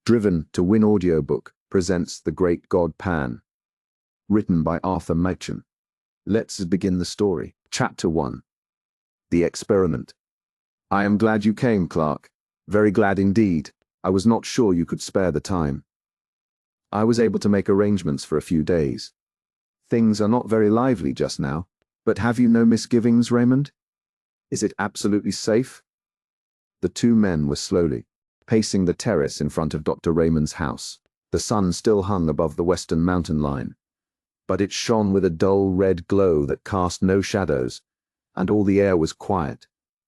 Driven to Win Audiobook presents The Great God Pan, written by Arthur Machen. Let's begin the story. Chapter 1. The Experiment. I am glad you came, Clark. Very glad indeed. I was not sure you could spare the time. I was able to make arrangements for a few days. Things are not very lively just now, but have you no misgivings, Raymond? Is it absolutely safe? The two men were slowly pacing the terrace in front of Dr. Raymond's house. The sun still hung above the western mountain line, but it shone with a dull red glow that cast no shadows, and all the air was quiet.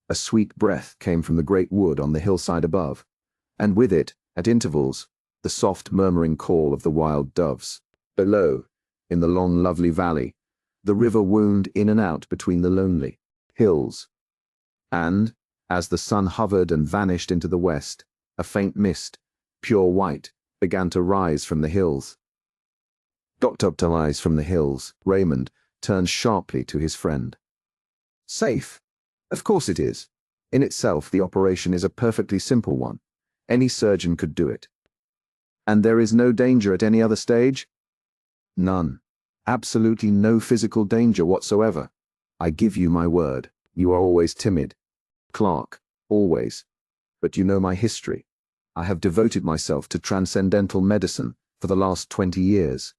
A sweet breath came from the great wood on the hillside above, and with it, at intervals, the soft murmuring call of the wild doves. Below, in the long lovely valley, the river wound in and out between the lonely hills, and, as the sun hovered and vanished into the west, a faint mist, pure white, began to rise from the hills. Rise from the hills, Raymond turned sharply to his friend. Safe? Of course it is. In itself, the operation is a perfectly simple one. Any surgeon could do it. And there is no danger at any other stage? None. Absolutely no physical danger whatsoever. I give you my word. You are always timid, Clark, always. But you know my history. I have devoted myself to transcendental medicine for the last 20 years.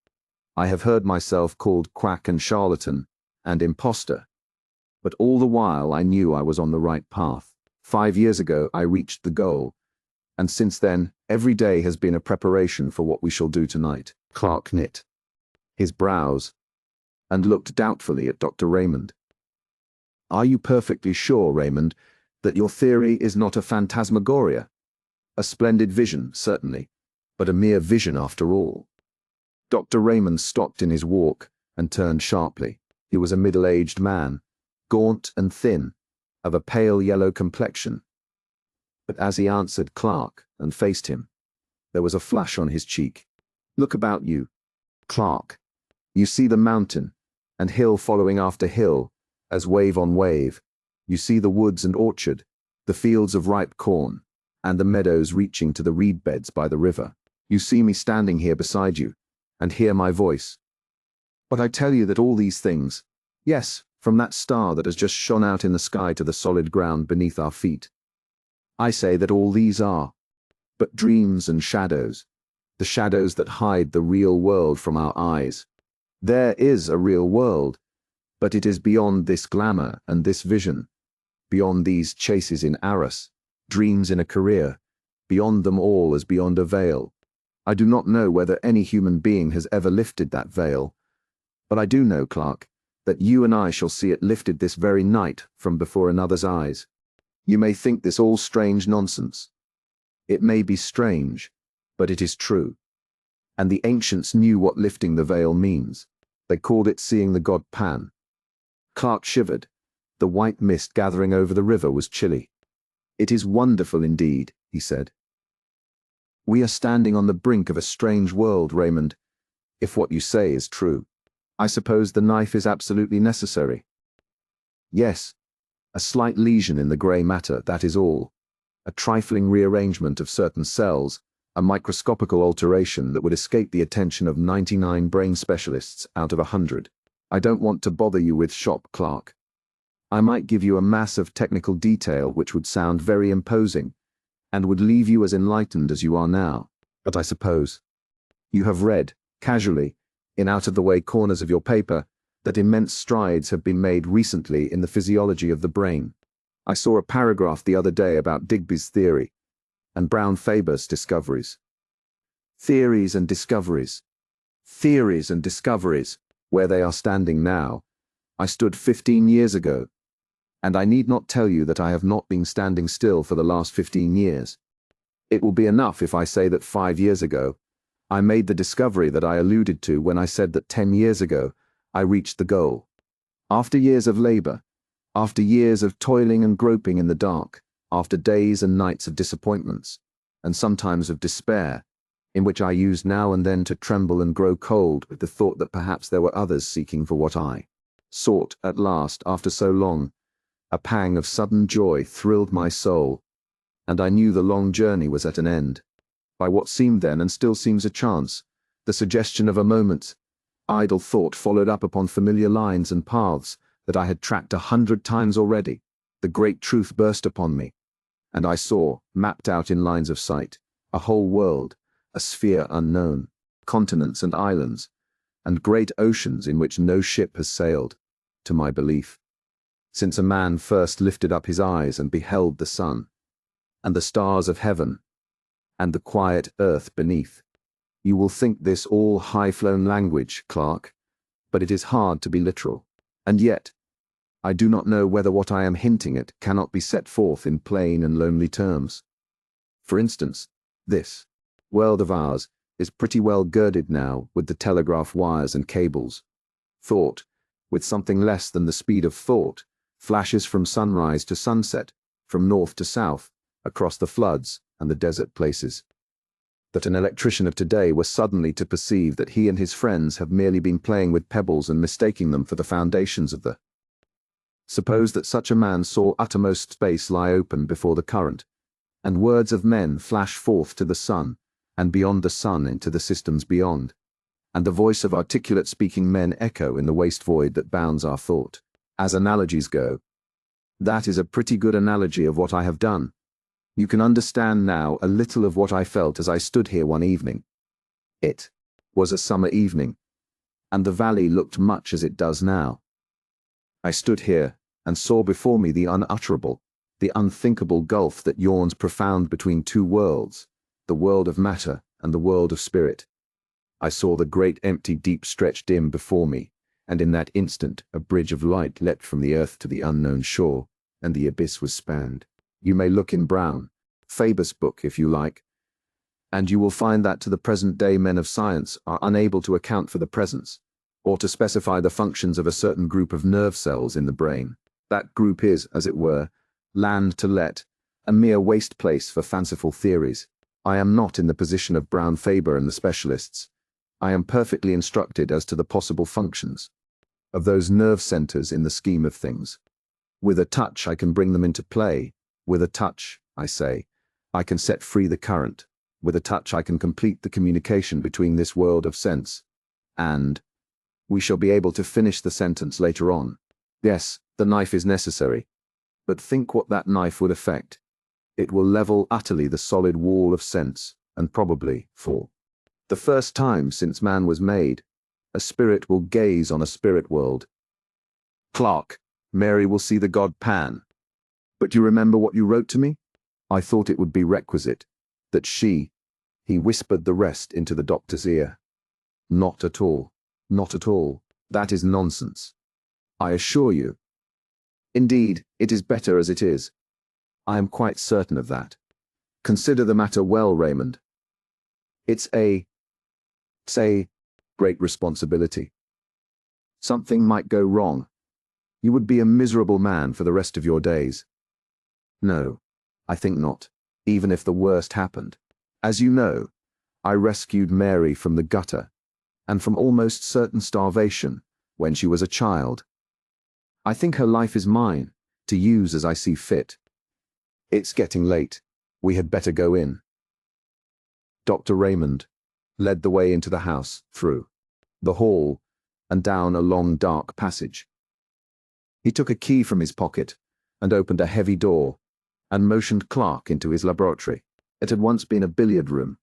I have heard myself called quack and charlatan and imposter. But all the while I knew I was on the right path. 5 years ago I reached the goal, and since then every day has been a preparation for what we shall do tonight. Clark knit his brows and looked doubtfully at Dr. Raymond. Are you perfectly sure, Raymond, that your theory is not a phantasmagoria? A splendid vision, certainly, but a mere vision after all. Dr. Raymond stopped in his walk and turned sharply. He was a middle-aged man, gaunt and thin, of a pale yellow complexion. But as he answered Clark and faced him, there was a flush on his cheek. Look about you, Clark. You see the mountain, and hill following after hill, as wave on wave. You see the woods and orchard, the fields of ripe corn, and the meadows reaching to the reed beds by the river. You see me standing here beside you, and hear my voice. But I tell you that all these things, yes, from that star that has just shone out in the sky to the solid ground beneath our feet, I say that all these are but dreams and shadows, the shadows that hide the real world from our eyes. There is a real world, but it is beyond this glamour and this vision, beyond these chases in Arras, dreams in a career, beyond them all as beyond a veil. I do not know whether any human being has ever lifted that veil, but I do know, Clark, that you and I shall see it lifted this very night from before another's eyes. You may think this all strange nonsense. It may be strange, but it is true. And the ancients knew what lifting the veil means. They called it seeing the god Pan. Clark shivered. The white mist gathering over the river was chilly. It is wonderful indeed, he said. We are standing on the brink of a strange world, Raymond, if what you say is true. I suppose the knife is absolutely necessary. Yes, a slight lesion in the grey matter, that is all. A trifling rearrangement of certain cells, a microscopical alteration that would escape the attention of 99 brain specialists out of 100. I don't want to bother you with shop, Clark. I might give you a mass of technical detail which would sound very imposing, and would leave you as enlightened as you are now. But I suppose you have read, casually, in out-of-the-way corners of your paper, that immense strides have been made recently in the physiology of the brain. I saw a paragraph the other day about Digby's theory, and Brown-Faber's discoveries. Theories and discoveries. Theories and discoveries. Where they are standing now, I stood 15 years ago, and I need not tell you that I have not been standing still for the last 15 years. It will be enough if I say that 5 years ago, I made the discovery that I alluded to when I said that 10 years ago, I reached the goal. After years of labor, after years of toiling and groping in the dark, after days and nights of disappointments, and sometimes of despair, in which I used now and then to tremble and grow cold with the thought that perhaps there were others seeking for what I sought at last after so long, a pang of sudden joy thrilled my soul, and I knew the long journey was at an end. by what seemed then and still seems a chance, the suggestion of a moment's idle thought followed up upon familiar lines and paths that I had tracked 100 times already. The great truth burst upon me, and I saw, mapped out in lines of sight, a whole world, a sphere unknown, continents and islands, and great oceans in which no ship has sailed, to my belief, since a man first lifted up his eyes and beheld the sun, and the stars of heaven, and the quiet earth beneath. You will think this all high-flown language, Clark, but it is hard to be literal. And yet, I do not know whether what I am hinting at cannot be set forth in plain and lonely terms. For instance, this world of ours is pretty well girded now with the telegraph wires and cables. Thought, with something less than the speed of thought, flashes from sunrise to sunset, from north to south, across the floods and the desert places. That an electrician of today were suddenly to perceive that he and his friends have merely been playing with pebbles and mistaking them for the foundations of the... Suppose that such a man saw uttermost space lie open before the current, and words of men flash forth to the sun, and beyond the sun into the systems beyond, and the voice of articulate speaking men echo in the waste void that bounds our thought. As analogies go, that is a pretty good analogy of what I have done. You can understand now a little of what I felt as I stood here one evening. It was a summer evening, and the valley looked much as it does now. I stood here and saw before me the unutterable, the unthinkable gulf that yawns profound between two worlds, the world of matter and the world of spirit. I saw the great empty deep stretch dim before me, and in that instant a bridge of light leapt from the earth to the unknown shore, and the abyss was spanned. You may look in Brown, Faber's book if you like, and you will find that to the present day men of science are unable to account for the presence, or to specify the functions of a certain group of nerve cells in the brain. That group is, as it were, land to let, a mere waste place for fanciful theories. I am not in the position of Brown, Faber and the specialists. I am perfectly instructed as to the possible functions of those nerve centers in the scheme of things. With a touch I can bring them into play. With a touch, I say, I can set free the current. With a touch I can complete the communication between this world of sense and... We shall be able to finish the sentence later on. Yes, the knife is necessary. But think what that knife would effect. It will level utterly the solid wall of sense, and probably, for the first time since man was made, a spirit will gaze on a spirit world. Clark, Mary will see the god Pan. But you remember what you wrote to me? I thought it would be requisite that she... He whispered the rest into the doctor's ear. Not at all. Not at all. That is nonsense. I assure you. Indeed, it is better as it is. I am quite certain of that. Consider the matter well, Raymond. It's a great responsibility. Something might go wrong. You would be a miserable man for the rest of your days. No, I think not, even if the worst happened. As you know, I rescued Mary from the gutter, and from almost certain starvation, when she was a child. I think her life is mine, to use as I see fit. It's getting late. We had better go in. Dr. Raymond led the way into the house, through the hall, and down a long dark passage. He took a key from his pocket, and opened a heavy door, and motioned Clark into his laboratory. It had once been a billiard room,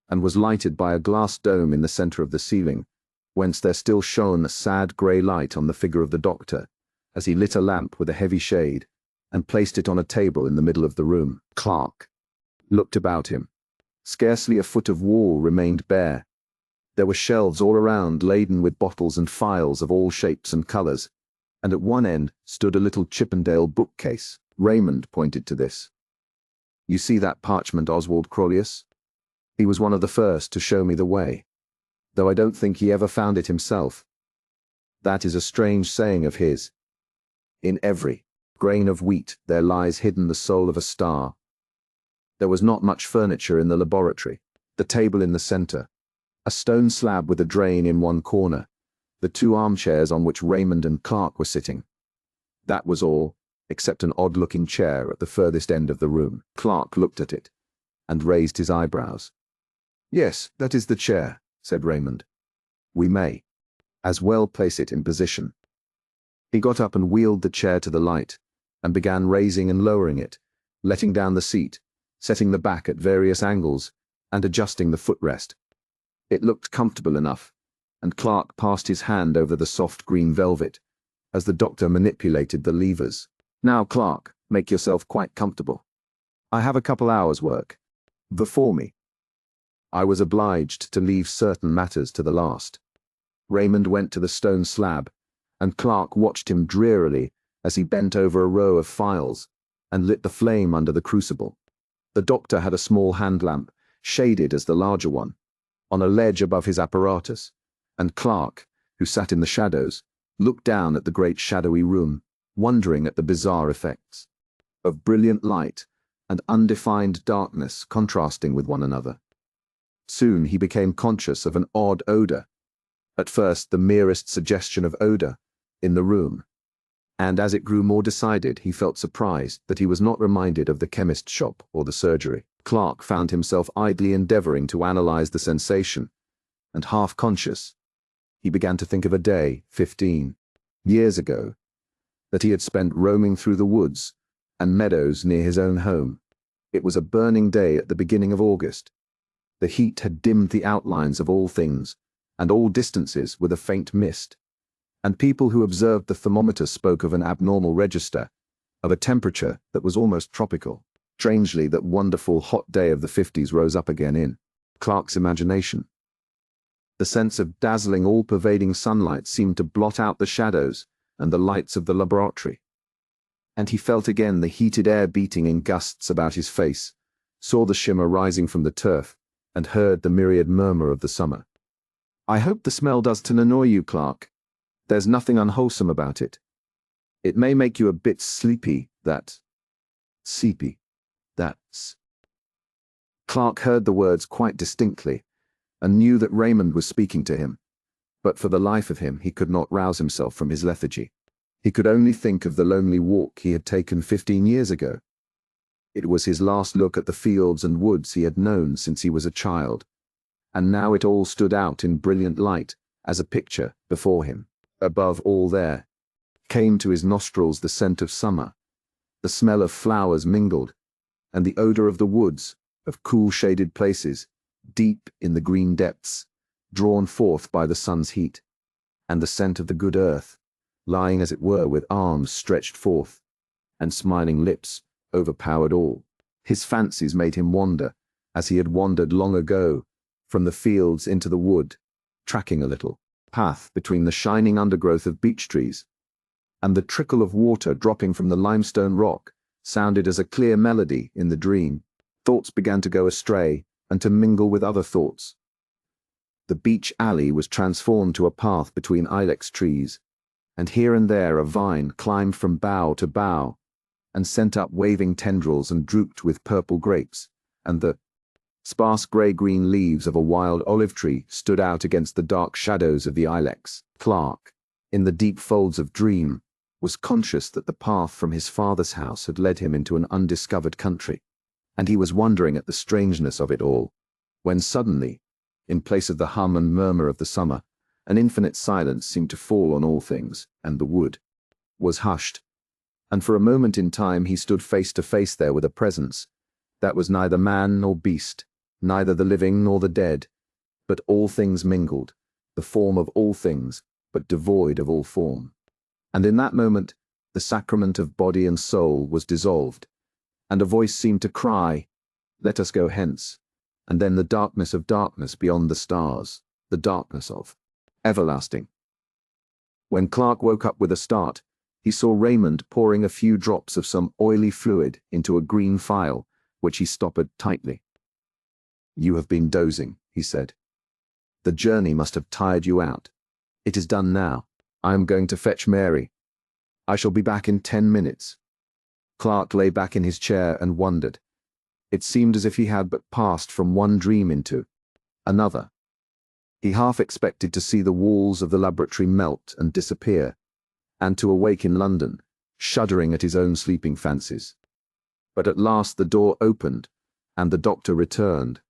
and was lighted by a glass dome in the center of the ceiling, whence there still shone a sad grey light on the figure of the doctor, as he lit a lamp with a heavy shade, and placed it on a table in the middle of the room. Clark looked about him. Scarcely a foot of wall remained bare. There were shelves all around laden with bottles and phials of all shapes and colors, and at one end stood a little Chippendale bookcase. Raymond pointed to this. You see that parchment, Oswald Crolius? He was one of the first to show me the way, though I don't think he ever found it himself. That is a strange saying of his. In every grain of wheat there lies hidden the soul of a star. There was not much furniture in the laboratory. The table in the center, a stone slab with a drain in one corner, the two armchairs on which Raymond and Clark were sitting. That was all, except an odd-looking chair at the furthest end of the room. Clark looked at it, and raised his eyebrows. Yes, that is the chair, said Raymond. We may as well place it in position. He got up and wheeled the chair to the light, and began raising and lowering it, letting down the seat, setting the back at various angles, and adjusting the footrest. It looked comfortable enough, and Clark passed his hand over the soft green velvet as the doctor manipulated the levers. Now, Clark, make yourself quite comfortable. I have a couple hours' work before me. I was obliged to leave certain matters to the last. Raymond went to the stone slab, and Clark watched him drearily as he bent over a row of files and lit the flame under the crucible. The doctor had a small hand lamp, shaded as the larger one, on a ledge above his apparatus, and Clark, who sat in the shadows, looked down at the great shadowy room, wondering at the bizarre effects of brilliant light and undefined darkness contrasting with one another. Soon he became conscious of an odd odor, at first the merest suggestion of odor, in the room, and as it grew more decided he felt surprised that he was not reminded of the chemist's shop or the surgery. Clark found himself idly endeavoring to analyze the sensation, and half-conscious, he began to think of a day, 15 years ago, that he had spent roaming through the woods and meadows near his own home. It was a burning day at the beginning of August. The heat had dimmed the outlines of all things, and all distances with a faint mist, and people who observed the thermometer spoke of an abnormal register, of a temperature that was almost tropical. Strangely, that wonderful hot day of the 50s rose up again in Clark's imagination. The sense of dazzling, all-pervading sunlight seemed to blot out the shadows and the lights of the laboratory, and he felt again the heated air beating in gusts about his face, saw the shimmer rising from the turf, and heard the myriad murmur of the summer. I hope the smell doesn't annoy you, Clark. There's nothing unwholesome about it. It may make you a bit sleepy, that. Seepy. That's. Clark heard the words quite distinctly, and knew that Raymond was speaking to him, but for the life of him he could not rouse himself from his lethargy. He could only think of the lonely walk he had taken 15 years ago. It was his last look at the fields and woods he had known since he was a child, and now it all stood out in brilliant light as a picture before him. Above all there came to his nostrils the scent of summer, the smell of flowers mingled, and the odor of the woods, of cool shaded places, deep in the green depths, drawn forth by the sun's heat, and the scent of the good earth, lying as it were with arms stretched forth, and smiling lips overpowered all. His fancies made him wander, as he had wandered long ago, from the fields into the wood, tracking a little path between the shining undergrowth of beech trees, and the trickle of water dropping from the limestone rock sounded as a clear melody in the dream. Thoughts began to go astray and to mingle with other thoughts. The beech alley was transformed to a path between ilex trees, and here and there a vine climbed from bough to bough, and sent up waving tendrils and drooped with purple grapes, and the sparse grey-green leaves of a wild olive tree stood out against the dark shadows of the ilex. Clark, in the deep folds of dream, was conscious that the path from his father's house had led him into an undiscovered country, and he was wondering at the strangeness of it all, when suddenly, in place of the hum and murmur of the summer, an infinite silence seemed to fall on all things, and the wood was hushed, and for a moment in time he stood face to face there with a presence that was neither man nor beast, neither the living nor the dead, but all things mingled, the form of all things, but devoid of all form. And in that moment, the sacrament of body and soul was dissolved, and a voice seemed to cry, "Let us go hence," and then the darkness of darkness beyond the stars, the darkness of everlasting. When Clark woke up with a start, he saw Raymond pouring a few drops of some oily fluid into a green phial, which he stoppered tightly. "You have been dozing," he said. "The journey must have tired you out. It is done now. I am going to fetch Mary. I shall be back in 10 minutes. Clark lay back in his chair and wondered. It seemed as if he had but passed from one dream into another. He half expected to see the walls of the laboratory melt and disappear, and to awake in London, shuddering at his own sleeping fancies. But at last the door opened, and the doctor returned,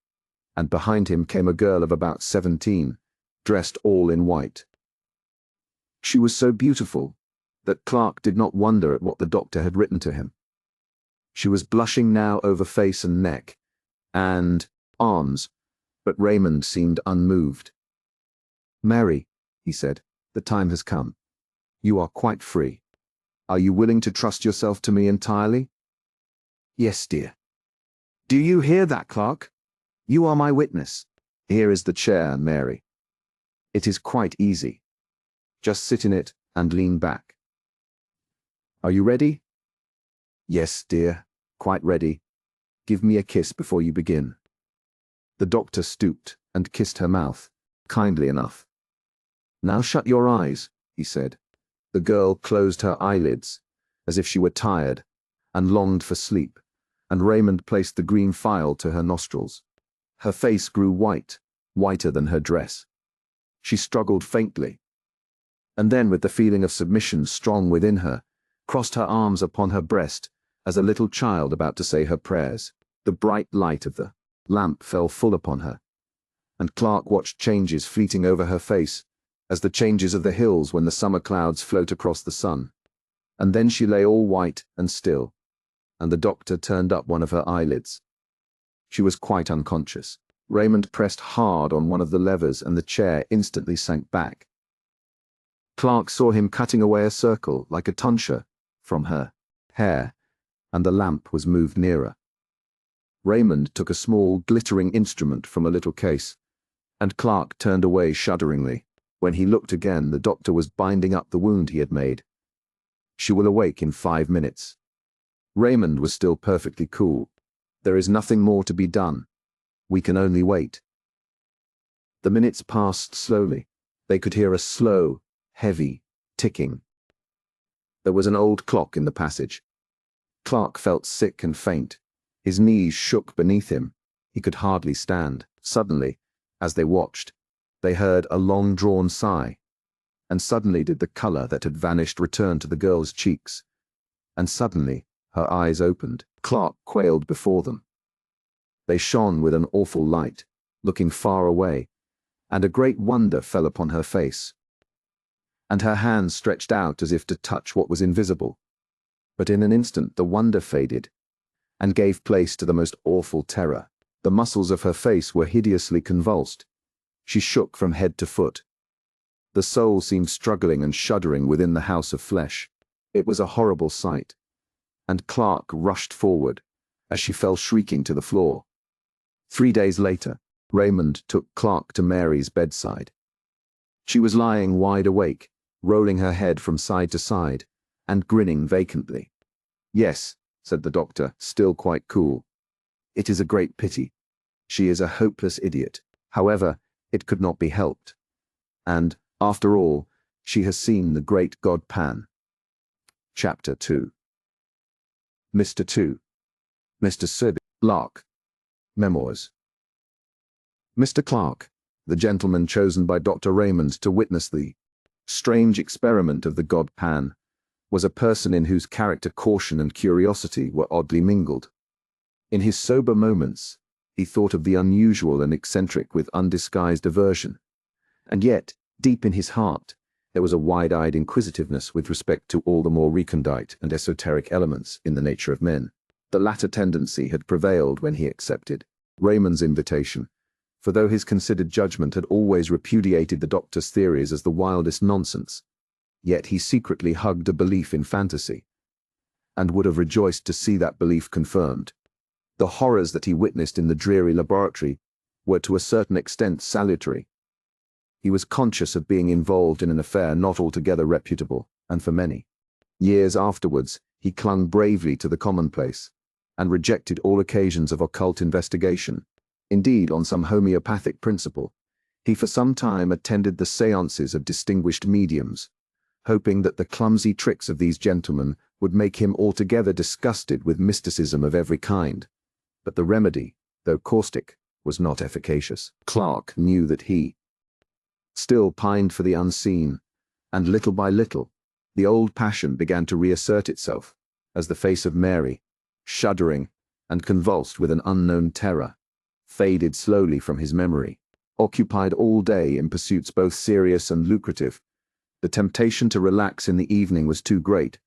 and behind him came a girl of about 17, dressed all in white. She was so beautiful that Clark did not wonder at what the doctor had written to him. She was blushing now over face and neck, and arms, but Raymond seemed unmoved. "Mary," he said, "the time has come. You are quite free. Are you willing to trust yourself to me entirely?" "Yes, dear." "Do you hear that, Clark? You are my witness. Here is the chair, Mary. It is quite easy. Just sit in it and lean back. Are you ready?" "Yes, dear, quite ready. Give me a kiss before you begin." The doctor stooped and kissed her mouth, kindly enough. "Now shut your eyes," he said. The girl closed her eyelids, as if she were tired, and longed for sleep, and Raymond placed the green phial to her nostrils. Her face grew white, whiter than her dress. She struggled faintly, and then, with the feeling of submission strong within her, crossed her arms upon her breast as a little child about to say her prayers. The bright light of the lamp fell full upon her, and Clark watched changes fleeting over her face, as the changes of the hills when the summer clouds float across the sun. And then she lay all white and still, and the doctor turned up one of her eyelids. She was quite unconscious. Raymond pressed hard on one of the levers and the chair instantly sank back. Clark saw him cutting away a circle like a tonsure from her hair, and the lamp was moved nearer. Raymond took a small, glittering instrument from a little case, and Clark turned away shudderingly. When he looked again, the doctor was binding up the wound he had made. "She will awake in 5 minutes." Raymond was still perfectly cool. "There is nothing more to be done. We can only wait." The minutes passed slowly. They could hear a slow, heavy ticking. There was an old clock in the passage. Clark felt sick and faint. His knees shook beneath him. He could hardly stand. Suddenly, as they watched, they heard a long-drawn sigh, and suddenly did the color that had vanished return to the girl's cheeks, and suddenly her eyes opened. Clark quailed before them. They shone with an awful light, looking far away, and a great wonder fell upon her face, and her hands stretched out as if to touch what was invisible. But in an instant the wonder faded, and gave place to the most awful terror. The muscles of her face were hideously convulsed. She shook from head to foot. The soul seemed struggling and shuddering within the house of flesh. It was a horrible sight, and Clark rushed forward, as she fell shrieking to the floor. 3 days later, Raymond took Clark to Mary's bedside. She was lying wide awake, rolling her head from side to side, and grinning vacantly. "Yes," said the doctor, still quite cool. "It is a great pity. She is a hopeless idiot. However, it could not be helped. And, after all, she has seen the great god Pan." Chapter 2. Mr. 2. Mr. Sid Lark. Memoirs. Mr. Clark, the gentleman chosen by Dr. Raymond to witness the strange experiment of the god Pan, was a person in whose character caution and curiosity were oddly mingled. In his sober moments, he thought of the unusual and eccentric with undisguised aversion, and yet, deep in his heart, there was a wide-eyed inquisitiveness with respect to all the more recondite and esoteric elements in the nature of men. The latter tendency had prevailed when he accepted Raymond's invitation, for though his considered judgment had always repudiated the doctor's theories as the wildest nonsense, yet he secretly hugged a belief in fantasy, and would have rejoiced to see that belief confirmed. The horrors that he witnessed in the dreary laboratory were to a certain extent salutary. He was conscious of being involved in an affair not altogether reputable, and for many years afterwards he clung bravely to the commonplace, and rejected all occasions of occult investigation. Indeed, on some homeopathic principle, he for some time attended the séances of distinguished mediums, hoping that the clumsy tricks of these gentlemen would make him altogether disgusted with mysticism of every kind. But the remedy, though caustic, was not efficacious. Clark knew that he still pined for the unseen, and little by little, the old passion began to reassert itself, as the face of Mary, shuddering and convulsed with an unknown terror, faded slowly from his memory. Occupied all day in pursuits both serious and lucrative, the temptation to relax in the evening was too great,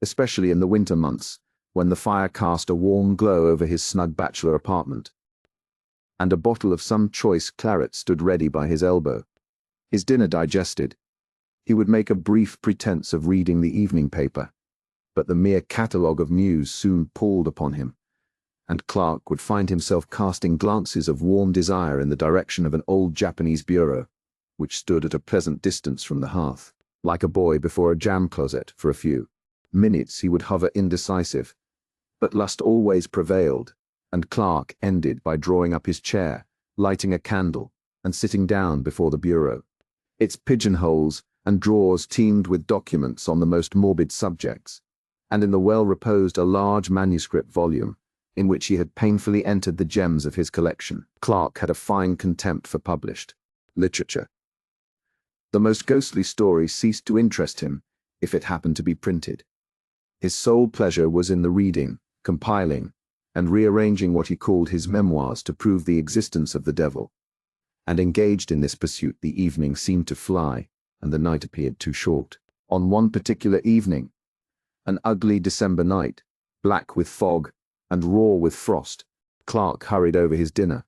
especially in the winter months, when the fire cast a warm glow over his snug bachelor apartment, and a bottle of some choice claret stood ready by his elbow. His dinner digested, he would make a brief pretense of reading the evening paper, but the mere catalogue of news soon palled upon him, and Clark would find himself casting glances of warm desire in the direction of an old Japanese bureau, which stood at a pleasant distance from the hearth. Like a boy before a jam closet for a few minutes he would hover indecisive, but lust always prevailed, and Clark ended by drawing up his chair, lighting a candle, and sitting down before the bureau. Its pigeonholes and drawers teemed with documents on the most morbid subjects, and in the well-reposed a large manuscript volume, in which he had painfully entered the gems of his collection. Clark had a fine contempt for published literature. The most ghostly story ceased to interest him if it happened to be printed. His sole pleasure was in the reading, compiling, and rearranging what he called his memoirs to prove the existence of the devil. And engaged in this pursuit the evening seemed to fly, and the night appeared too short. On one particular evening, an ugly December night, black with fog and raw with frost, Clark hurried over his dinner,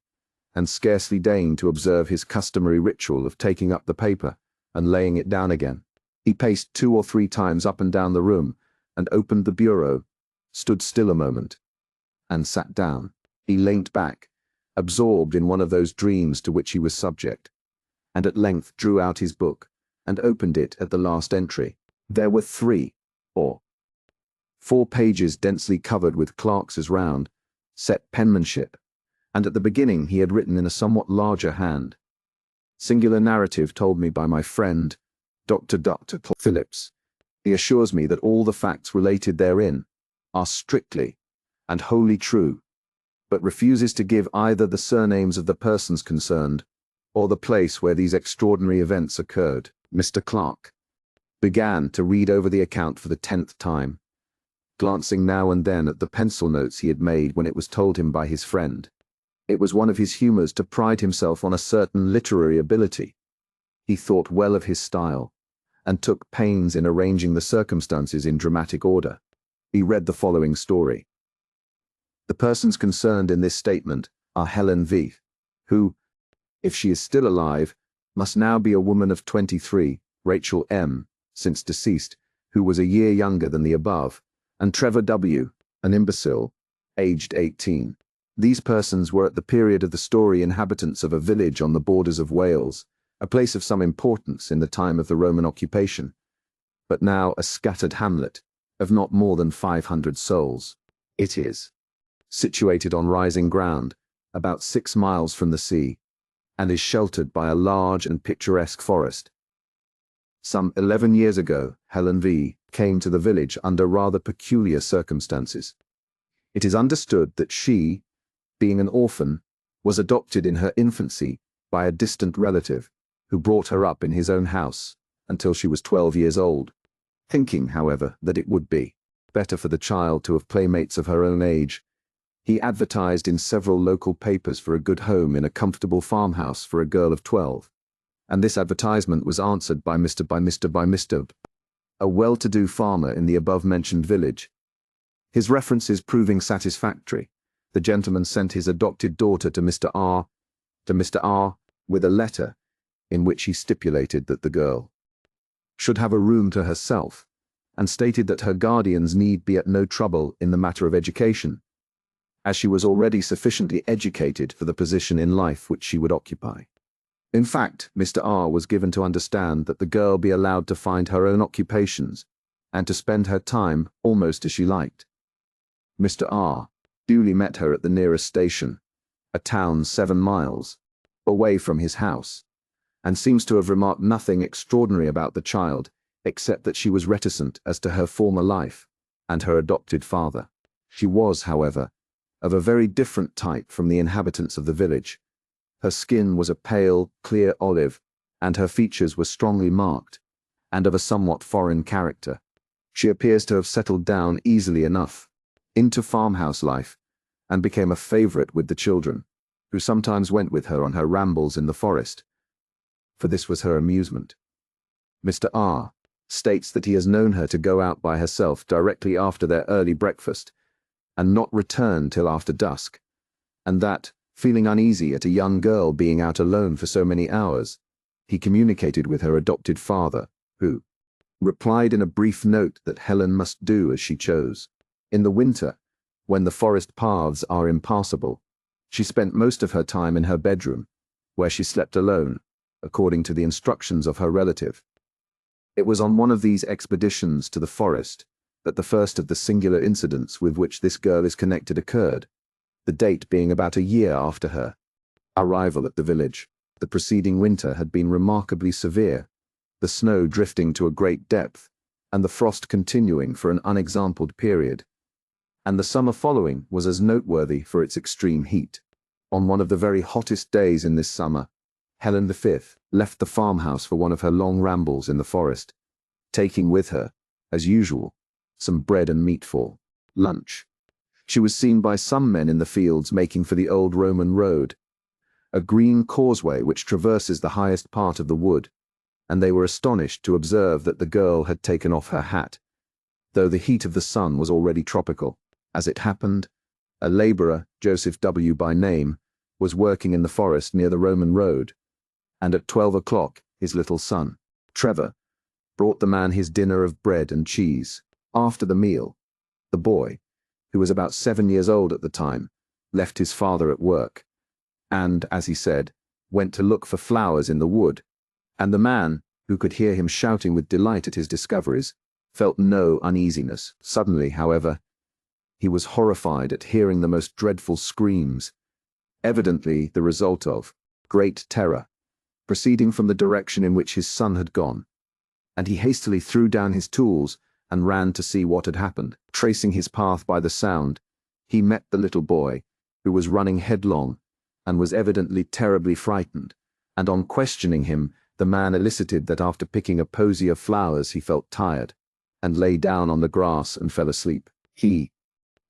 and scarcely deigned to observe his customary ritual of taking up the paper and laying it down again. He paced 2 or 3 times up and down the room, and opened the bureau, stood still a moment, and sat down. He leant back, absorbed in one of those dreams to which he was subject, and at length drew out his book, and opened it at the last entry. There were 3 or 4 pages densely covered with Clark's round, set penmanship, and at the beginning he had written in a somewhat larger hand, "Singular narrative told me by my friend, Dr. Phillips. He assures me that all the facts related therein are strictly and wholly true, but refuses to give either the surnames of the persons concerned or the place where these extraordinary events occurred." Mr. Clark began to read over the account for the 10th time, glancing now and then at the pencil notes he had made when it was told him by his friend. It was one of his humors to pride himself on a certain literary ability. He thought well of his style, and took pains in arranging the circumstances in dramatic order. He read the following story. The persons concerned in this statement are Helen V., who, if she is still alive, must now be a woman of 23, Rachel M., since deceased, who was a year younger than the above, and Trevor W., an imbecile, aged 18. These persons were at the period of the story inhabitants of a village on the borders of Wales, a place of some importance in the time of the Roman occupation, but now a scattered hamlet of not more than 500 souls. It is situated on rising ground, about 6 miles from the sea, and is sheltered by a large and picturesque forest. Some 11 years ago, Helen V. came to the village under rather peculiar circumstances. It is understood that she, being an orphan, was adopted in her infancy by a distant relative, who brought her up in his own house until she was 12 years old, thinking, however, that it would be better for the child to have playmates of her own age. He advertised in several local papers for a good home in a comfortable farmhouse for a girl of 12, and this advertisement was answered by Mr. a well-to-do farmer in the above-mentioned village. His references proving satisfactory, the gentleman sent his adopted daughter to Mr. R. with a letter in which he stipulated that the girl should have a room to herself, and stated that her guardians need be at no trouble in the matter of education, as she was already sufficiently educated for the position in life which she would occupy. In fact, Mr. R. was given to understand that the girl be allowed to find her own occupations and to spend her time almost as she liked. Mr. R. duly met her at the nearest station, a town 7 miles away from his house, and seems to have remarked nothing extraordinary about the child, except that she was reticent as to her former life and her adopted father. She was, however, of a very different type from the inhabitants of the village. Her skin was a pale, clear olive, and her features were strongly marked, and of a somewhat foreign character. She appears to have settled down easily enough into farmhouse life, and became a favorite with the children. who sometimes went with her on her rambles in the forest, for this was her amusement. Mr. R. states that he has known her to go out by herself directly after their early breakfast, and not return till after dusk, and that, feeling uneasy at a young girl being out alone for so many hours, he communicated with her adopted father, who replied in a brief note that Helen must do as she chose. In the winter, when the forest paths are impassable, she spent most of her time in her bedroom, where she slept alone, according to the instructions of her relative. It was on one of these expeditions to the forest that the first of the singular incidents with which this girl is connected occurred, the date being about a year after her arrival at the village. The preceding winter had been remarkably severe, the snow drifting to a great depth, and the frost continuing for an unexampled period, and the summer following was as noteworthy for its extreme heat. On one of the very hottest days in this summer, Helen V left the farmhouse for one of her long rambles in the forest, taking with her, as usual, some bread and meat for lunch. She was seen by some men in the fields making for the old Roman road, a green causeway which traverses the highest part of the wood, and they were astonished to observe that the girl had taken off her hat, though the heat of the sun was already tropical. As it happened, a labourer, Joseph W. by name, was working in the forest near the Roman road, and at 12 o'clock his little son, Trevor, brought the man his dinner of bread and cheese. After the meal, the boy, who was about 7 years old at the time, left his father at work, and, as he said, went to look for flowers in the wood, and the man, who could hear him shouting with delight at his discoveries, felt no uneasiness. Suddenly, however, he was horrified at hearing the most dreadful screams, evidently the result of great terror, proceeding from the direction in which his son had gone, and he hastily threw down his tools and ran to see what had happened. Tracing his path by the sound, he met the little boy, who was running headlong, and was evidently terribly frightened, and on questioning him, the man elicited that after picking a posy of flowers he felt tired, and lay down on the grass and fell asleep. He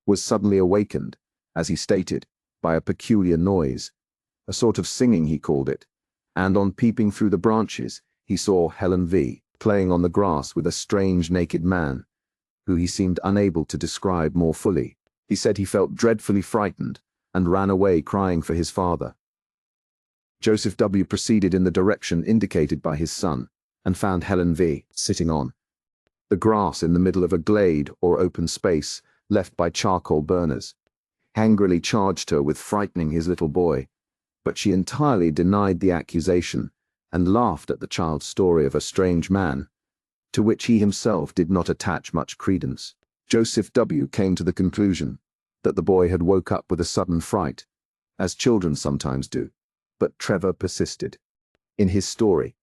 was suddenly awakened, as he stated, by a peculiar noise, a sort of singing he called it, and on peeping through the branches, he saw Helen V. playing on the grass with a strange naked man, who he seemed unable to describe more fully. He said he felt dreadfully frightened, and ran away crying for his father. Joseph W. proceeded in the direction indicated by his son, and found Helen V. sitting on the grass in the middle of a glade or open space left by charcoal burners. Angrily charged her with frightening his little boy, but she entirely denied the accusation and laughed at the child's story of a strange man, to which he himself did not attach much credence. Joseph W. came to the conclusion that the boy had woke up with a sudden fright, as children sometimes do, but Trevor persisted in his story,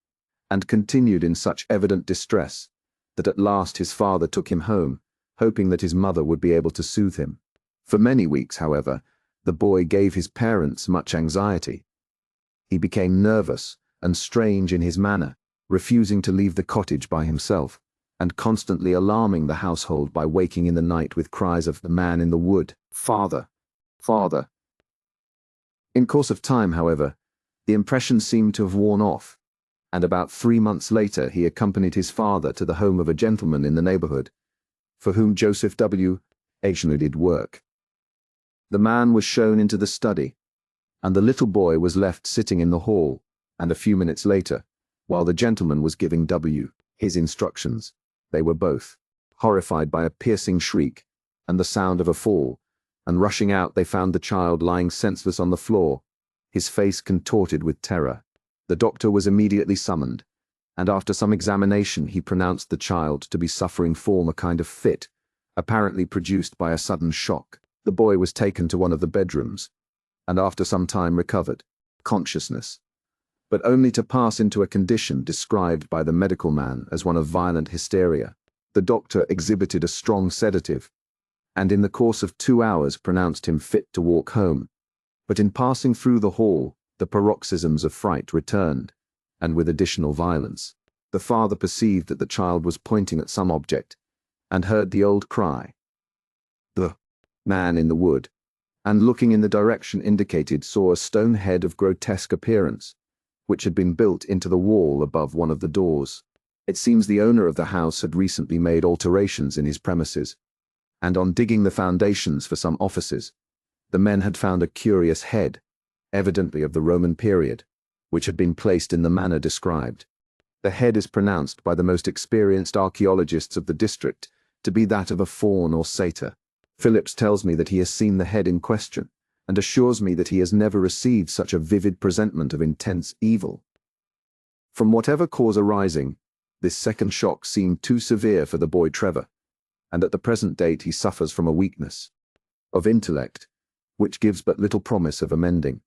and continued in such evident distress that at last his father took him home, hoping that his mother would be able to soothe him. For many weeks, however, the boy gave his parents much anxiety. He became nervous and strange in his manner, refusing to leave the cottage by himself, and constantly alarming the household by waking in the night with cries of "the man in the wood, father, father." In course of time, however, the impression seemed to have worn off, and about 3 months later he accompanied his father to the home of a gentleman in the neighborhood, for whom Joseph W. occasionally did work. The man was shown into the study, and the little boy was left sitting in the hall, and a few minutes later, while the gentleman was giving W. his instructions, they were both horrified by a piercing shriek and the sound of a fall, and rushing out they found the child lying senseless on the floor, his face contorted with terror. The doctor was immediately summoned, and after some examination he pronounced the child to be suffering from a kind of fit, apparently produced by a sudden shock. The boy was taken to one of the bedrooms, and after some time recovered consciousness, but only to pass into a condition described by the medical man as one of violent hysteria. The doctor exhibited a strong sedative, and in the course of 2 hours pronounced him fit to walk home, but in passing through the hall, the paroxysms of fright returned, and with additional violence. The father perceived that the child was pointing at some object, and heard the old cry, "The man in the wood," and looking in the direction indicated saw a stone head of grotesque appearance, which had been built into the wall above one of the doors. It seems the owner of the house had recently made alterations in his premises, and on digging the foundations for some offices, the men had found a curious head, evidently of the Roman period, which had been placed in the manner described. The head is pronounced by the most experienced archaeologists of the district to be that of a faun or satyr. Phillips tells me that he has seen the head in question, and assures me that he has never received such a vivid presentment of intense evil. From whatever cause arising, this second shock seemed too severe for the boy Trevor, and at the present date he suffers from a weakness of intellect, which gives but little promise of amending.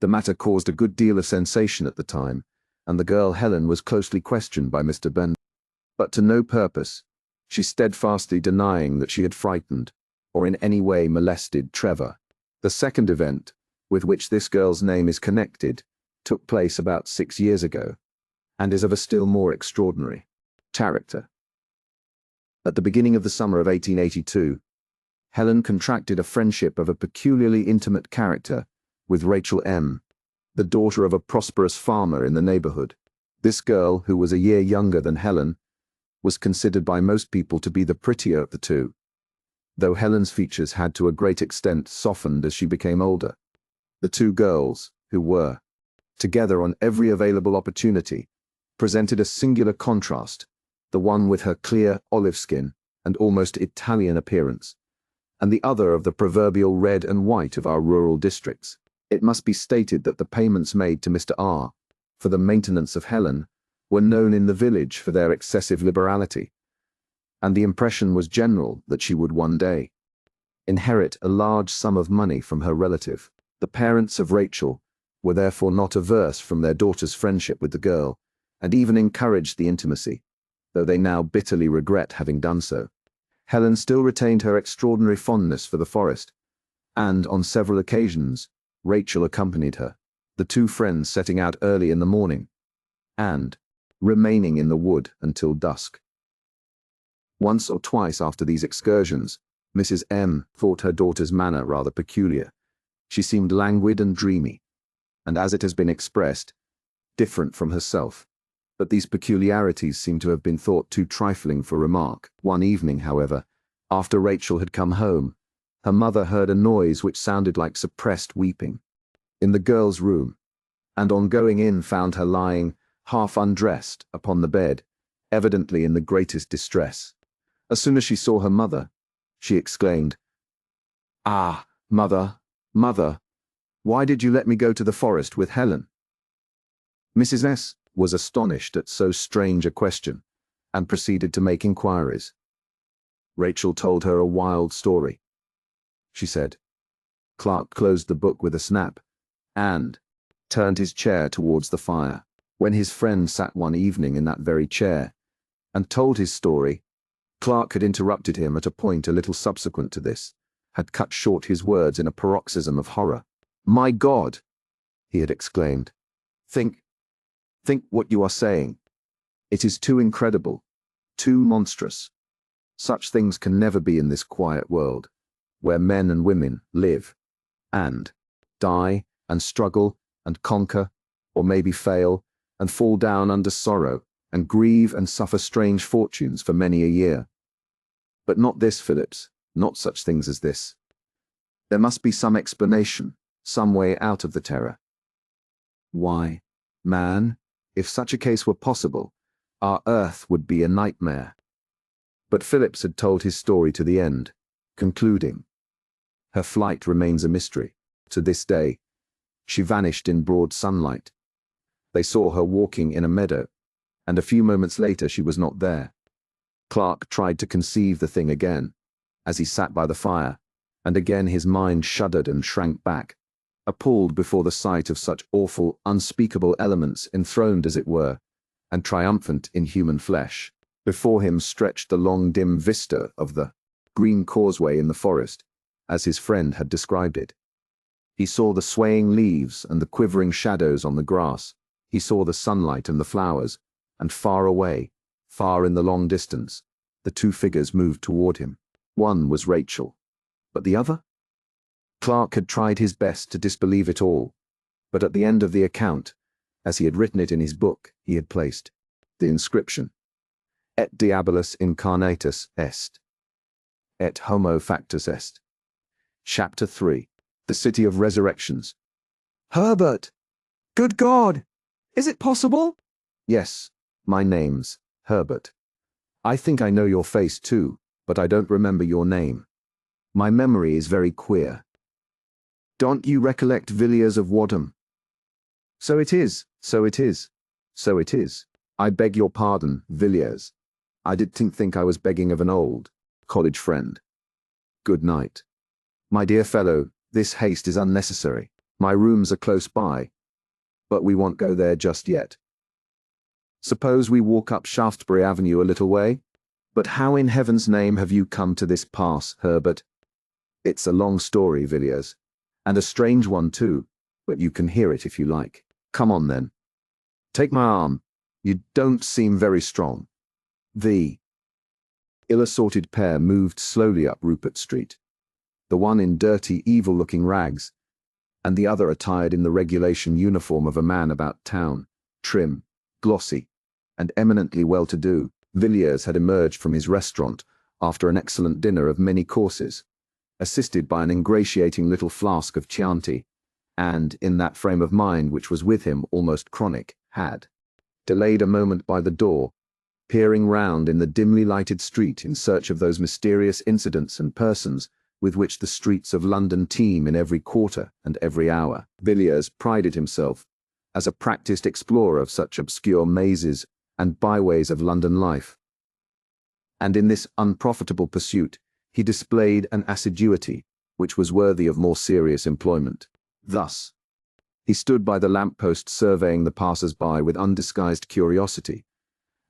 The matter caused a good deal of sensation at the time, and the girl Helen was closely questioned by Mr. Ben, but to no purpose, she steadfastly denying that she had frightened or in any way molested Trevor. The second event, with which this girl's name is connected, took place about 6 years ago, and is of a still more extraordinary character. At the beginning of the summer of 1882, Helen contracted a friendship of a peculiarly intimate character with Rachel M., the daughter of a prosperous farmer in the neighborhood. This girl, who was a year younger than Helen, was considered by most people to be the prettier of the two, though Helen's features had to a great extent softened as she became older. The two girls, who were together on every available opportunity, presented a singular contrast, the one with her clear olive skin and almost Italian appearance, and the other of the proverbial red and white of our rural districts. It must be stated that the payments made to Mr. R. for the maintenance of Helen were known in the village for their excessive liberality, and the impression was general that she would one day inherit a large sum of money from her relative. The parents of Rachel were therefore not averse from their daughter's friendship with the girl, and even encouraged the intimacy, though they now bitterly regret having done so. Helen still retained her extraordinary fondness for the forest, and on several occasions Rachel accompanied her, the two friends setting out early in the morning, and remaining in the wood until dusk. Once or twice after these excursions, Mrs. M. thought her daughter's manner rather peculiar. She seemed languid and dreamy, and as it has been expressed, different from herself. But these peculiarities seem to have been thought too trifling for remark. One evening, however, after Rachel had come home, her mother heard a noise which sounded like suppressed weeping in the girl's room, and on going in found her lying, half undressed, upon the bed, evidently in the greatest distress. As soon as she saw her mother, she exclaimed, "Ah, mother, mother, why did you let me go to the forest with Helen?" Mrs. S. was astonished at so strange a question, and proceeded to make inquiries. Rachel told her a wild story. She said. Clark closed the book with a snap, and turned his chair towards the fire. When his friend sat one evening in that very chair, and told his story, Clark had interrupted him at a point a little subsequent to this, had cut short his words in a paroxysm of horror. "My God!" he had exclaimed. Think what you are saying. It is too incredible, too monstrous. Such things can never be in this quiet world, where men and women live, and die, and struggle, and conquer, or maybe fail, and fall down under sorrow, and grieve and suffer strange fortunes for many a year. But not this, Phillips, not such things as this. There must be some explanation, some way out of the terror. Why, man, if such a case were possible, our earth would be a nightmare. But Phillips had told his story to the end, concluding, "Her flight remains a mystery. To this day, she vanished in broad sunlight. They saw her walking in a meadow, and a few moments later she was not there." Clark tried to conceive the thing again, as he sat by the fire, and again his mind shuddered and shrank back, appalled before the sight of such awful, unspeakable elements enthroned, as it were, and triumphant in human flesh. Before him stretched the long dim vista of the green causeway in the forest, as his friend had described it. He saw the swaying leaves and the quivering shadows on the grass. He saw the sunlight and the flowers, and far away, far in the long distance, the two figures moved toward him. One was Rachel, but the other? Clark had tried his best to disbelieve it all, but at the end of the account, as he had written it in his book, he had placed the inscription, Et diabolus incarnatus est, et homo factus est. Chapter 3. The City of Resurrections. Herbert! Good God! Is it possible? Yes, my name's Herbert. I think I know your face too, but I don't remember your name. My memory is very queer. Don't you recollect Villiers of Wadham? So it is, so it is, so it is. I beg your pardon, Villiers. I didn't think I was begging of an old college friend. Good night. My dear fellow, this haste is unnecessary. My rooms are close by, but we won't go there just yet. Suppose we walk up Shaftesbury Avenue a little way? But how in heaven's name have you come to this pass, Herbert? It's a long story, Villiers, and a strange one too, but you can hear it if you like. Come on then. Take my arm. You don't seem very strong. The ill-assorted pair moved slowly up Rupert Street, the one in dirty, evil-looking rags, and the other attired in the regulation uniform of a man about town, trim, glossy, and eminently well-to-do. Villiers had emerged from his restaurant after an excellent dinner of many courses, assisted by an ingratiating little flask of Chianti, and, in that frame of mind which was with him almost chronic, had delayed a moment by the door, peering round in the dimly lighted street in search of those mysterious incidents and persons with which the streets of London teem in every quarter and every hour. Villiers prided himself as a practised explorer of such obscure mazes and byways of London life, and in this unprofitable pursuit he displayed an assiduity which was worthy of more serious employment. Thus, he stood by the lamp-post surveying the passers-by with undisguised curiosity,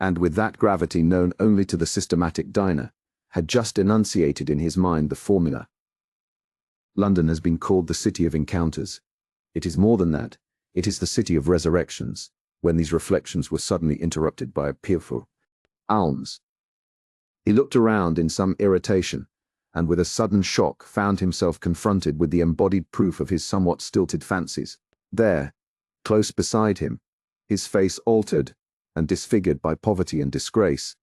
and with that gravity known only to the systematic diner, had just enunciated in his mind the formula. London has been called the City of Encounters. It is more than that. It is the City of Resurrections, when these reflections were suddenly interrupted by a peerful alms. He looked around in some irritation, and with a sudden shock found himself confronted with the embodied proof of his somewhat stilted fancies. There, close beside him, his face altered and disfigured by poverty and disgrace,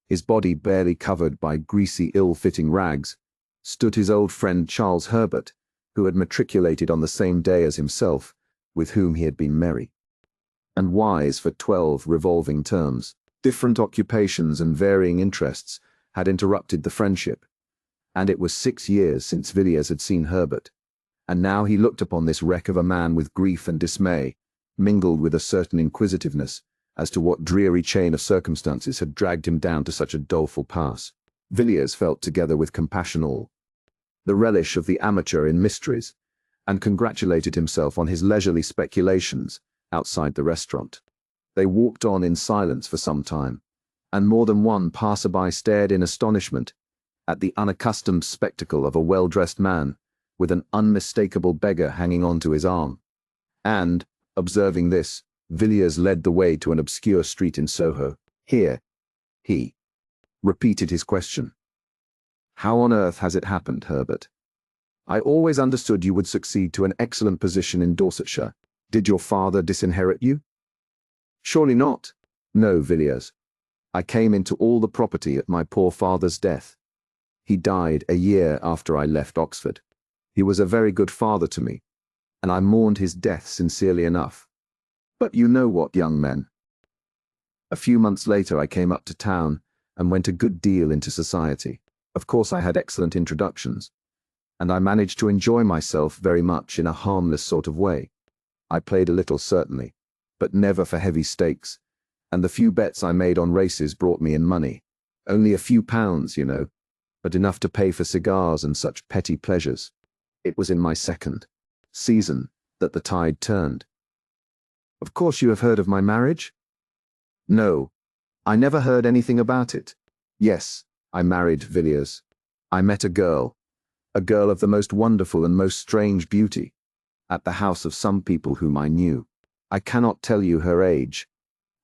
his body barely covered by greasy, ill-fitting rags, stood his old friend Charles Herbert, who had matriculated on the same day as himself, with whom he had been merry and wise for 12 revolving terms. Different occupations and varying interests had interrupted the friendship, and it was 6 years since Villiers had seen Herbert, and now he looked upon this wreck of a man with grief and dismay, mingled with a certain inquisitiveness as to what dreary chain of circumstances had dragged him down to such a doleful pass. Villiers felt, together with compassion, all the relish of the amateur in mysteries, and congratulated himself on his leisurely speculations outside the restaurant. They walked on in silence for some time, and more than one passer-by stared in astonishment at the unaccustomed spectacle of a well-dressed man with an unmistakable beggar hanging on to his arm. And, observing this, Villiers led the way to an obscure street in Soho. Here, he repeated his question. How on earth has it happened, Herbert? I always understood you would succeed to an excellent position in Dorsetshire. Did your father disinherit you? Surely not. No, Villiers. I came into all the property at my poor father's death. He died a year after I left Oxford. He was a very good father to me, and I mourned his death sincerely enough. But you know what, young men. A few months later I came up to town and went a good deal into society. Of course I had excellent introductions, and I managed to enjoy myself very much in a harmless sort of way. I played a little, certainly, but never for heavy stakes, and the few bets I made on races brought me in money. Only a few pounds, you know, but enough to pay for cigars and such petty pleasures. It was in my second season that the tide turned. Of course you have heard of my marriage? No, I never heard anything about it. Yes, I married Villiers. I met a girl of the most wonderful and most strange beauty, at the house of some people whom I knew. I cannot tell you her age.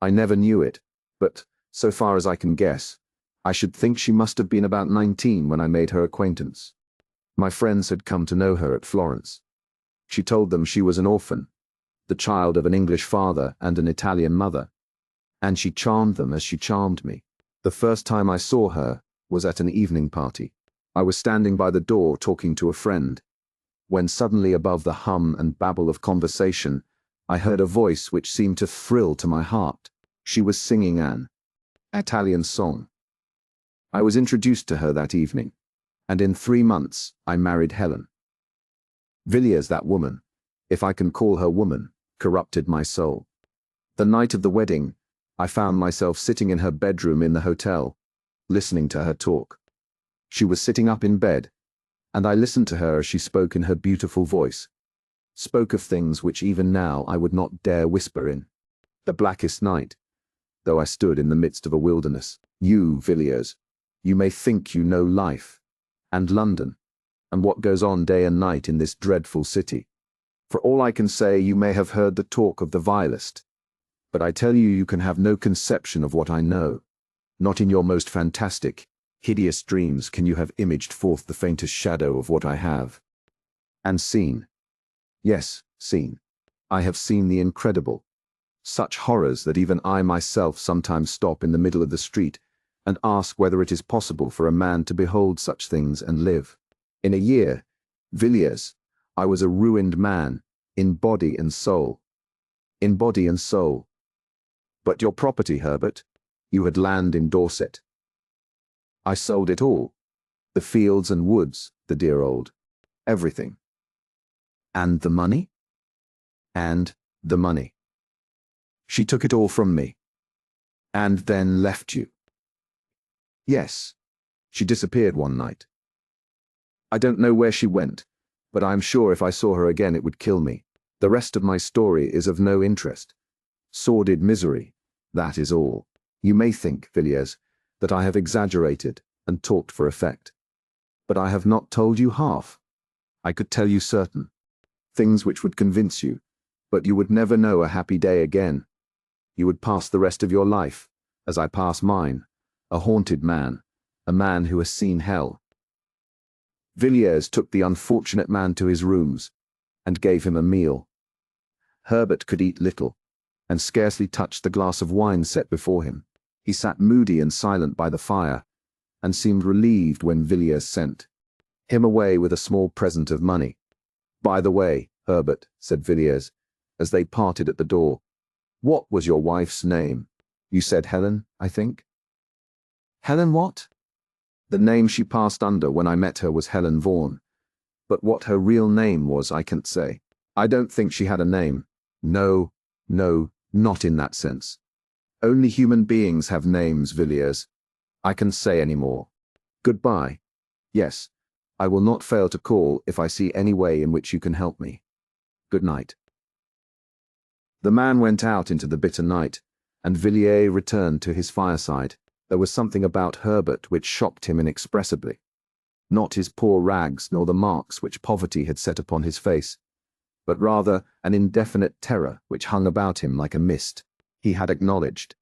I never knew it, but, so far as I can guess, I should think she must have been about 19 when I made her acquaintance. My friends had come to know her at Florence. She told them she was an orphan, the child of an English father and an Italian mother, and she charmed them as she charmed me. The first time I saw her was at an evening party. I was standing by the door talking to a friend, when suddenly above the hum and babble of conversation, I heard a voice which seemed to thrill to my heart. She was singing an Italian song. I was introduced to her that evening, and in 3 months I married Helen. Villiers, that woman, if I can call her woman, corrupted my soul. The night of the wedding, I found myself sitting in her bedroom in the hotel, listening to her talk. She was sitting up in bed, and I listened to her as she spoke in her beautiful voice, spoke of things which even now I would not dare whisper in. The blackest night, though I stood in the midst of a wilderness. You, Villiers, you may think you know life, and London, and what goes on day and night in this dreadful city. For all I can say, you may have heard the talk of the vilest, but I tell you, you can have no conception of what I know. Not in your most fantastic, hideous dreams can you have imaged forth the faintest shadow of what I have. And seen. Yes, seen. I have seen the incredible. Such horrors that even I myself sometimes stop in the middle of the street and ask whether it is possible for a man to behold such things and live. In a year, Villiers, I was a ruined man, in body and soul. In body and soul. But your property, Herbert, you had land in Dorset. I sold it all. The fields and woods, the dear old. Everything. And the money? And the money. She took it all from me. And then left you. Yes. She disappeared one night. I don't know where she went, but I am sure if I saw her again it would kill me. The rest of my story is of no interest. Sordid misery, that is all. You may think, Villiers, that I have exaggerated and talked for effect. But I have not told you half. I could tell you certain things which would convince you, but you would never know a happy day again. You would pass the rest of your life, as I pass mine, a haunted man, a man who has seen hell. Villiers took the unfortunate man to his rooms and gave him a meal. Herbert could eat little, and scarcely touched the glass of wine set before him. He sat moody and silent by the fire, and seemed relieved when Villiers sent him away with a small present of money. By the way, Herbert, said Villiers, as they parted at the door, what was your wife's name? You said Helen, I think? Helen what? The name she passed under when I met her was Helen Vaughan, but what her real name was I can't say. I don't think she had a name. No, not in that sense. Only human beings have names, Villiers. I can say any more. Goodbye. Yes, I will not fail to call if I see any way in which you can help me. Good night. The man went out into the bitter night, and Villiers returned to his fireside. There was something about Herbert which shocked him inexpressibly. Not his poor rags nor the marks which poverty had set upon his face, but rather an indefinite terror which hung about him like a mist. He had acknowledged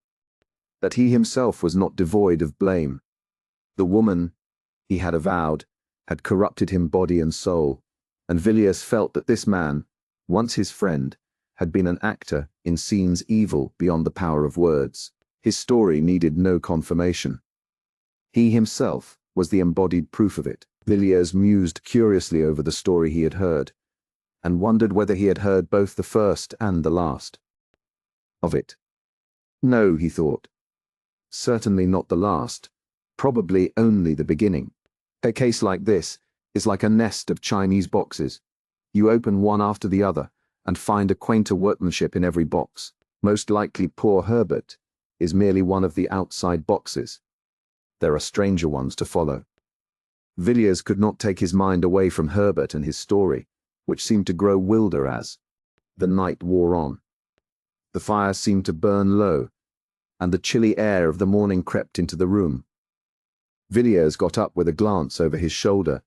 that he himself was not devoid of blame. The woman, he had avowed, had corrupted him body and soul, and Villiers felt that this man, once his friend, had been an actor in scenes evil beyond the power of words. His story needed no confirmation. He himself was the embodied proof of it. Villiers mused curiously over the story he had heard, and wondered whether he had heard both the first and the last of it. No, he thought. Certainly not the last. Probably only the beginning. A case like this is like a nest of Chinese boxes. You open one after the other and find a quainter workmanship in every box. Most likely poor Herbert is merely one of the outside boxes. There are stranger ones to follow. Villiers could not take his mind away from Herbert and his story, which seemed to grow wilder as the night wore on. The fire seemed to burn low, and the chilly air of the morning crept into the room. Villiers got up with a glance over his shoulder,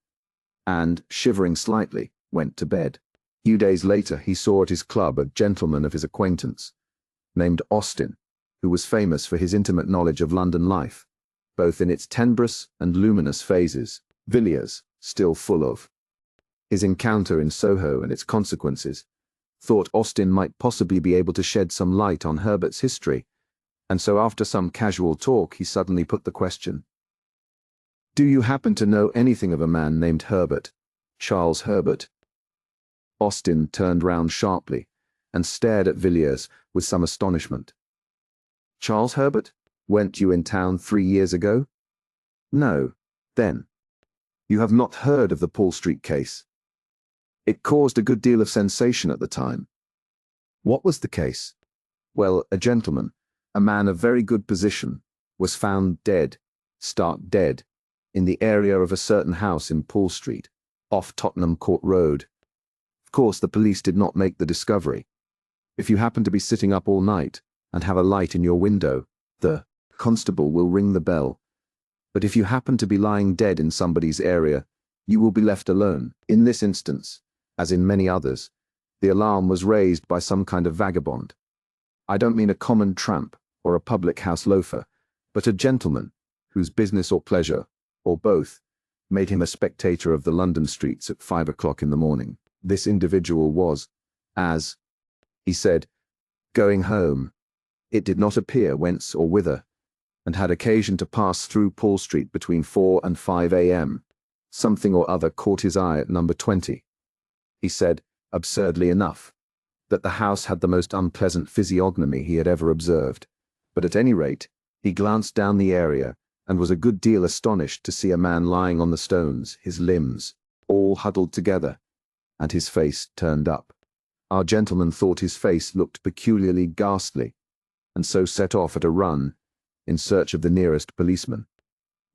and, shivering slightly, went to bed. A few days later he saw at his club a gentleman of his acquaintance, named Austin, who was famous for his intimate knowledge of London life, both in its tenebrous and luminous phases. Villiers, still full of His encounter in Soho and its consequences, thought Austin might possibly be able to shed some light on Herbert's history, and so after some casual talk he suddenly put the question, "Do you happen to know anything of a man named Herbert, Charles Herbert?" Austin turned round sharply and stared at Villiers with some astonishment. "Charles Herbert? Weren't you in town 3 years ago?" "No. Then. You have not heard of the Paul Street case? It caused a good deal of sensation at the time." "What was the case?" "Well, a gentleman, a man of very good position, was found dead, stark dead, in the area of a certain house in Paul Street, off Tottenham Court Road. Of course, the police did not make the discovery. If you happen to be sitting up all night and have a light in your window, the constable will ring the bell. But if you happen to be lying dead in somebody's area, you will be left alone. In this instance, as in many others, the alarm was raised by some kind of vagabond. I don't mean a common tramp or a public house loafer, but a gentleman whose business or pleasure, or both, made him a spectator of the London streets at 5 o'clock in the morning. This individual was, as he said, going home, it did not appear whence or whither, and had occasion to pass through Paul Street between 4 and 5 a.m. Something or other caught his eye at number 20. He said, absurdly enough, that the house had the most unpleasant physiognomy he had ever observed, but at any rate, he glanced down the area and was a good deal astonished to see a man lying on the stones, his limbs all huddled together, and his face turned up. Our gentleman thought his face looked peculiarly ghastly, and so set off at a run in search of the nearest policeman.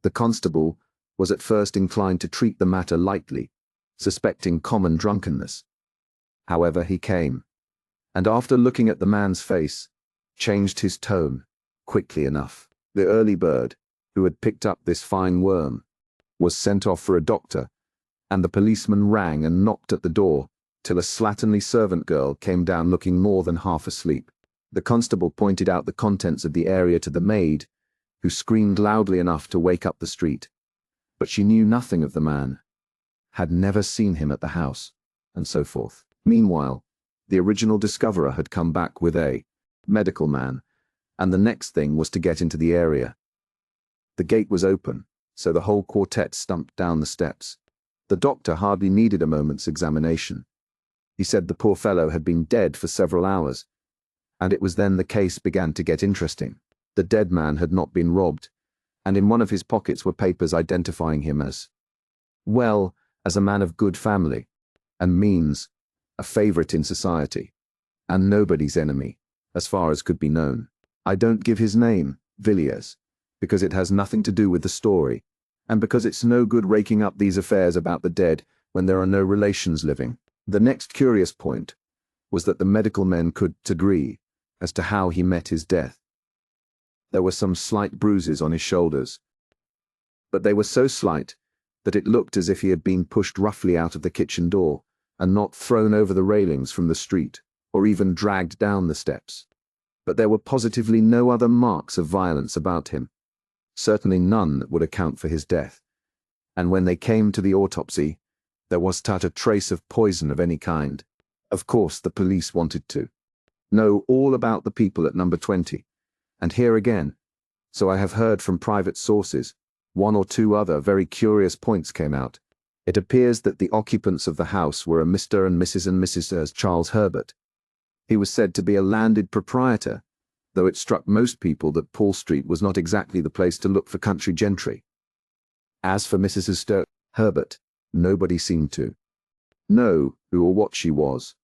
The constable was at first inclined to treat the matter lightly, suspecting common drunkenness. However, he came, and after looking at the man's face, changed his tone quickly enough. The early bird, who had picked up this fine worm, was sent off for a doctor, and the policeman rang and knocked at the door till a slatternly servant girl came down looking more than half asleep. The constable pointed out the contents of the area to the maid, who screamed loudly enough to wake up the street. But she knew nothing of the man, had never seen him at the house, and so forth. Meanwhile, the original discoverer had come back with a medical man, and the next thing was to get into the area. The gate was open, so the whole quartet stumped down the steps. The doctor hardly needed a moment's examination. He said the poor fellow had been dead for several hours, and it was then the case began to get interesting. The dead man had not been robbed, and in one of his pockets were papers identifying him as a man of good family and means, a favourite in society, and nobody's enemy, as far as could be known. I don't give his name, Villiers, because it has nothing to do with the story, and because it's no good raking up these affairs about the dead when there are no relations living. The next curious point was that the medical men could agree as to how he met his death. There were some slight bruises on his shoulders, but they were so slight that it looked as if he had been pushed roughly out of the kitchen door and not thrown over the railings from the street, or even dragged down the steps. But there were positively no other marks of violence about him, certainly none that would account for his death, and when they came to the autopsy, there was not a trace of poison of any kind. Of course, the police wanted to know all about the people at number 20, and here again, so I have heard from private sources, one or two other very curious points came out. It appears that the occupants of the house were a Mr. and Mrs. Charles Herbert. He was said to be a landed proprietor, though it struck most people that Paul Street was not exactly the place to look for country gentry. As for Mrs. Herbert, nobody seemed to know who or what she was,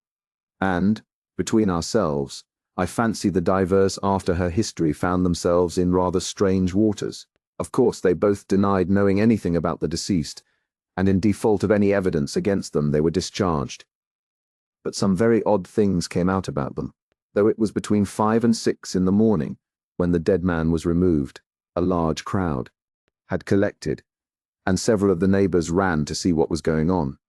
and, between ourselves, I fancy the divers after her history found themselves in rather strange waters. Of course, they both denied knowing anything about the deceased, and in default of any evidence against them they were discharged. But some very odd things came out about them. Though it was between 5 and 6 in the morning when the dead man was removed, a large crowd had collected, and several of the neighbours ran to see what was going on.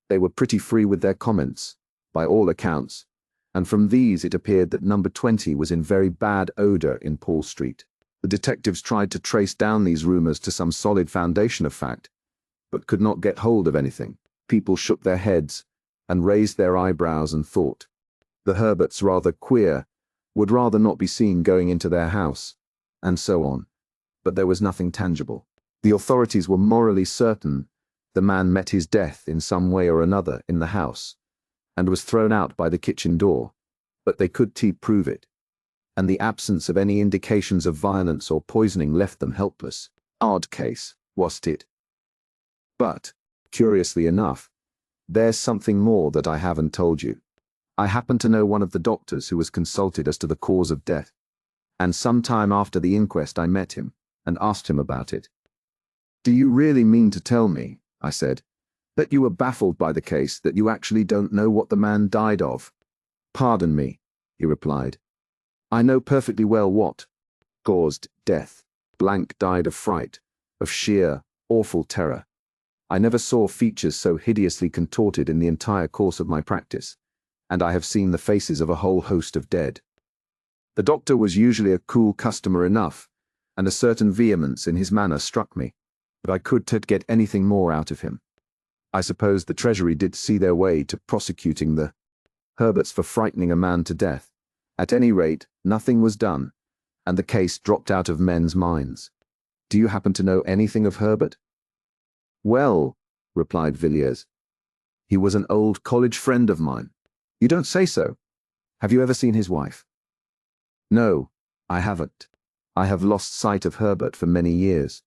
They were pretty free with their comments, by all accounts, and from these it appeared that number 20 was in very bad odour in Paul Street. The detectives tried to trace down these rumours to some solid foundation of fact, but could not get hold of anything. People shook their heads and raised their eyebrows and thought, the Herberts rather queer, would rather not be seen going into their house, and so on. But there was nothing tangible. The authorities were morally certain the man met his death in some way or another in the house, and was thrown out by the kitchen door, but they could prove it, and the absence of any indications of violence or poisoning left them helpless. Odd case, wasn't it? But, curiously enough, there's something more that I haven't told you. I happen to know one of the doctors who was consulted as to the cause of death, and some time after the inquest I met him and asked him about it. Do you really mean to tell me, I said, that you were baffled by the case, that you actually don't know what the man died of? Pardon me, he replied. I know perfectly well what caused death. Blank died of fright, of sheer, awful terror. I never saw features so hideously contorted in the entire course of my practice, and I have seen the faces of a whole host of dead. The doctor was usually a cool customer enough, and a certain vehemence in his manner struck me, but I couldn't get anything more out of him. I suppose the Treasury did see their way to prosecuting the Herberts for frightening a man to death. At any rate, nothing was done, and the case dropped out of men's minds. Do you happen to know anything of Herbert? Well, replied Villiers, he was an old college friend of mine. You don't say so. Have you ever seen his wife? No, I haven't. I have lost sight of Herbert for many years.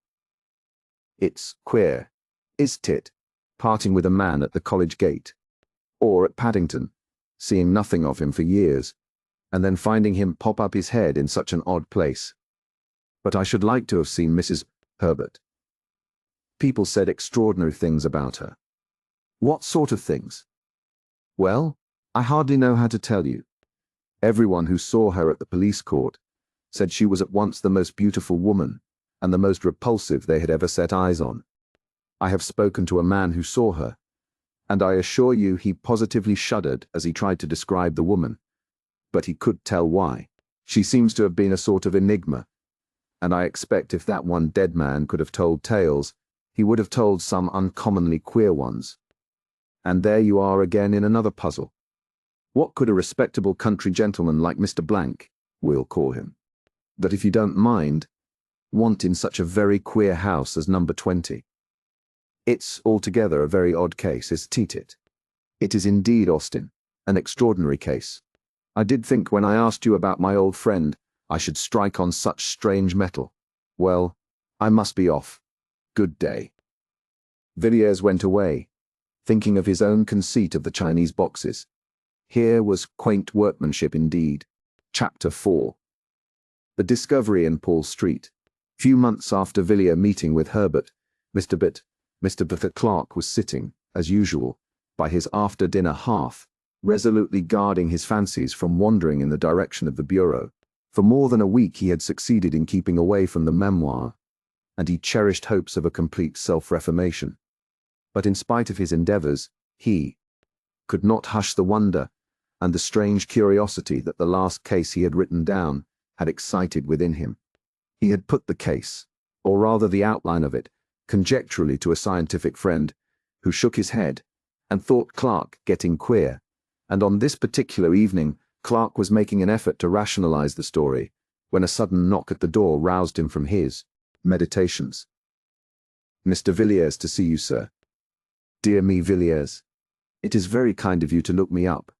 It's queer, isn't it, parting with a man at the college gate, or at Paddington, seeing nothing of him for years, and then finding him pop up his head in such an odd place. But I should like to have seen Mrs. Herbert. People said extraordinary things about her. What sort of things? Well, I hardly know how to tell you. Everyone who saw her at the police court said she was at once the most beautiful woman and the most repulsive they had ever set eyes on. I have spoken to a man who saw her, and I assure you he positively shuddered as he tried to describe the woman, but he could tell why. She seems to have been a sort of enigma, and I expect if that one dead man could have told tales, he would have told some uncommonly queer ones. And there you are again in another puzzle. What could a respectable country gentleman like Mr. Blank, we'll call him, that if you don't mind, want in such a very queer house as number 20? It's altogether a very odd case, isn't it? It is indeed, Austin, an extraordinary case. I did think when I asked you about my old friend, I should strike on such strange metal. Well, I must be off. Good day. Villiers went away, thinking of his own conceit of the Chinese boxes. Here was quaint workmanship indeed. Chapter 4. The discovery in Paul Street. Few months after Villiers meeting with Herbert, Mr. the clerk was sitting, as usual, by his after-dinner hearth, resolutely guarding his fancies from wandering in the direction of the bureau. For more than a week he had succeeded in keeping away from the memoir, and he cherished hopes of a complete self-reformation. But in spite of his endeavors, he could not hush the wonder and the strange curiosity that the last case he had written down had excited within him. He had put the case, or rather the outline of it, conjecturally to a scientific friend, who shook his head and thought Clark getting queer, and on this particular evening Clark was making an effort to rationalize the story, when a sudden knock at the door roused him from his meditations. Mr. Villiers to see you, sir. Dear me, Villiers, it is very kind of you to look me up.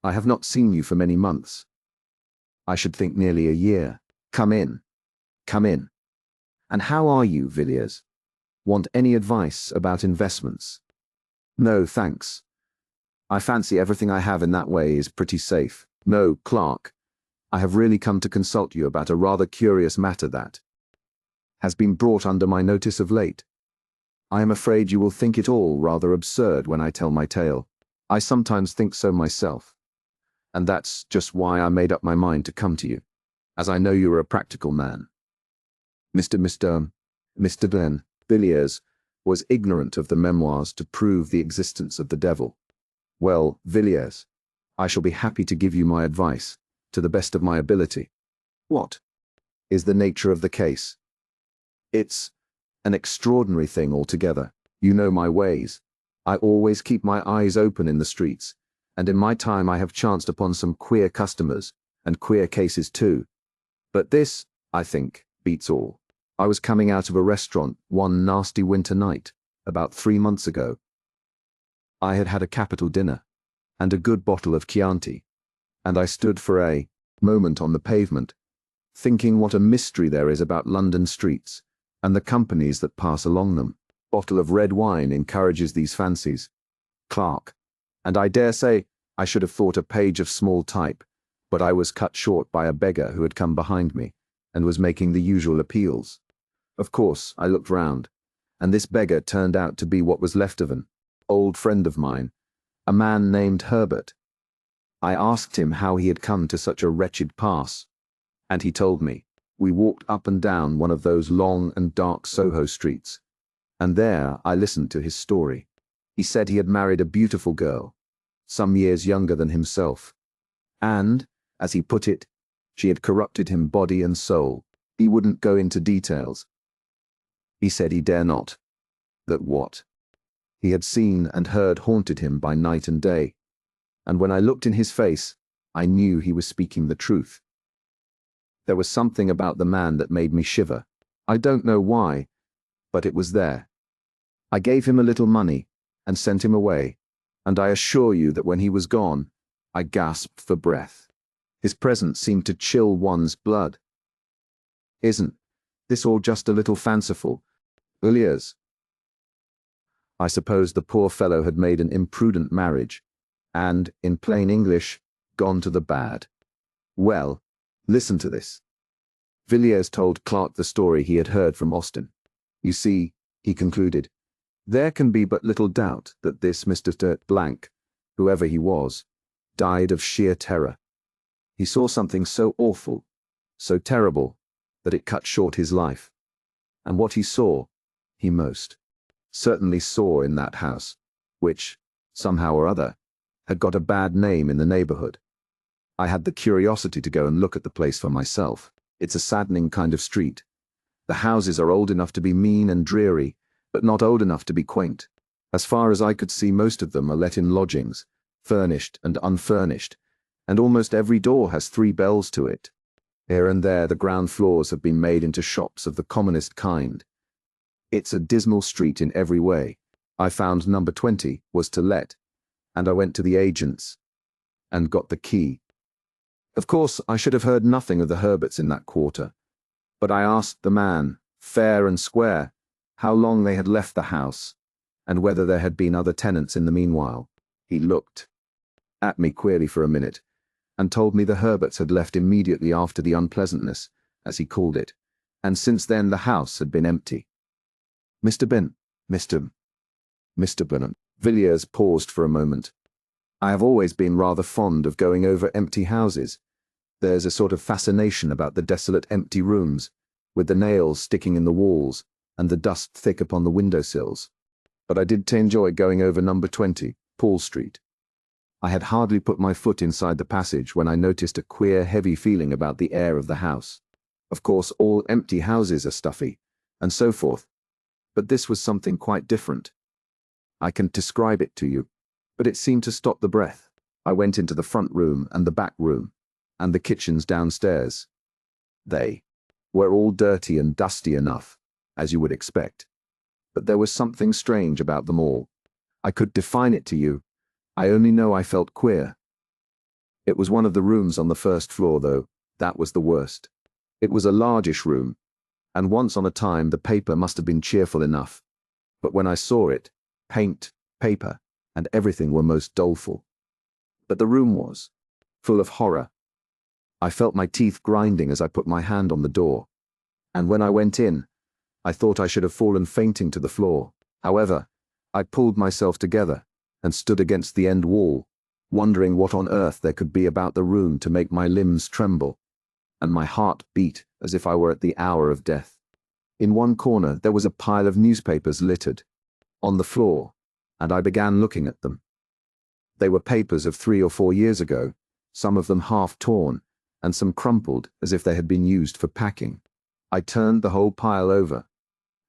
I have not seen you for many months. I should think nearly a year. Come in. Come in. And how are you, Villiers? Want any advice about investments? No, thanks. I fancy everything I have in that way is pretty safe. No, Clark, I have really come to consult you about a rather curious matter that has been brought under my notice of late. I am afraid you will think it all rather absurd when I tell my tale. I sometimes think so myself. And that's just why I made up my mind to come to you, as I know you are a practical man. Mr. Glenn Villiers was ignorant of the memoirs to prove the existence of the devil. Well, Villiers, I shall be happy to give you my advice, to the best of my ability. What is the nature of the case? It's an extraordinary thing altogether. You know my ways. I always keep my eyes open in the streets, and in my time I have chanced upon some queer customers, and queer cases too. But this, I think, beats all. I was coming out of a restaurant one nasty winter night, about 3 months ago. I had had a capital dinner, and a good bottle of Chianti, and I stood for a moment on the pavement, thinking what a mystery there is about London streets, and the companies that pass along them. Bottle of red wine encourages these fancies. Clark. And I dare say I should have thought a page of small type, but I was cut short by a beggar who had come behind me, and was making the usual appeals. Of course, I looked round, and this beggar turned out to be what was left of an old friend of mine, a man named Herbert. I asked him how he had come to such a wretched pass, and he told me. We walked up and down one of those long and dark Soho streets, and there I listened to his story. He said he had married a beautiful girl, some years younger than himself, and, as he put it, she had corrupted him body and soul. He wouldn't go into details. He said he dare not. That what he had seen and heard haunted him by night and day, and when I looked in his face, I knew he was speaking the truth. There was something about the man that made me shiver. I don't know why, but it was there. I gave him a little money and sent him away, and I assure you that when he was gone, I gasped for breath. His presence seemed to chill one's blood. Isn't this all just a little fanciful? Villiers? I suppose the poor fellow had made an imprudent marriage, and, in plain English, gone to the bad. Well, listen to this. Villiers told Clark the story he had heard from Austin. You see, he concluded, there can be but little doubt that this Mr. Blank, whoever he was, died of sheer terror. He saw something so awful, so terrible, that it cut short his life. And what he saw, he most certainly saw in that house, which, somehow or other, had got a bad name in the neighborhood. I had the curiosity to go and look at the place for myself. It's a saddening kind of street. The houses are old enough to be mean and dreary, but not old enough to be quaint. As far as I could see, most of them are let in lodgings, furnished and unfurnished, and almost every door has 3 bells to it. Here and there the ground floors have been made into shops of the commonest kind. It's a dismal street in every way. I found number 20 was to let, and I went to the agents and got the key. Of course, I should have heard nothing of the Herberts in that quarter, but I asked the man, fair and square, how long they had left the house, and whether there had been other tenants in the meanwhile. He looked at me queerly for a minute, and told me the Herberts had left immediately after the unpleasantness, as he called it, and since then the house had been empty. Mr. Bennet. Villiers paused for a moment. I have always been rather fond of going over empty houses. There's a sort of fascination about the desolate empty rooms, with the nails sticking in the walls and the dust thick upon the windowsills. But I did enjoy going over number 20, Paul Street. I had hardly put my foot inside the passage when I noticed a queer, heavy feeling about the air of the house. Of course, all empty houses are stuffy, and so forth, but this was something quite different. I can describe it to you, but it seemed to stop the breath. I went into the front room and the back room, and the kitchens downstairs. They were all dirty and dusty enough, as you would expect, but there was something strange about them all. I could define it to you. I only know I felt queer. It was one of the rooms on the first floor, though. That was the worst. It was a largish room, and once on a time the paper must have been cheerful enough. But when I saw it, paint, paper, and everything were most doleful. But the room was full of horror. I felt my teeth grinding as I put my hand on the door, and when I went in, I thought I should have fallen fainting to the floor. However, I pulled myself together and stood against the end wall, wondering what on earth there could be about the room to make my limbs tremble, and my heart beat as if I were at the hour of death. In one corner there was a pile of newspapers littered on the floor, and I began looking at them. They were papers of 3 or 4 years ago, some of them half torn, and some crumpled as if they had been used for packing. I turned the whole pile over,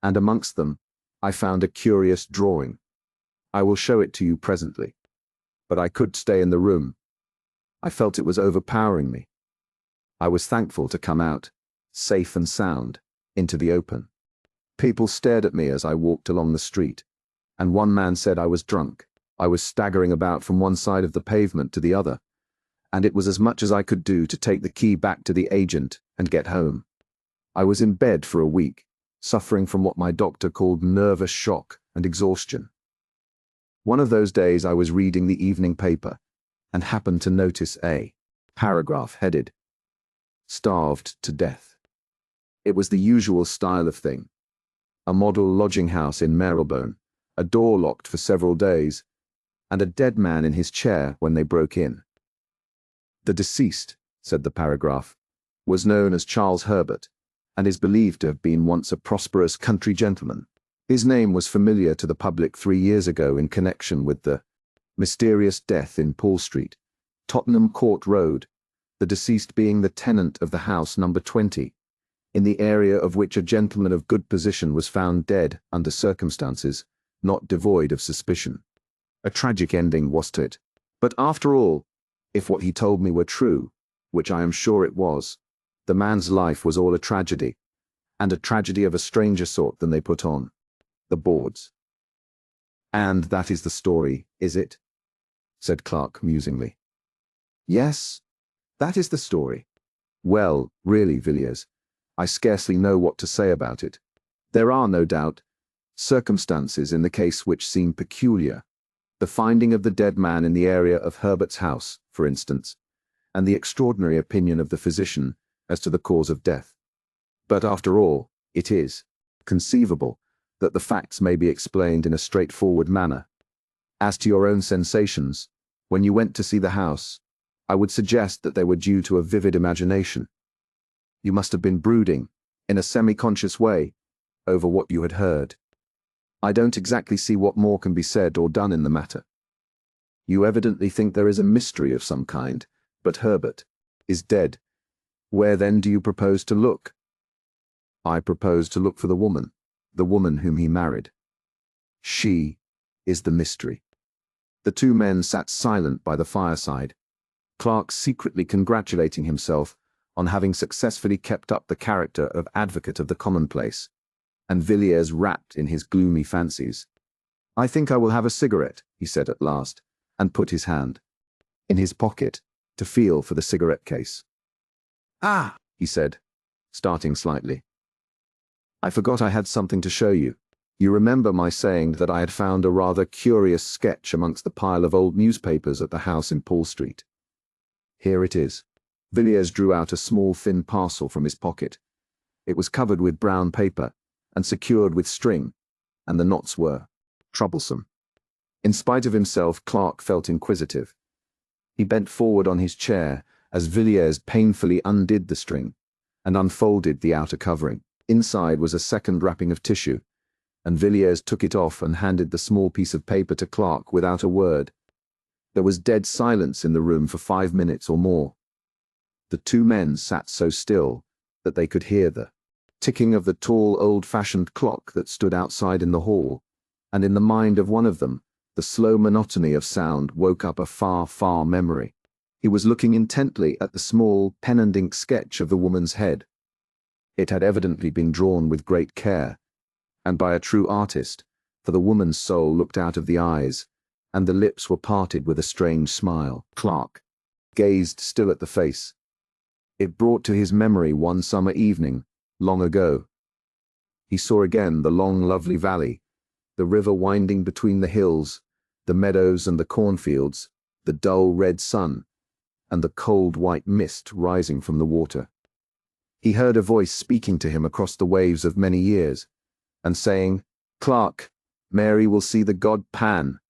and amongst them I found a curious drawing. I will show it to you presently. But I could stay in the room. I felt it was overpowering me. I was thankful to come out, safe and sound, into the open. People stared at me as I walked along the street, and one man said I was drunk. I was staggering about from one side of the pavement to the other, and it was as much as I could do to take the key back to the agent and get home. I was in bed for a week, suffering from what my doctor called nervous shock and exhaustion. One of those days I was reading the evening paper and happened to notice a paragraph headed, "Starved to death." It was the usual style of thing. A model lodging house in Marylebone, a door locked for several days, and a dead man in his chair when they broke in. The deceased, said the paragraph, was known as Charles Herbert, and is believed to have been once a prosperous country gentleman. His name was familiar to the public 3 years ago in connection with the mysterious death in Paul Street, Tottenham Court Road, the deceased being the tenant of the house number 20, in the area of which a gentleman of good position was found dead under circumstances not devoid of suspicion. A tragic ending was to it. But after all, if what he told me were true, which I am sure it was, the man's life was all a tragedy, and a tragedy of a stranger sort than they put on the boards. "And that is the story, is it?" said Clark musingly. "Yes, that is the story." "Well, really, Villiers, I scarcely know what to say about it. There are, no doubt, circumstances in the case which seem peculiar. The finding of the dead man in the area of Herbert's house, for instance, and the extraordinary opinion of the physician as to the cause of death. But after all, it is conceivable that the facts may be explained in a straightforward manner. As to your own sensations, when you went to see the house, I would suggest that they were due to a vivid imagination. You must have been brooding, in a semi-conscious way, over what you had heard. I don't exactly see what more can be said or done in the matter. You evidently think there is a mystery of some kind, but Herbert is dead. Where then do you propose to look?" "I propose to look for the woman whom he married. She is the mystery." The two men sat silent by the fireside, Clark secretly congratulating himself on having successfully kept up the character of advocate of the commonplace, and Villiers wrapped in his gloomy fancies. "I think I will have a cigarette," he said at last, and put his hand in his pocket to feel for the cigarette case. "Ah," he said, starting slightly. "I forgot I had something to show you. You remember my saying that I had found a rather curious sketch amongst the pile of old newspapers at the house in Paul Street. Here it is." Villiers drew out a small thin parcel from his pocket. It was covered with brown paper and secured with string, and the knots were troublesome. In spite of himself, Clark felt inquisitive. He bent forward on his chair as Villiers painfully undid the string and unfolded the outer covering. Inside was a second wrapping of tissue, and Villiers took it off and handed the small piece of paper to Clark without a word. There was dead silence in the room for 5 minutes or more. The two men sat so still that they could hear the ticking of the tall, old-fashioned clock that stood outside in the hall, and in the mind of one of them, the slow monotony of sound woke up a far, far memory. He was looking intently at the small pen-and-ink sketch of the woman's head. It had evidently been drawn with great care, and by a true artist, for the woman's soul looked out of the eyes, and the lips were parted with a strange smile. Clark gazed still at the face. It brought to his memory one summer evening, long ago. He saw again the long, lovely valley, the river winding between the hills, the meadows and the cornfields, the dull red sun, and the cold white mist rising from the water. He heard a voice speaking to him across the waves of many years, and saying, "Clark, Mary will see the god Pan."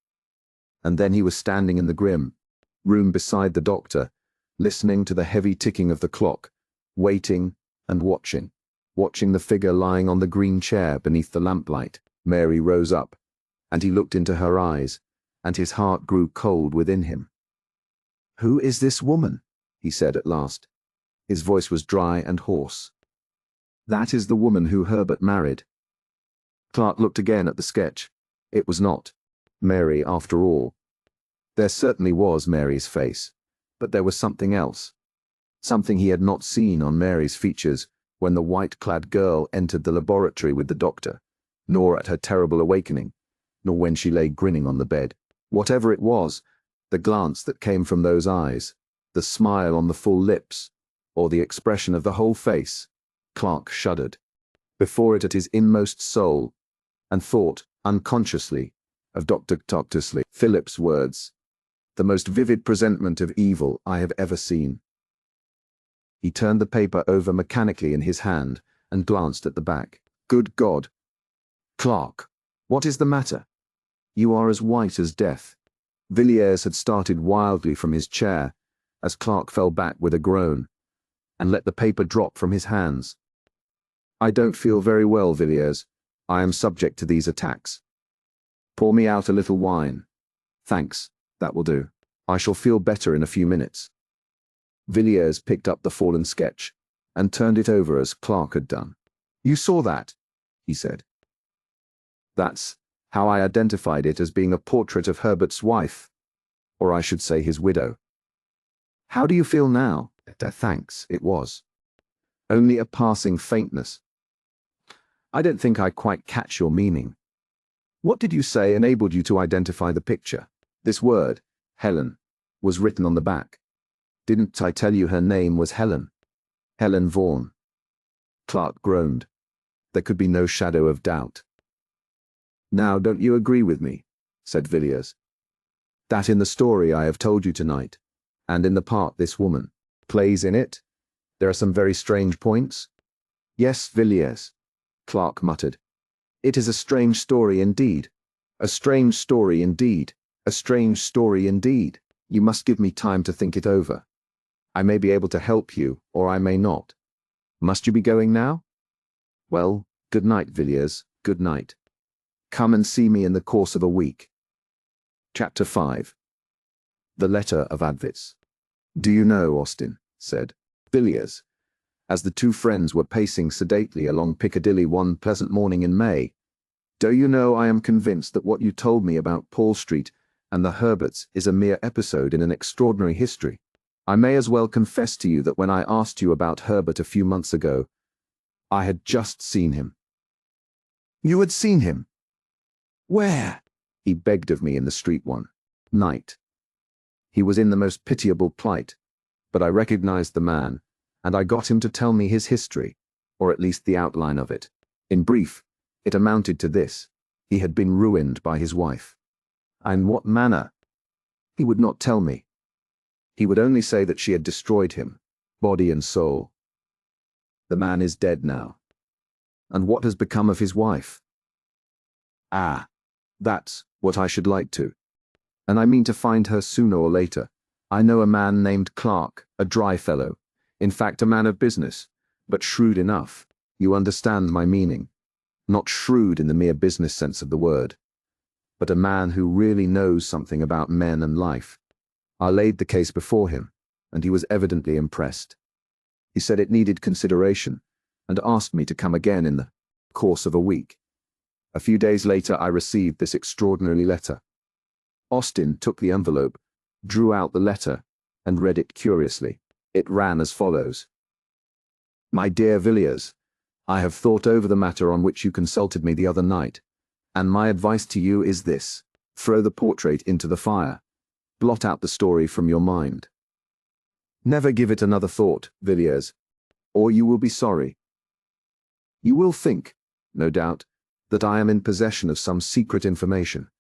And then he was standing in the grim room beside the doctor, listening to the heavy ticking of the clock, waiting and watching the figure lying on the green chair beneath the lamplight. Mary rose up, and he looked into her eyes, and his heart grew cold within him. "Who is this woman?" he said at last. His voice was dry and hoarse. "That is the woman who Herbert married." Clark looked again at the sketch. It was not. Mary, after all. There certainly was Mary's face, but there was something else. Something he had not seen on Mary's features when the white-clad girl entered the laboratory with the doctor, nor at her terrible awakening, nor when she lay grinning on the bed. Whatever it was, the glance that came from those eyes, the smile on the full lips, or the expression of the whole face, Clark shuddered before it at his inmost soul, and thought, unconsciously, of Dr. Phillips' words, "The most vivid presentment of evil I have ever seen." He turned the paper over mechanically in his hand and glanced at the back. "Good God! Clark, what is the matter? You are as white as death." Villiers had started wildly from his chair as Clark fell back with a groan and let the paper drop from his hands. "I don't feel very well, Villiers. I am subject to these attacks. Pour me out a little wine." "Thanks, that will do. I shall feel better in a few minutes." Villiers picked up the fallen sketch and turned it over as Clark had done. "You saw that?" he said. "That's how I identified it as being a portrait of Herbert's wife, or I should say his widow." "How do you feel now?" "Thanks, it was only a passing faintness." "I don't think I quite catch your meaning. What did you say enabled you to identify the picture?" "This word, Helen, was written on the back. Didn't I tell you her name was Helen? Helen Vaughan." Clark groaned. There could be no shadow of doubt. "Now don't you agree with me?" said Villiers. "That in the story I have told you tonight, and in the part this woman plays in it, there are some very strange points?" "Yes, Villiers," Clark muttered. "It is a strange story indeed. A strange story indeed. A strange story indeed. You must give me time to think it over. I may be able to help you, or I may not. Must you be going now? Well, good night, Villiers, good night. Come and see me in the course of a week." Chapter 5. The Letter of Advits. "Do you know, Austin," said Villiers, as the two friends were pacing sedately along Piccadilly one pleasant morning in May, "do you know I am convinced that what you told me about Paul Street and the Herberts is a mere episode in an extraordinary history. I may as well confess to you that when I asked you about Herbert a few months ago, I had just seen him." "You had seen him? Where?" "He begged of me in the street one night. He was in the most pitiable plight, but I recognized the man, and I got him to tell me his history, or at least the outline of it. In brief, it amounted to this: he had been ruined by his wife." "In what manner?" "He would not tell me. He would only say that she had destroyed him, body and soul. The man is dead now." "And what has become of his wife?" "Ah, that's what I should like to. And I mean to find her sooner or later. I know a man named Clark, a dry fellow, in fact a man of business, but shrewd enough. You understand my meaning. Not shrewd in the mere business sense of the word, but a man who really knows something about men and life. I laid the case before him, and he was evidently impressed. He said it needed consideration, and asked me to come again in the course of a week. A few days later I received this extraordinary letter." Austin took the envelope, drew out the letter, and read it curiously. It ran as follows: "My dear Villiers, I have thought over the matter on which you consulted me the other night, and my advice to you is this: throw the portrait into the fire. Blot out the story from your mind. Never give it another thought, Villiers, or you will be sorry. You will think, no doubt, that I am in possession of some secret information,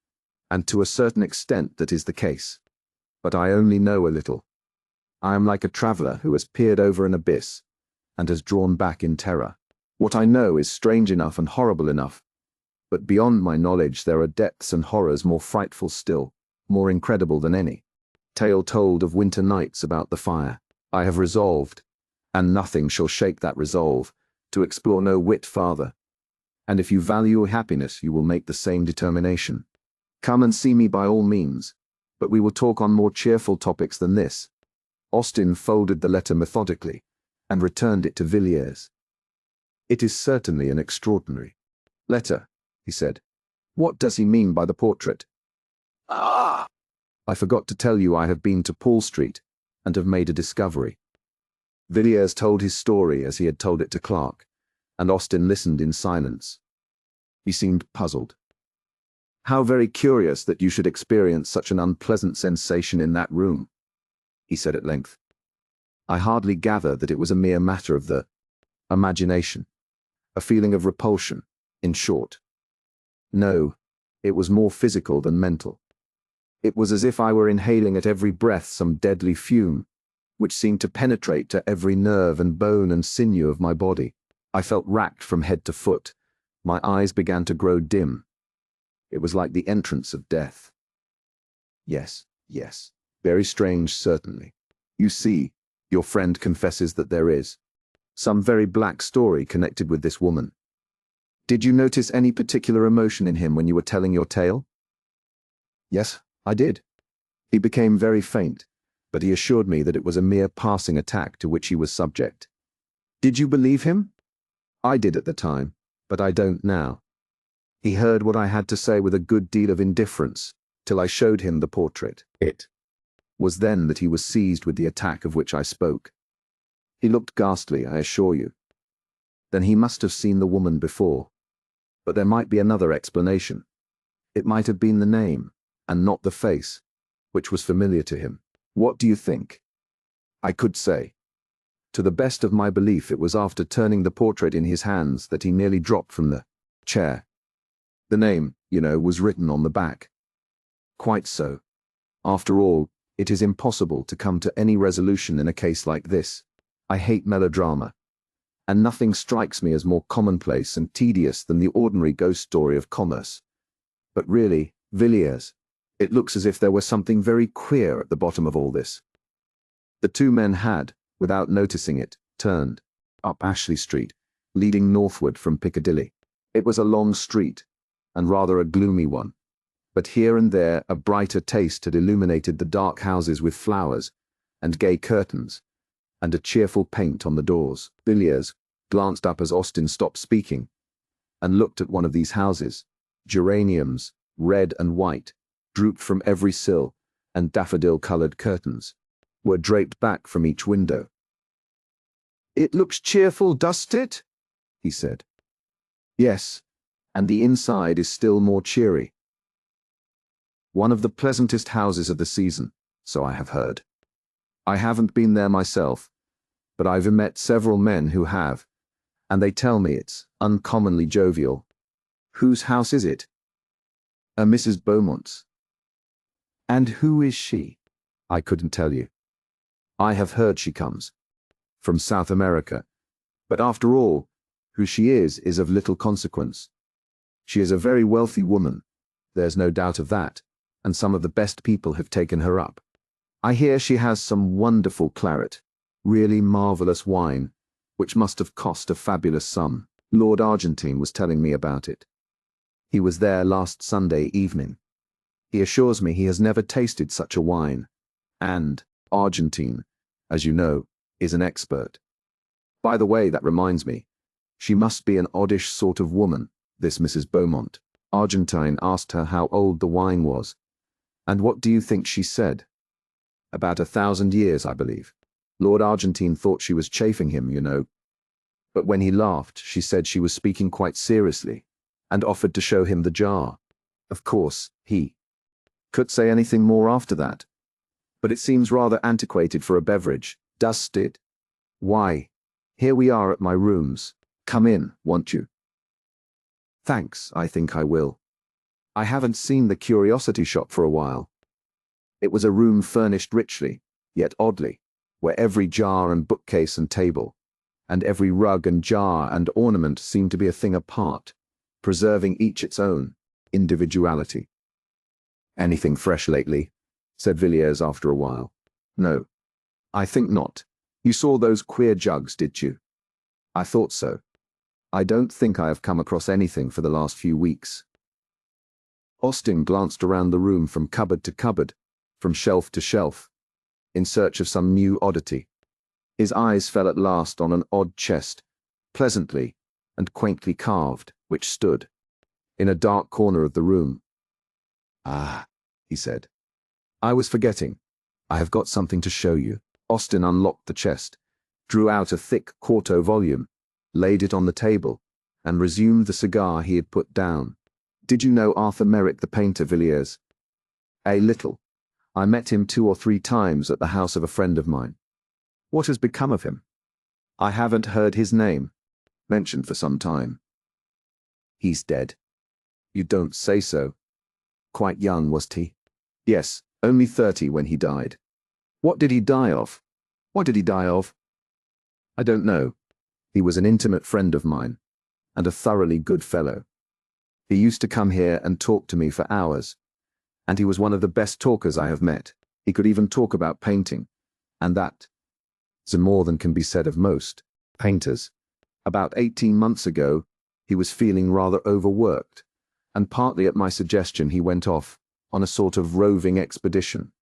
and to a certain extent that is the case. But I only know a little. I am like a traveler who has peered over an abyss, and has drawn back in terror. What I know is strange enough and horrible enough, but beyond my knowledge there are depths and horrors more frightful still, more incredible than any tale told of winter nights about the fire. I have resolved, and nothing shall shake that resolve, to explore no whit farther. And if you value happiness, you will make the same determination. Come and see me by all means, but we will talk on more cheerful topics than this." Austin folded the letter methodically, and returned it to Villiers. "It is certainly an extraordinary letter," he said. "What does he mean by the portrait?" Ah! I forgot to tell you I have been to Paul Street and have made a discovery. Villiers told his story as he had told it to Clark, and Austen listened in silence. He seemed puzzled. How very curious that you should experience such an unpleasant sensation in that room, he said at length. I hardly gather that it was a mere matter of the imagination, a feeling of repulsion, in short. No, it was more physical than mental. It was as if I were inhaling at every breath some deadly fume, which seemed to penetrate to every nerve and bone and sinew of my body. I felt racked from head to foot. My eyes began to grow dim. It was like the entrance of death. Yes, very strange, certainly. You see, your friend confesses that there is some very black story connected with this woman. Did you notice any particular emotion in him when you were telling your tale? Yes, I did. He became very faint, but he assured me that it was a mere passing attack to which he was subject. Did you believe him? I did at the time, but I don't now. He heard what I had to say with a good deal of indifference, till I showed him the portrait. It was then that he was seized with the attack of which I spoke. He looked ghastly, I assure you. Then he must have seen the woman before. But there might be another explanation. It might have been the name, and not the face, which was familiar to him. What do you think? I could say. To the best of my belief, it was after turning the portrait in his hands that he nearly dropped from the chair. The name, you know, was written on the back. Quite so. After all, it is impossible to come to any resolution in a case like this. I hate melodrama, and nothing strikes me as more commonplace and tedious than the ordinary ghost story of commerce. But really, Villiers, it looks as if there was something very queer at the bottom of all this. The two men had, without noticing it, turned up Ashley Street, leading northward from Piccadilly. It was a long street, and rather a gloomy one, but here and there a brighter taste had illuminated the dark houses with flowers, and gay curtains, and a cheerful paint on the doors. Villiers glanced up as Austen stopped speaking, and looked at one of these houses. Geraniums, red and white, drooped from every sill, and daffodil-coloured curtains were draped back from each window. "It looks cheerful, doesn't it?" he said. "Yes, and the inside is still more cheery. One of the pleasantest houses of the season, so I have heard. I haven't been there myself, but I've met several men who have, and they tell me it's uncommonly jovial." "Whose house is it?" "A Mrs. Beaumont's." "And who is she?" "I couldn't tell you. I have heard she comes from South America, but after all, who she is of little consequence. She is a very wealthy woman, there's no doubt of that, and some of the best people have taken her up. I hear she has some wonderful claret, really marvellous wine, which must have cost a fabulous sum. Lord Argentine was telling me about it. He was there last Sunday evening. He assures me he has never tasted such a wine, and Argentine, as you know, is an expert. By the way, that reminds me, she must be an oddish sort of woman, this Mrs. Beaumont. Argentine asked her how old the wine was, and what do you think she said? About 1,000 years, I believe. Lord Argentine thought she was chaffing him, you know, but when he laughed, she said she was speaking quite seriously, and offered to show him the jar. Of course, he could say anything more after that, but it seems rather antiquated for a beverage, doesn't it? Why, here we are at my rooms. Come in, won't you?" "Thanks, I think I will. I haven't seen the curiosity shop for a while." It was a room furnished richly, yet oddly, where every jar and bookcase and table, and every rug and jar and ornament seemed to be a thing apart, preserving each its own individuality. "Anything fresh lately?" said Villiers after a while. "No, I think not. You saw those queer jugs, did you?" "I thought so. I don't think I have come across anything for the last few weeks." Austen glanced around the room from cupboard to cupboard, from shelf to shelf, in search of some new oddity. His eyes fell at last on an odd chest, pleasantly and quaintly carved, which stood in a dark corner of the room. "Ah, he said. I was forgetting. I have got something to show you. Austin unlocked the chest, drew out a thick quarto volume, laid it on the table, and resumed the cigar he had put down. Did you know Arthur Merrick, the painter, Villiers? A little. I met him 2 or 3 times at the house of a friend of mine. What has become of him? I haven't heard his name mentioned for some time. He's dead. You don't say so. Quite young, wasn't he? Yes, only 30 when he died. What did he die of? What did he die of? I don't know. He was an intimate friend of mine, and a thoroughly good fellow. He used to come here and talk to me for hours, and he was one of the best talkers I have met. He could even talk about painting, and that's more than can be said of most painters. About 18 months ago, he was feeling rather overworked, and partly at my suggestion he went off on a sort of roving expedition,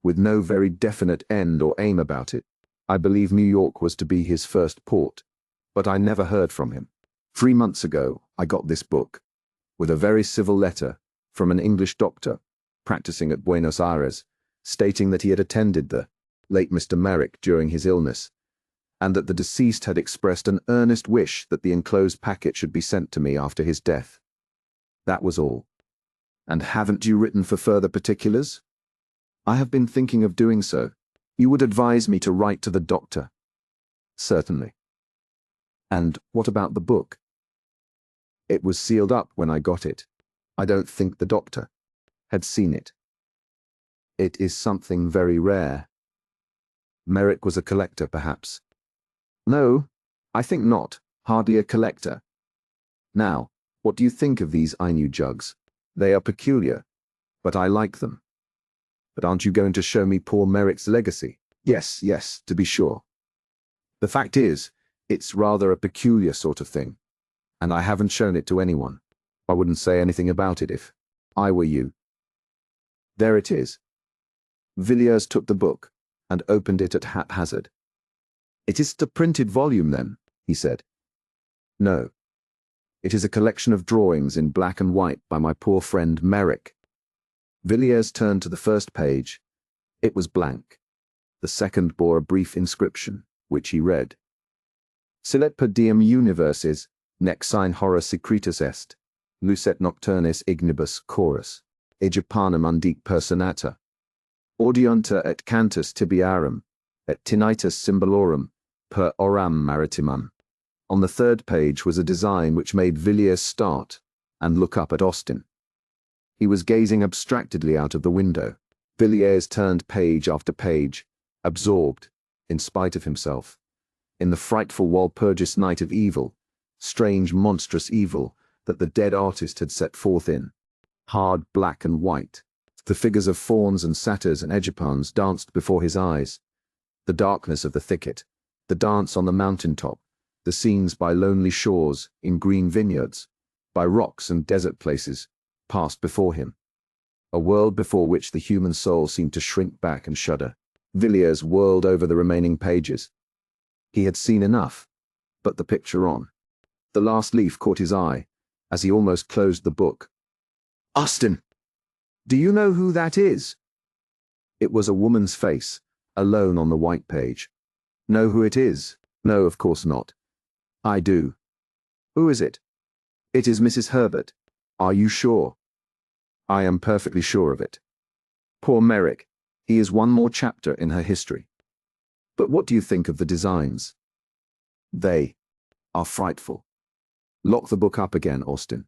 with no very definite end or aim about it. I believe New York was to be his first port, but I never heard from him. 3 months ago, I got this book, with a very civil letter from an English doctor practicing at Buenos Aires, stating that he had attended the late Mr. Merrick during his illness, and that the deceased had expressed an earnest wish that the enclosed packet should be sent to me after his death. That was all. And haven't you written for further particulars? I have been thinking of doing so. You would advise me to write to the doctor? Certainly. And what about the book? It was sealed up when I got it. I don't think the doctor had seen it. It is something very rare. Merrick was a collector, perhaps. No, I think not. Hardly a collector. Now, what do you think of these Ainu jugs? They are peculiar, but I like them. But aren't you going to show me poor Merrick's legacy? Yes, yes, to be sure. The fact is, it's rather a peculiar sort of thing, and I haven't shown it to anyone. I wouldn't say anything about it if I were you. There it is. Villiers took the book and opened it at haphazard. It isn't a printed volume, then, he said. No. It is a collection of drawings in black and white by my poor friend Merrick. Villiers turned to the first page. It was blank. The second bore a brief inscription, which he read. Silet per diem universis, nec sine horror secretus est, lucet nocturnis ignibus chorus, Egyptanum undique personata. Audiunta et cantus tibiarum, et tinnitus symbolorum, per oram maritimum. On the third page was a design which made Villiers start and look up at Austin. He was gazing abstractedly out of the window. Villiers turned page after page, absorbed, in spite of himself, in the frightful Walpurgis night of evil, strange monstrous evil that the dead artist had set forth in. Hard black and white, the figures of fauns and satyrs and Egypans danced before his eyes. The darkness of the thicket, the dance on the mountain-top, the scenes by lonely shores, in green vineyards, by rocks and desert places, passed before him. A world before which the human soul seemed to shrink back and shudder. Villiers whirled over the remaining pages. He had seen enough, but the picture on. The last leaf caught his eye, as he almost closed the book. Austin! Do you know who that is? It was a woman's face, alone on the white page. Know who it is? No, of course not. I do. Who is it? It is Mrs. Herbert. Are you sure? I am perfectly sure of it. Poor Merrick. He is one more chapter in her history. But what do you think of the designs? They are frightful. Lock the book up again, Austin.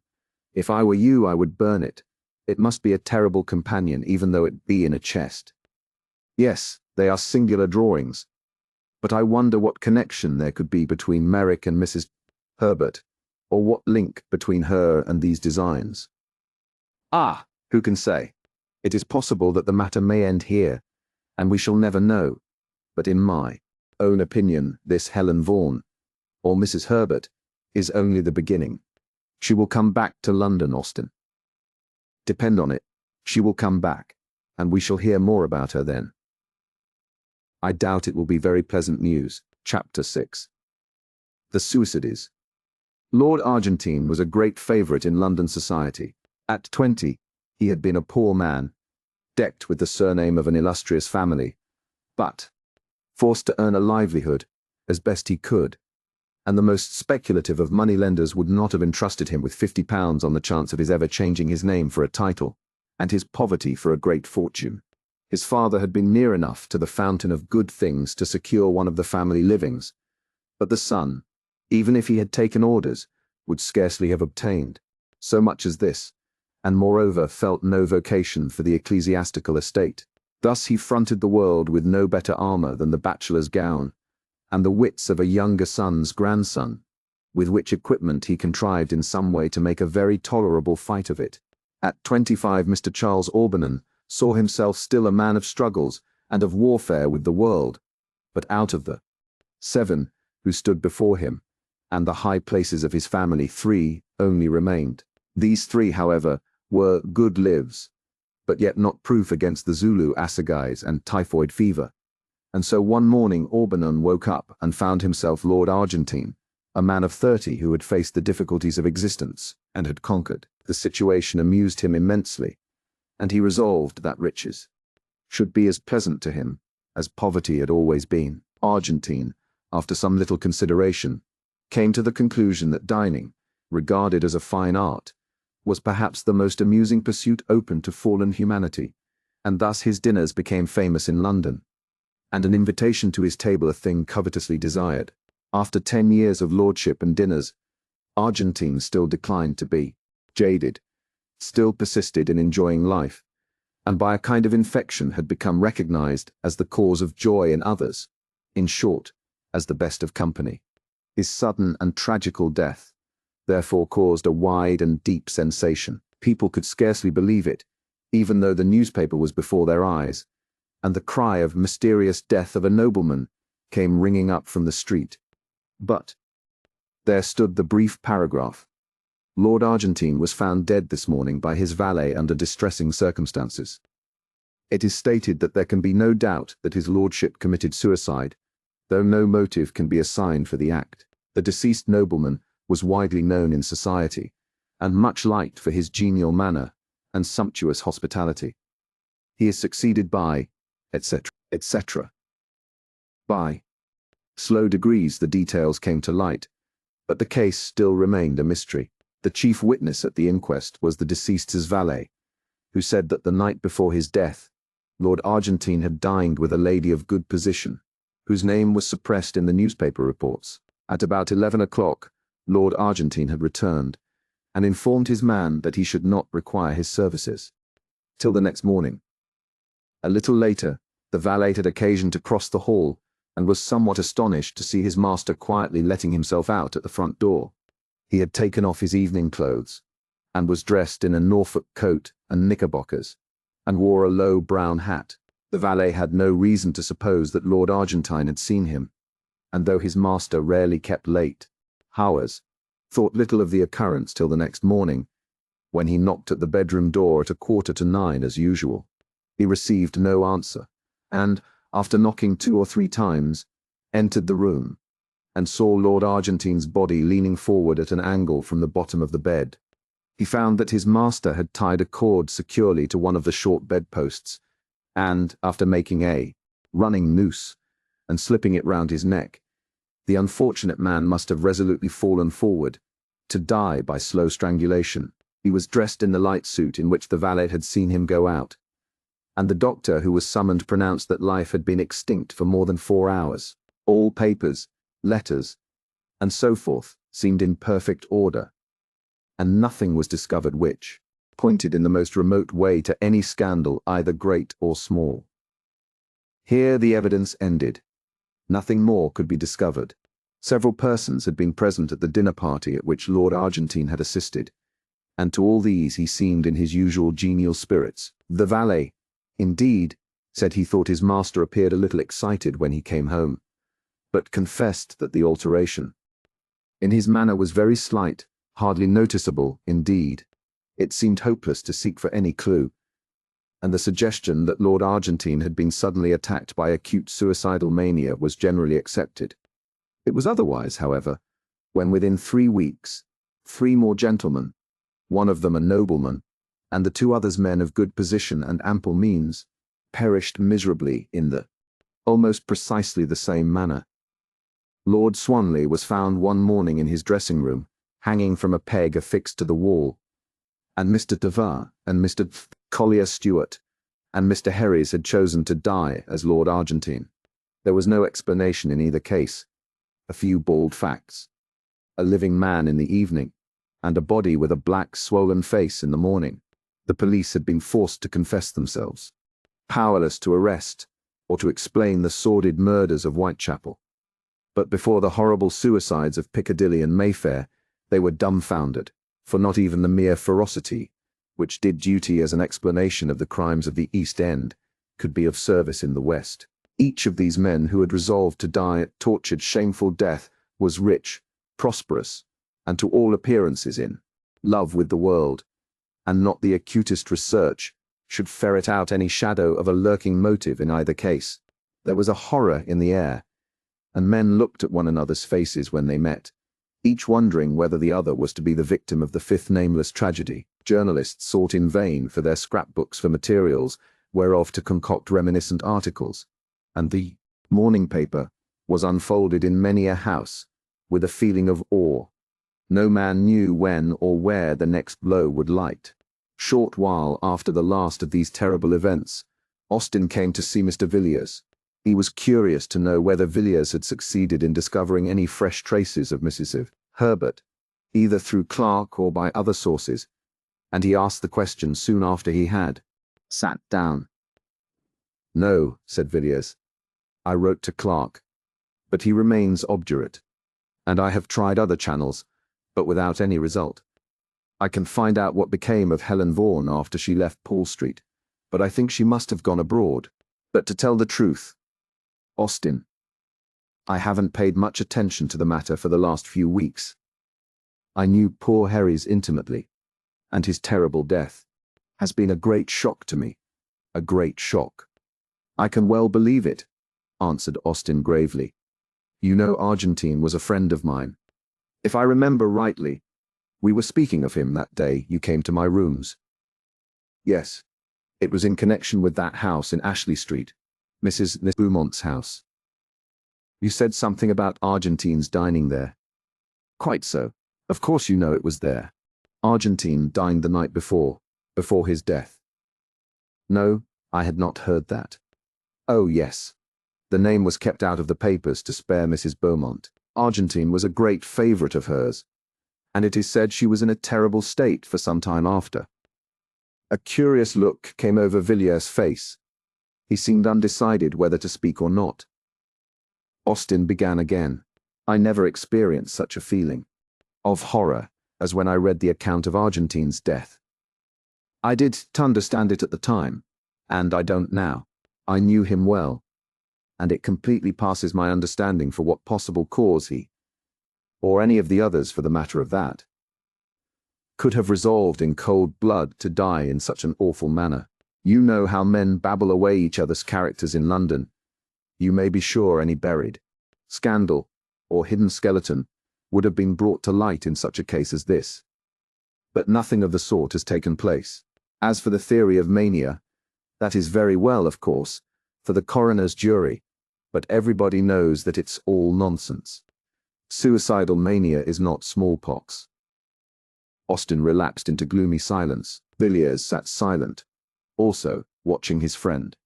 If I were you, I would burn it. It must be a terrible companion, even though it be in a chest. Yes, they are singular drawings. But I wonder what connection there could be between Merrick and Mrs. Herbert, or what link between her and these designs. Ah, who can say? It is possible that the matter may end here, and we shall never know. But in my own opinion, this Helen Vaughan, or Mrs. Herbert, is only the beginning. She will come back to London, Austin. Depend on it, she will come back, and we shall hear more about her then. I doubt it will be very pleasant news. Chapter 6. The Suicides. Lord Argentine was a great favourite in London society. At 20, he had been a poor man, decked with the surname of an illustrious family, but forced to earn a livelihood as best he could, and the most speculative of moneylenders would not have entrusted him with £50 on the chance of his ever changing his name for a title, and his poverty for a great fortune. His father had been near enough to the fountain of good things to secure one of the family livings, but the son, even if he had taken orders, would scarcely have obtained so much as this, and moreover felt no vocation for the ecclesiastical estate. Thus he fronted the world with no better armour than the bachelor's gown, and the wits of a younger son's grandson, with which equipment he contrived in some way to make a very tolerable fight of it. At 25, Mr. Charles Albanen saw himself still a man of struggles and of warfare with the world, but out of the 7 who stood before him, and the high places of his family, 3 only remained. These 3, however, were good lives, but yet not proof against the Zulu assegais and typhoid fever. And so one morning Albanen woke up and found himself Lord Argentine, a man of 30 who had faced the difficulties of existence and had conquered. The situation amused him immensely, and he resolved that riches should be as pleasant to him as poverty had always been. Argentine, after some little consideration, came to the conclusion that dining, regarded as a fine art, was perhaps the most amusing pursuit open to fallen humanity, and thus his dinners became famous in London, and an invitation to his table a thing covetously desired. After 10 years of lordship and dinners, Argentine still declined to be jaded, still persisted in enjoying life, and by a kind of infection had become recognized as the cause of joy in others, in short, as the best of company. His sudden and tragical death therefore caused a wide and deep sensation. People could scarcely believe it, even though the newspaper was before their eyes, and the cry of mysterious death of a nobleman came ringing up from the street. But there stood the brief paragraph: Lord Argentine was found dead this morning by his valet under distressing circumstances. It is stated that there can be no doubt that his lordship committed suicide, though no motive can be assigned for the act. The deceased nobleman was widely known in society, and much liked for his genial manner and sumptuous hospitality. He is succeeded by, etc., etc. By slow degrees the details came to light, but the case still remained a mystery. The chief witness at the inquest was the deceased's valet, who said that the night before his death, Lord Argentine had dined with a lady of good position, whose name was suppressed in the newspaper reports. At about 11 o'clock, Lord Argentine had returned, and informed his man that he should not require his services till the next morning. A little later, the valet had occasion to cross the hall, and was somewhat astonished to see his master quietly letting himself out at the front door. He had taken off his evening clothes, and was dressed in a Norfolk coat and knickerbockers, and wore a low brown hat. The valet had no reason to suppose that Lord Argentine had seen him, and though his master rarely kept late hours, thought little of the occurrence till the next morning, when he knocked at the bedroom door at 8:45 as usual. He received no answer, and, after knocking 2 or 3 times, entered the room, and saw Lord Argentine's body leaning forward at an angle from the bottom of the bed. He found that his master had tied a cord securely to one of the short bedposts, and, after making a running noose and slipping it round his neck, the unfortunate man must have resolutely fallen forward, to die by slow strangulation. He was dressed in the light suit in which the valet had seen him go out, and the doctor who was summoned pronounced that life had been extinct for more than 4 hours. All papers, letters, and so forth seemed in perfect order, and nothing was discovered which pointed in the most remote way to any scandal, either great or small. Here the evidence ended. Nothing more could be discovered. Several persons had been present at the dinner party at which Lord Argentine had assisted, and to all these he seemed in his usual genial spirits. The valet, indeed, said he thought his master appeared a little excited when he came home, but confessed that the alteration in his manner was very slight, hardly noticeable indeed. It seemed hopeless to seek for any clue, and the suggestion that Lord Argentine had been suddenly attacked by acute suicidal mania was generally accepted. It was otherwise, however, when within 3 weeks, 3 more gentlemen, one of them a nobleman, and the two others, men of good position and ample means, perished miserably in almost precisely the same manner. Lord Swanley was found one morning in his dressing room, hanging from a peg affixed to the wall, and Mr. Devar and Mr. Collier Stewart and Mr. Herries had chosen to die as Lord Argentine. There was no explanation in either case. A few bald facts. A living man in the evening, and a body with a black, swollen face in the morning. The police had been forced to confess themselves, powerless to arrest or to explain the sordid murders of Whitechapel. But before the horrible suicides of Piccadilly and Mayfair, they were dumbfounded, for not even the mere ferocity, which did duty as an explanation of the crimes of the East End, could be of service in the West. Each of these men who had resolved to die a tortured, shameful death was rich, prosperous, and to all appearances in love with the world, and not the acutest research should ferret out any shadow of a lurking motive in either case. There was a horror in the air, and men looked at one another's faces when they met, each wondering whether the other was to be the victim of the fifth nameless tragedy. Journalists sought in vain for their scrapbooks for materials whereof to concoct reminiscent articles, and the morning paper was unfolded in many a house with a feeling of awe. No man knew when or where the next blow would light. Short while after the last of these terrible events, Austin came to see Mr. Villiers. He was curious to know whether Villiers had succeeded in discovering any fresh traces of Mrs. Herbert, either through Clark or by other sources, and he asked the question soon after he had sat down. "No," said Villiers. "I wrote to Clark, but he remains obdurate, and I have tried other channels, but without any result. I can find out what became of Helen Vaughan after she left Paul Street, but I think she must have gone abroad. But to tell the truth, Austin, I haven't paid much attention to the matter for the last few weeks. I knew poor Herries intimately, and his terrible death has been a great shock to me, a great shock." "I can well believe it," answered Austin gravely. "You know Argentine was a friend of mine. If I remember rightly, we were speaking of him that day you came to my rooms." "Yes, it was in connection with that house in Ashley Street, Mrs. Beaumont's house. You said something about Argentine's dining there." "Quite so. Of course you know it was there. Argentine dined the night before his death." "No, I had not heard that." "Oh, yes. The name was kept out of the papers to spare Mrs. Beaumont. Argentine was a great favourite of hers, and it is said she was in a terrible state for some time after." A curious look came over Villiers' face. He seemed undecided whether to speak or not. Austin began again. "I never experienced such a feeling of horror as when I read the account of Argentine's death. I did understand it at the time, and I don't now. I knew him well, and it completely passes my understanding for what possible cause he, or any of the others for the matter of that, could have resolved in cold blood to die in such an awful manner. You know how men babble away each other's characters in London. You may be sure any buried scandal or hidden skeleton would have been brought to light in such a case as this. But nothing of the sort has taken place. As for the theory of mania, that is very well, of course, for the coroner's jury, but everybody knows that it's all nonsense. Suicidal mania is not smallpox." Austin relapsed into gloomy silence. Villiers sat silent, also watching his friend.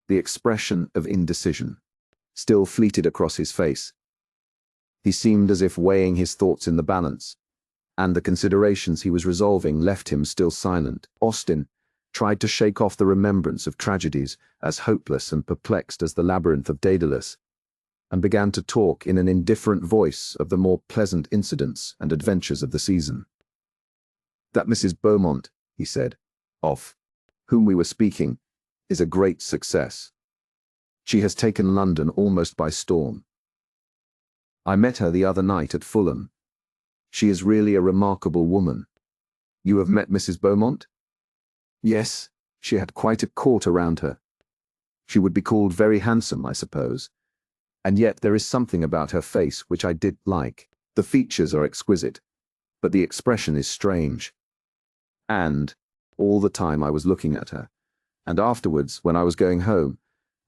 The expression of indecision still fleeted across his face. He seemed as if weighing his thoughts in the balance, and the considerations he was resolving left him still silent. Austin tried to shake off the remembrance of tragedies as hopeless and perplexed as the labyrinth of Daedalus, and began to talk in an indifferent voice of the more pleasant incidents and adventures of the season. "That Mrs. Beaumont," he said, "of whom we were speaking, is a great success. She has taken London almost by storm. I met her the other night at Fulham. She is really a remarkable woman. You have met Mrs. Beaumont?" "Yes, she had quite a court around her. She would be called very handsome, I suppose. And yet there is something about her face which I did like. The features are exquisite, but the expression is strange. And, all the time I was looking at her, and afterwards, when I was going home,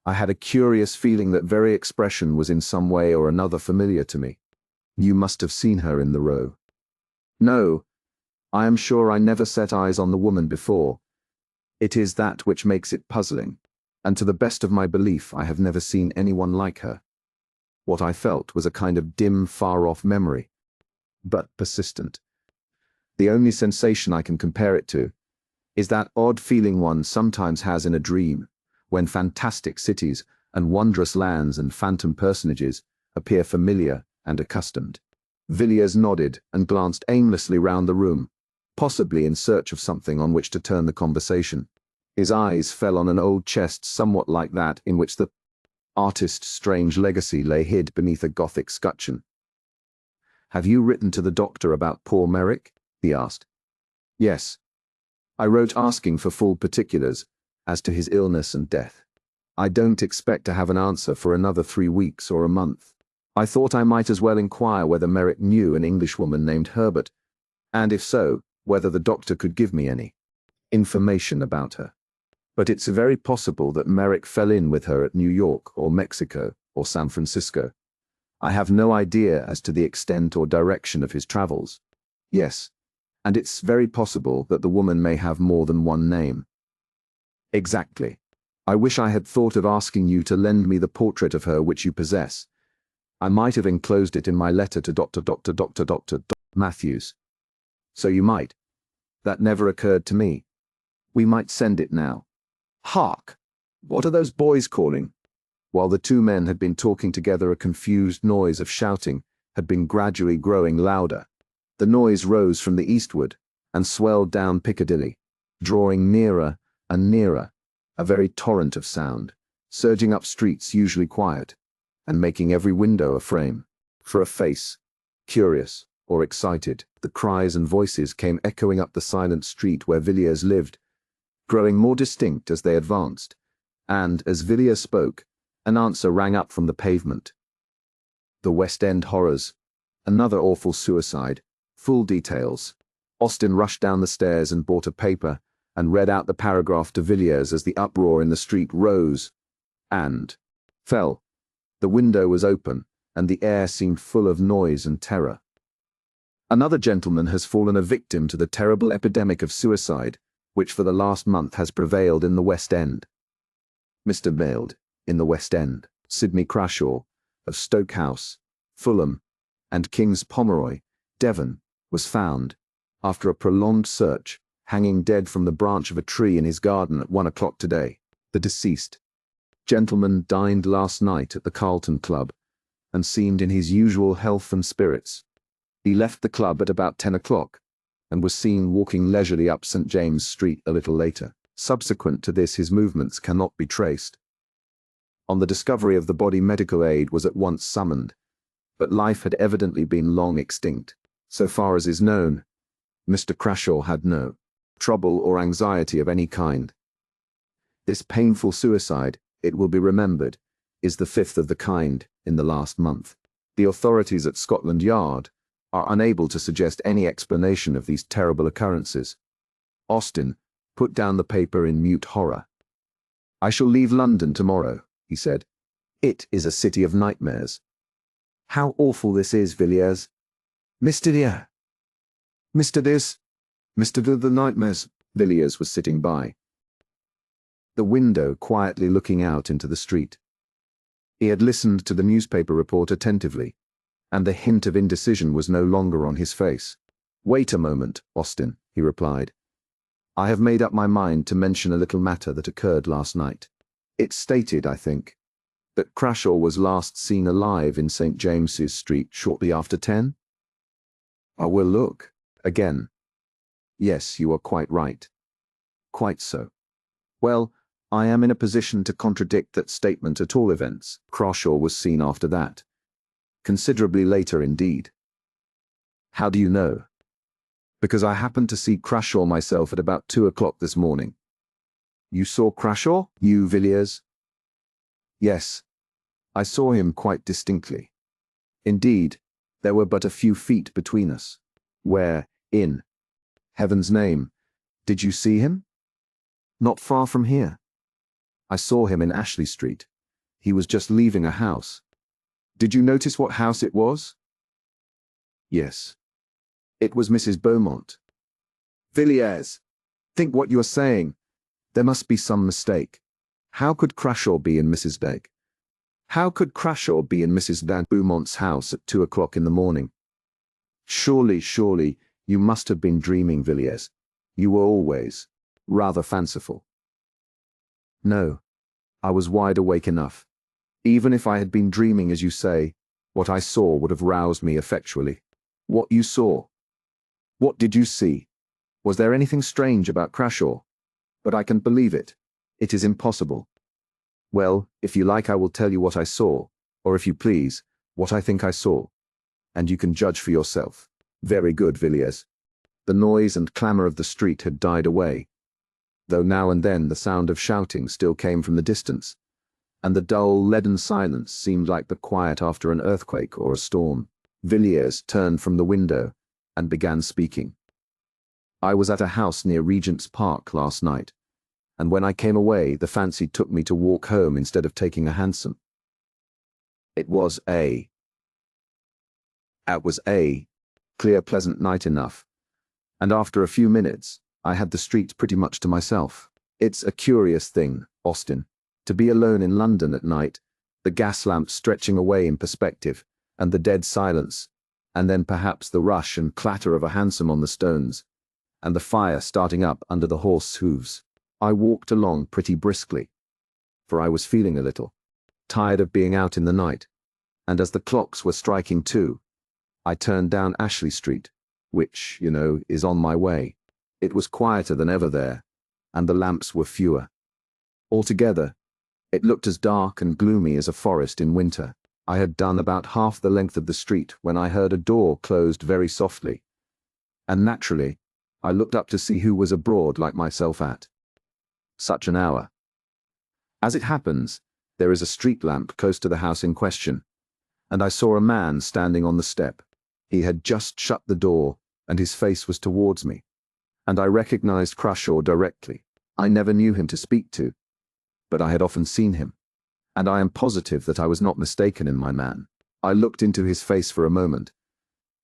I had a curious feeling that very expression was in some way or another familiar to me. You must have seen her in the Row. No, I am sure I never set eyes on the woman before. It is that which makes it puzzling, and to the best of my belief I have never seen anyone like her. What I felt was a kind of dim, far-off memory, but persistent. The only sensation I can compare it to is that odd feeling one sometimes has in a dream, when fantastic cities and wondrous lands and phantom personages appear familiar and accustomed. Villiers nodded and glanced aimlessly round the room, possibly in search of something on which to turn the conversation. His eyes fell on an old chest somewhat like that in which the artist's strange legacy lay hid beneath a Gothic scutcheon. "Have you written to the doctor about poor Merrick?" he asked. "Yes. I wrote asking for full particulars as to his illness and death. I don't expect to have an answer for another 3 weeks or a month. I thought I might as well inquire whether Merrick knew an Englishwoman named Herbert, and if so, whether the doctor could give me any information about her. But it's very possible that Merrick fell in with her at New York or Mexico or San Francisco. I have no idea as to the extent or direction of his travels. Yes, and it's very possible that the woman may have more than one name." "Exactly. I wish I had thought of asking you to lend me the portrait of her which you possess. I might have enclosed it in my letter to Dr. Matthews." "So you might. That never occurred to me. We might send it now. Hark! What are those boys calling?" While the two men had been talking together, a confused noise of shouting had been gradually growing louder. The noise rose from the eastward and swelled down Piccadilly, drawing nearer and nearer, a very torrent of sound, surging up streets usually quiet, and making every window a frame for a face, curious or excited. The cries and voices came echoing up the silent street where Villiers lived, growing more distinct as they advanced, and, as Villiers spoke, an answer rang up from the pavement. "The West End horrors. Another awful suicide. Full details." Austin rushed down the stairs and bought a paper and read out the paragraph to Villiers as the uproar in the street rose and fell. The window was open, and the air seemed full of noise and terror. "Another gentleman has fallen a victim to the terrible epidemic of suicide, which for the last month has prevailed in the West End. Mr. Mailed, in the West End, Sidney Crashaw, of Stoke House, Fulham, and King's Pomeroy, Devon, was found, after a prolonged search, hanging dead from the branch of a tree in his garden at 1 o'clock today. The deceased gentleman dined last night at the Carlton Club, and seemed in his usual health and spirits. He left the club at about 10 o'clock, and was seen walking leisurely up St. James Street a little later. Subsequent to this his movements cannot be traced. On the discovery of the body medical aid was at once summoned, but life had evidently been long extinct. So far as is known, Mr. Crashaw had no trouble or anxiety of any kind. This painful suicide, it will be remembered, is the 5th of the kind in the last month. The authorities at Scotland Yard are unable to suggest any explanation of these terrible occurrences." Austin put down the paper in mute horror. "I shall leave London tomorrow," he said. "It is a city of nightmares." "How awful this is, Villiers." "Mr. Dear. Mr. This. Mr. The nightmares." Villiers was sitting by the window, quietly looking out into the street. He had listened to the newspaper report attentively, and the hint of indecision was no longer on his face. "Wait a moment, Austin," he replied. "I have made up my mind to mention a little matter that occurred last night. It's stated, I think, that Crashaw was last seen alive in St. James's Street shortly after 10? I will look. Again. Yes, you are quite right. Quite so. Well, I am in a position to contradict that statement at all events. Crashaw was seen after that. Considerably later indeed. How do you know? Because I happened to see Crashaw myself at about 2 o'clock this morning. You saw Crashaw? You, Villiers? Yes, I saw him quite distinctly. Indeed, there were but a few feet between us, where, in heaven's name, Did you see him? Not far from here. I saw him in Ashley Street. He was just leaving a house. Did you notice what house it was? Yes. It was Mrs. Beaumont. Villiers, think what you are saying. There must be some mistake. How could Crashaw be in Mrs. Begg? How could Crashaw be in Mrs. Van Beaumont's house at 2 o'clock in the morning? Surely, you must have been dreaming, Villiers. You were always rather fanciful. No, I was wide awake enough. Even if I had been dreaming, as you say, what I saw would have roused me effectually. What you saw? What did you see? Was there anything strange about Crashaw? But I can believe it. It is impossible. Well, if you like, I will tell you what I saw, or if you please, what I think I saw. And you can judge for yourself. Very good, Villiers. The noise and clamour of the street had died away, though now and then the sound of shouting still came from the distance, and the dull, leaden silence seemed like the quiet after an earthquake or a storm. Villiers turned from the window and began speaking. I was at a house near Regent's Park last night, and when I came away, the fancy took me to walk home instead of taking a hansom. It was a clear, pleasant night enough, and after a few minutes, I had the street pretty much to myself. It's a curious thing, Austin, to be alone in London at night, the gas lamp stretching away in perspective, and the dead silence, and then perhaps the rush and clatter of a hansom on the stones, and the fire starting up under the horse hooves. I walked along pretty briskly, for I was feeling a little tired of being out in the night, and as the clocks were striking 2, I turned down Ashley Street, which, you know, is on my way. It was quieter than ever there, and the lamps were fewer. Altogether, it looked as dark and gloomy as a forest in winter. I had done about half the length of the street when I heard a door closed very softly, and naturally, I looked up to see who was abroad like myself at such an hour. As it happens, there is a street lamp close to the house in question, and I saw a man standing on the step. He had just shut the door, and his face was towards me, and I recognized Crashaw directly. I never knew him to speak to, but I had often seen him, and I am positive that I was not mistaken in my man. I looked into his face for a moment,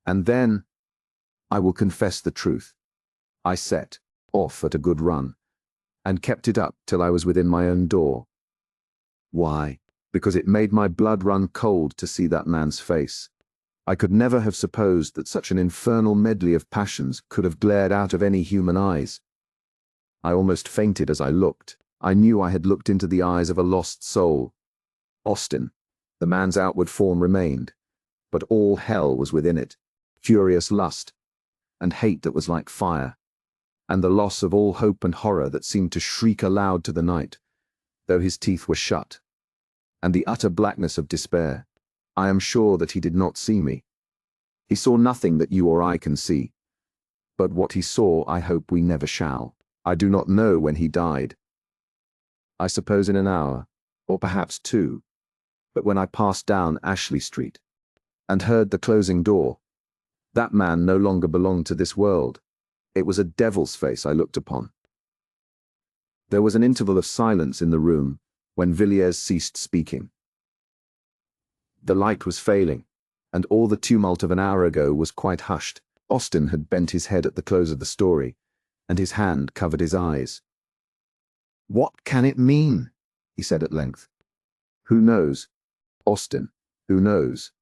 and then, I will confess the truth, I set off at a good run, and kept it up till I was within my own door. Why? Because it made my blood run cold to see that man's face. I could never have supposed that such an infernal medley of passions could have glared out of any human eyes. I almost fainted as I looked. I knew I had looked into the eyes of a lost soul. Austin, the man's outward form remained, but all hell was within it, furious lust, and hate that was like fire, and the loss of all hope and horror that seemed to shriek aloud to the night, though his teeth were shut, and the utter blackness of despair. I am sure that he did not see me. He saw nothing that you or I can see, but what he saw I hope we never shall. I do not know when he died. I suppose in an hour, or perhaps 2, but when I passed down Ashley Street, and heard the closing door, that man no longer belonged to this world. It was a devil's face I looked upon. There was an interval of silence in the room when Villiers ceased speaking. The light was failing, and all the tumult of an hour ago was quite hushed. Austin had bent his head at the close of the story, and his hand covered his eyes. "What can it mean?" he said at length. "Who knows, Austin, who knows?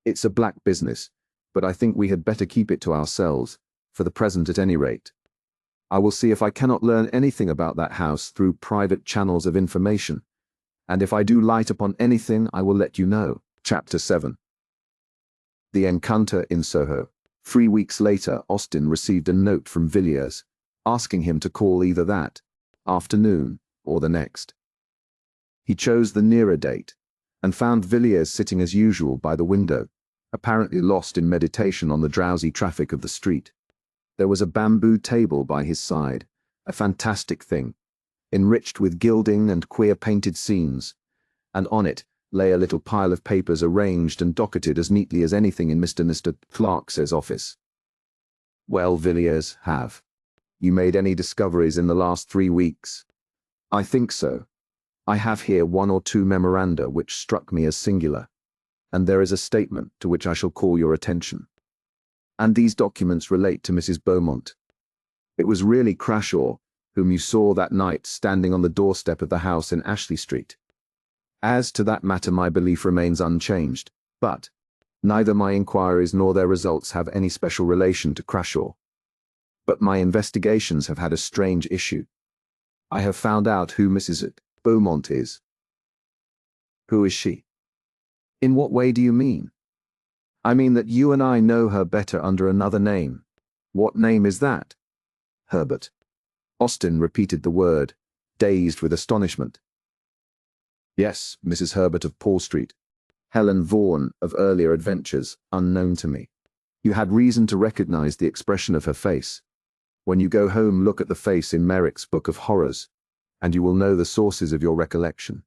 It's a black business, but I think we had better keep it to ourselves, for the present at any rate. I will see if I cannot learn anything about that house through private channels of information, and if I do light upon anything, I will let you know." Chapter 7. The Encounter in Soho. 3 weeks later, Austin received a note from Villiers, asking him to call either that afternoon or the next. He chose the nearer date, and found Villiers sitting as usual by the window, apparently lost in meditation on the drowsy traffic of the street. There was a bamboo table by his side, a fantastic thing, enriched with gilding and queer painted scenes, and on it lay a little pile of papers arranged and docketed as neatly as anything in Mr. Clark's office. "Well, Villiers, have You made any discoveries in the last 3 weeks? I think so. I have here 1 or 2 memoranda which struck me as singular, and there is a statement to which I shall call your attention. And these documents relate to Mrs. Beaumont. It was really Crashaw whom you saw that night standing on the doorstep of the house in Ashley Street. As to that matter, my belief remains unchanged, but neither my inquiries nor their results have any special relation to Crashaw. But my investigations have had a strange issue. I have found out who Mrs. Beaumont is. Who is she? In what way do you mean? I mean that you and I know her better under another name. What name is that? Herbert. Austin repeated the word, dazed with astonishment. Yes, Mrs. Herbert of Paul Street. Helen Vaughan of earlier adventures, unknown to me. You had reason to recognize the expression of her face. When you go home, look at the face in Merrick's Book of Horrors, and you will know the sources of your recollection.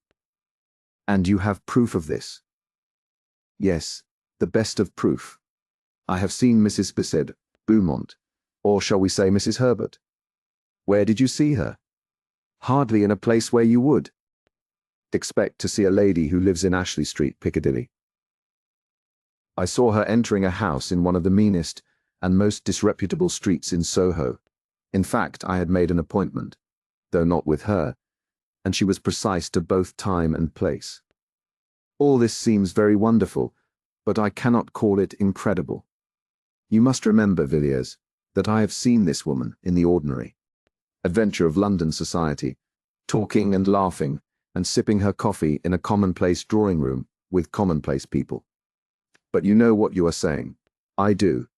And you have proof of this? Yes, the best of proof. I have seen Mrs. Beaumont, or shall we say Mrs. Herbert. Where did you see her? Hardly in a place where you would expect to see a lady who lives in Ashley Street, Piccadilly. I saw her entering a house in one of the meanest and most disreputable streets in Soho. In fact, I had made an appointment, though not with her, and she was precise to both time and place. All this seems very wonderful, but I cannot call it incredible. You must remember, Villiers, that I have seen this woman in the ordinary adventure of London society, talking and laughing and sipping her coffee in a commonplace drawing room with commonplace people. But you know what you are saying. I do.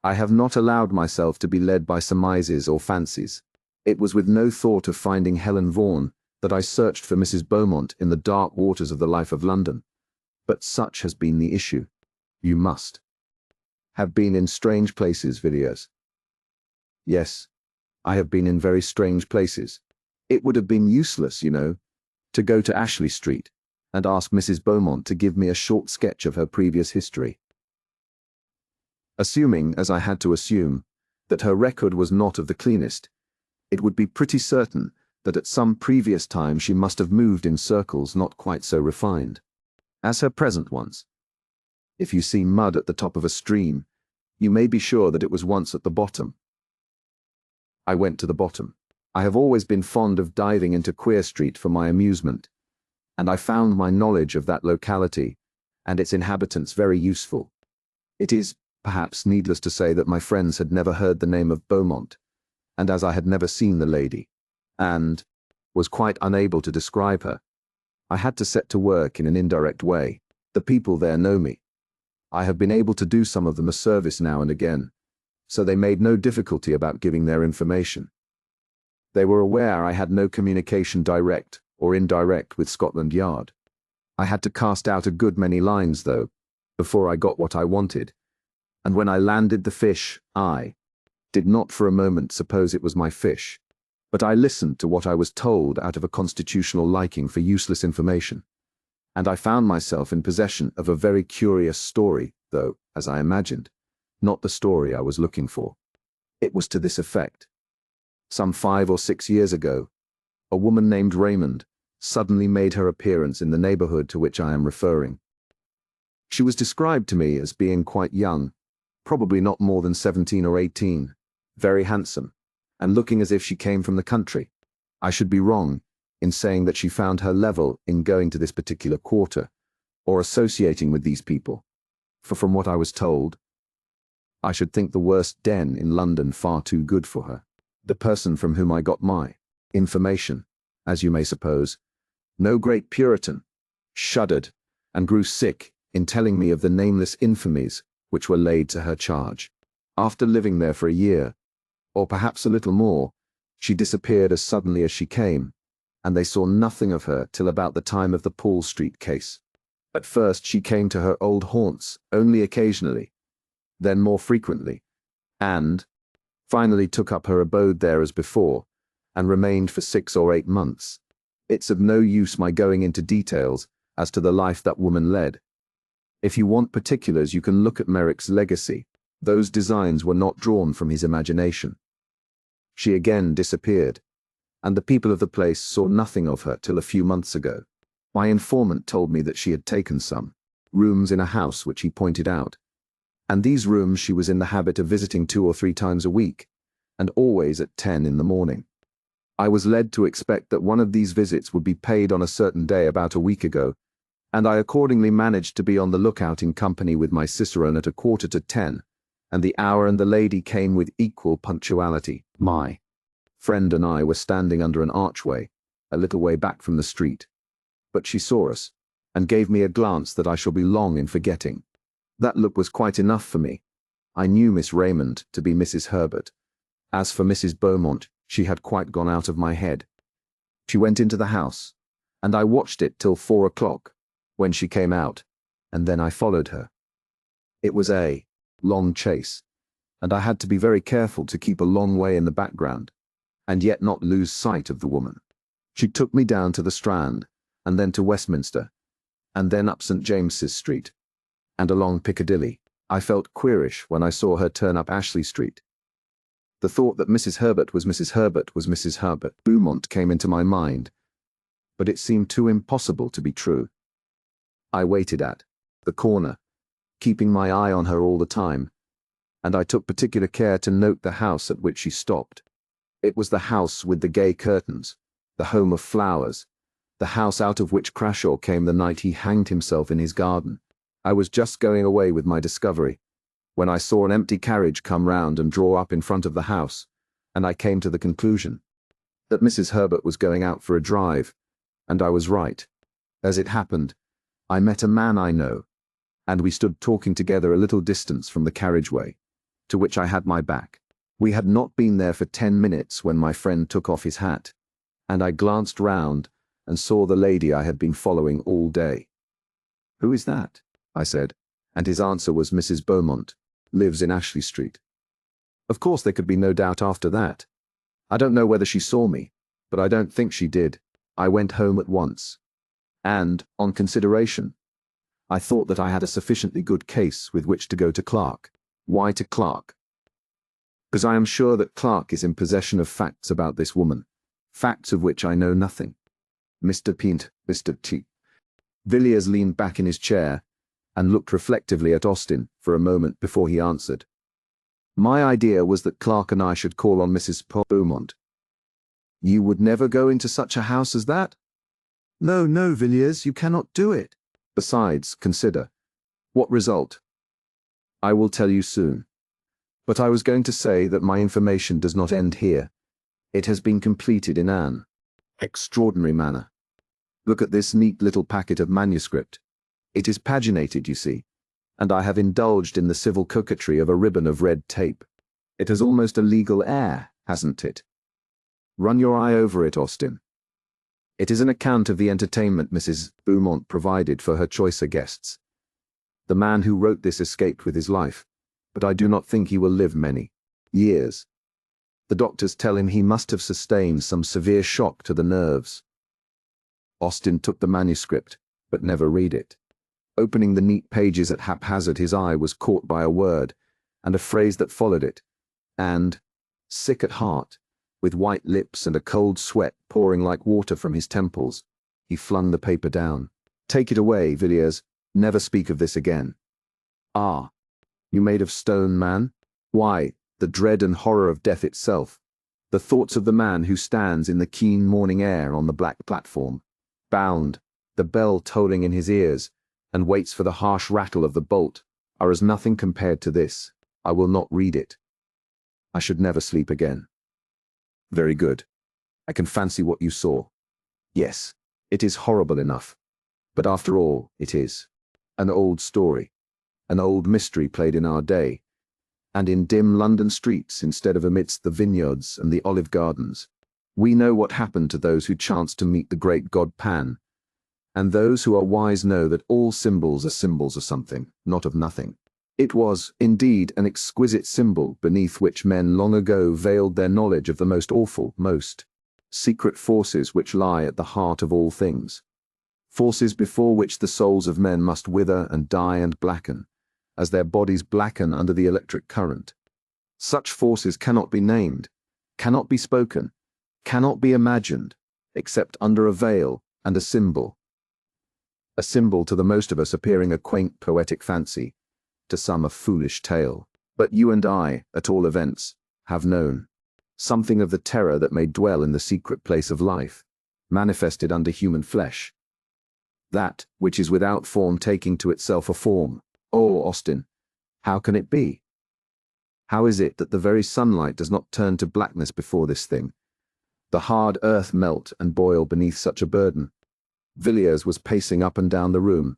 I have not allowed myself to be led by surmises or fancies. It was with no thought of finding Helen Vaughan that I searched for Mrs. Beaumont in the dark waters of the life of London. But such has been the issue. You must have been in strange places, Villiers. Yes, I have been in very strange places. It would have been useless, you know, to go to Ashley Street and ask Mrs. Beaumont to give me a short sketch of her previous history. Assuming, as I had to assume, that her record was not of the cleanest, it would be pretty certain that at some previous time she must have moved in circles not quite so refined as her present ones. If you see mud at the top of a stream, you may be sure that it was once at the bottom. I went to the bottom. I have always been fond of diving into Queer Street for my amusement, and I found my knowledge of that locality and its inhabitants very useful. It is, perhaps, needless to say that my friends had never heard the name of Beaumont, and as I had never seen the lady, and was quite unable to describe her, I had to set to work in an indirect way. The people there know me. I have been able to do some of them a service now and again, so they made no difficulty about giving their information. They were aware I had no communication direct or indirect with Scotland Yard. I had to cast out a good many lines, though, before I got what I wanted, and when I landed the fish, I did not for a moment suppose it was my fish, but I listened to what I was told out of a constitutional liking for useless information, and I found myself in possession of a very curious story, though, as I imagined, not the story I was looking for. It was to this effect. Some 5 or 6 years ago, a woman named Raymond suddenly made her appearance in the neighborhood to which I am referring. She was described to me as being quite young, probably not more than 17 or 18, very handsome, and looking as if she came from the country. I should be wrong in saying that she found her level in going to this particular quarter, or associating with these people, for from what I was told, I should think the worst den in London far too good for her. The person from whom I got my information, as you may suppose, no great Puritan, shuddered and grew sick in telling me of the nameless infamies which were laid to her charge. After living there for a year, or perhaps a little more, she disappeared as suddenly as she came, and they saw nothing of her till about the time of the Paul Street case. At first she came to her old haunts only occasionally, then more frequently, and finally took up her abode there as before, and remained for 6 or 8 months. It's of no use my going into details as to the life that woman led. If you want particulars, you can look at Merrick's Legacy. Those designs were not drawn from his imagination. She again disappeared, and the people of the place saw nothing of her till a few months ago. My informant told me that she had taken some rooms in a house which he pointed out, and these rooms she was in the habit of visiting 2 or 3 times a week, and always at 10 in the morning. I was led to expect that one of these visits would be paid on a certain day about a week ago, and I accordingly managed to be on the lookout in company with my cicerone at 9:45, and the hour and the lady came with equal punctuality. My friend and I were standing under an archway, a little way back from the street, but she saw us, and gave me a glance that I shall be long in forgetting. That look was quite enough for me. I knew Miss Raymond to be Mrs. Herbert. As for Mrs. Beaumont, she had quite gone out of my head. She went into the house, and I watched it till 4 o'clock, when she came out, and then I followed her. It was a long chase, and I had to be very careful to keep a long way in the background, and yet not lose sight of the woman. She took me down to the Strand, and then to Westminster, and then up St. James's Street, and along Piccadilly. I felt queerish when I saw her turn up Ashley Street. The thought that Mrs. Herbert was Mrs. Herbert was Mrs. Herbert Beaumont came into my mind, but it seemed too impossible to be true. I waited at the corner, keeping my eye on her all the time, and I took particular care to note the house at which she stopped. It was the house with the gay curtains, the home of flowers, the house out of which Crashaw came the night he hanged himself in his garden. I was just going away with my discovery, when I saw an empty carriage come round and draw up in front of the house, and I came to the conclusion that Mrs. Herbert was going out for a drive, and I was right. As it happened, I met a man I know, and we stood talking together a little distance from the carriageway, to which I had my back. We had not been there for 10 minutes when my friend took off his hat, and I glanced round and saw the lady I had been following all day. "Who is that?" I said, and his answer was Mrs. Beaumont, lives in Ashley Street. Of course there could be no doubt after that. I don't know whether she saw me, but I don't think she did. I went home at once, and, on consideration, I thought that I had a sufficiently good case with which to go to Clark. Why to Clark? Because I am sure that Clark is in possession of facts about this woman, facts of which I know nothing. Mr. Pint, Mr. T. Villiers leaned back in his chair and looked reflectively at Austin for a moment before he answered. My idea was that Clark and I should call on Mrs. Beaumont. You would never go into such a house as that? No, no, Villiers, you cannot do it. Besides, consider. What result? I will tell you soon. But I was going to say that my information does not end here. It has been completed in an extraordinary manner. Look at this neat little packet of manuscript. It is paginated, you see, and I have indulged in the civil coquetry of a ribbon of red tape. It has almost a legal air, hasn't it? Run your eye over it, Austin. It is an account of the entertainment Mrs. Beaumont provided for her choicer guests. The man who wrote this escaped with his life, but I do not think he will live many years. The doctors tell him he must have sustained some severe shock to the nerves. Austin took the manuscript, but never read it. Opening the neat pages at haphazard, his eye was caught by a word, and a phrase that followed it, and, sick at heart, with white lips and a cold sweat pouring like water from his temples, he flung the paper down. Take it away, Villiers. Never speak of this again. Ah, you made of stone, man? Why, the dread and horror of death itself, the thoughts of the man who stands in the keen morning air on the black platform, bound, the bell tolling in his ears, and waits for the harsh rattle of the bolt, are as nothing compared to this. I will not read it. I should never sleep again. Very good. I can fancy what you saw. Yes, it is horrible enough. But after all, it is. An old story. An old mystery played in our day, and in dim London streets instead of amidst the vineyards and the olive gardens. We know what happened to those who chanced to meet the great god Pan, and those who are wise know that all symbols are symbols of something, not of nothing. It was, indeed, an exquisite symbol beneath which men long ago veiled their knowledge of the most awful, most secret forces which lie at the heart of all things. Forces before which the souls of men must wither and die and blacken, as their bodies blacken under the electric current. Such forces cannot be named, cannot be spoken, cannot be imagined, except under a veil and a symbol. A symbol to the most of us appearing a quaint poetic fancy, to some a foolish tale. But you and I, at all events, have known something of the terror that may dwell in the secret place of life, manifested under human flesh. That which is without form taking to itself a form. Oh, Austin, how can it be? How is it that the very sunlight does not turn to blackness before this thing? The hard earth melt and boil beneath such a burden. Villiers was pacing up and down the room,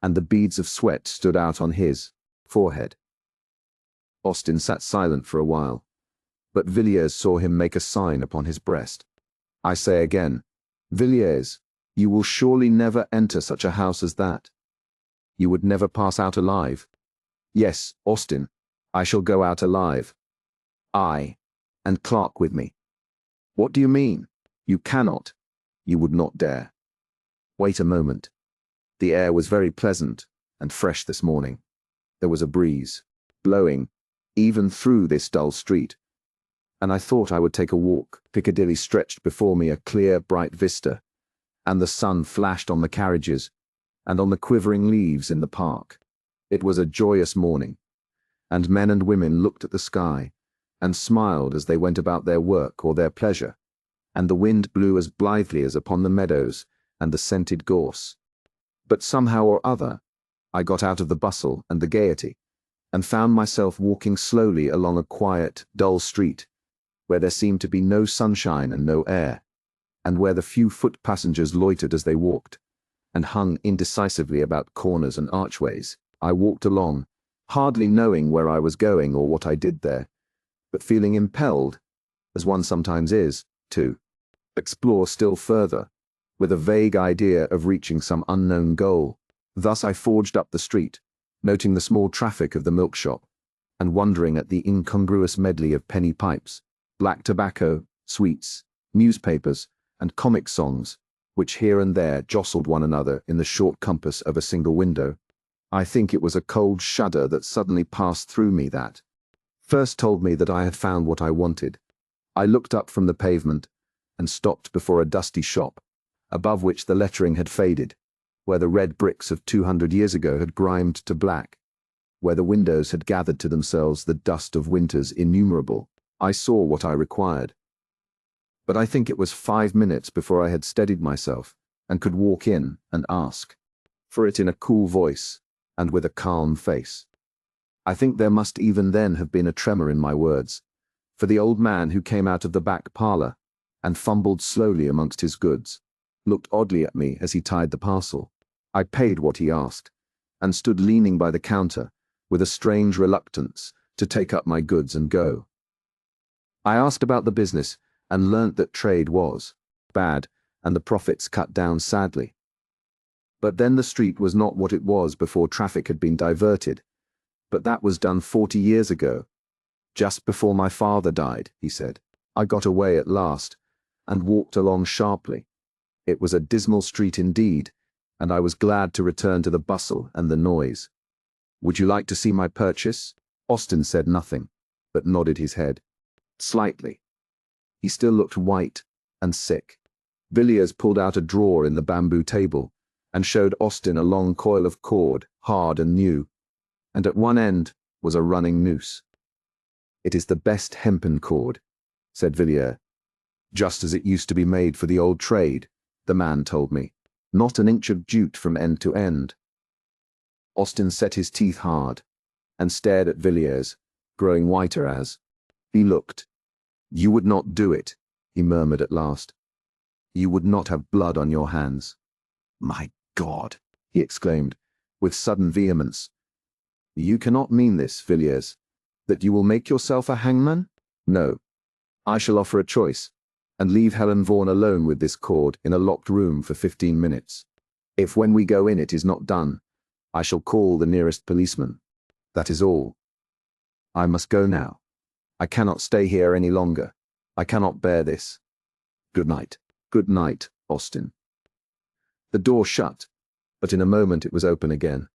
and the beads of sweat stood out on his forehead. Austin sat silent for a while, but Villiers saw him make a sign upon his breast. I say again, Villiers, you will surely never enter such a house as that. You would never pass out alive. Yes, Austin, I shall go out alive. I, and Clark with me. What do you mean? You cannot. You would not dare. Wait a moment. The air was very pleasant and fresh this morning. There was a breeze, blowing, even through this dull street, and I thought I would take a walk. Piccadilly stretched before me a clear, bright vista, and the sun flashed on the carriages and on the quivering leaves in the park. It was a joyous morning, and men and women looked at the sky and smiled as they went about their work or their pleasure, and the wind blew as blithely as upon the meadows and the scented gorse. But somehow or other, I got out of the bustle and the gaiety, and found myself walking slowly along a quiet, dull street, where there seemed to be no sunshine and no air, and where the few foot passengers loitered as they walked, and hung indecisively about corners and archways. I walked along, hardly knowing where I was going or what I did there, but feeling impelled, as one sometimes is, to explore still further, with a vague idea of reaching some unknown goal. Thus I forged up the street, noting the small traffic of the milk shop, and wondering at the incongruous medley of penny pipes, black tobacco, sweets, newspapers, and comic songs, which here and there jostled one another in the short compass of a single window. I think it was a cold shudder that suddenly passed through me that first told me that I had found what I wanted. I looked up from the pavement and stopped before a dusty shop, above which the lettering had faded, where the red bricks of 200 years ago had grimed to black, where the windows had gathered to themselves the dust of winters innumerable. I saw what I required. But I think it was 5 minutes before I had steadied myself and could walk in and ask for it in a cool voice and with a calm face. I think there must even then have been a tremor in my words, for the old man who came out of the back parlour and fumbled slowly amongst his goods looked oddly at me as he tied the parcel. I paid what he asked, and stood leaning by the counter with a strange reluctance to take up my goods and go. I asked about the business and learnt that trade was bad and the profits cut down sadly. But then the street was not what it was before traffic had been diverted, but that was done 40 years ago, just before my father died, he said. I got away at last and walked along sharply. It was a dismal street indeed, and I was glad to return to the bustle and the noise. Would you like to see my purchase? Austin said nothing, but nodded his head slightly. He still looked white and sick. Villiers pulled out a drawer in the bamboo table and showed Austin a long coil of cord, hard and new, and at one end was a running noose. It is the best hempen cord, said Villiers, just as it used to be made for the old trade, the man told me, not an inch of jute from end to end. Austin set his teeth hard and stared at Villiers, growing whiter as he looked. You would not do it, he murmured at last. You would not have blood on your hands. My God, he exclaimed, with sudden vehemence. You cannot mean this, Villiers, that you will make yourself a hangman? No. I shall offer a choice, and leave Helen Vaughan alone with this cord in a locked room for 15 minutes. If when we go in it is not done, I shall call the nearest policeman. That is all. I must go now. I cannot stay here any longer. I cannot bear this. Good night. Good night, Austin. The door shut, but in a moment it was open again,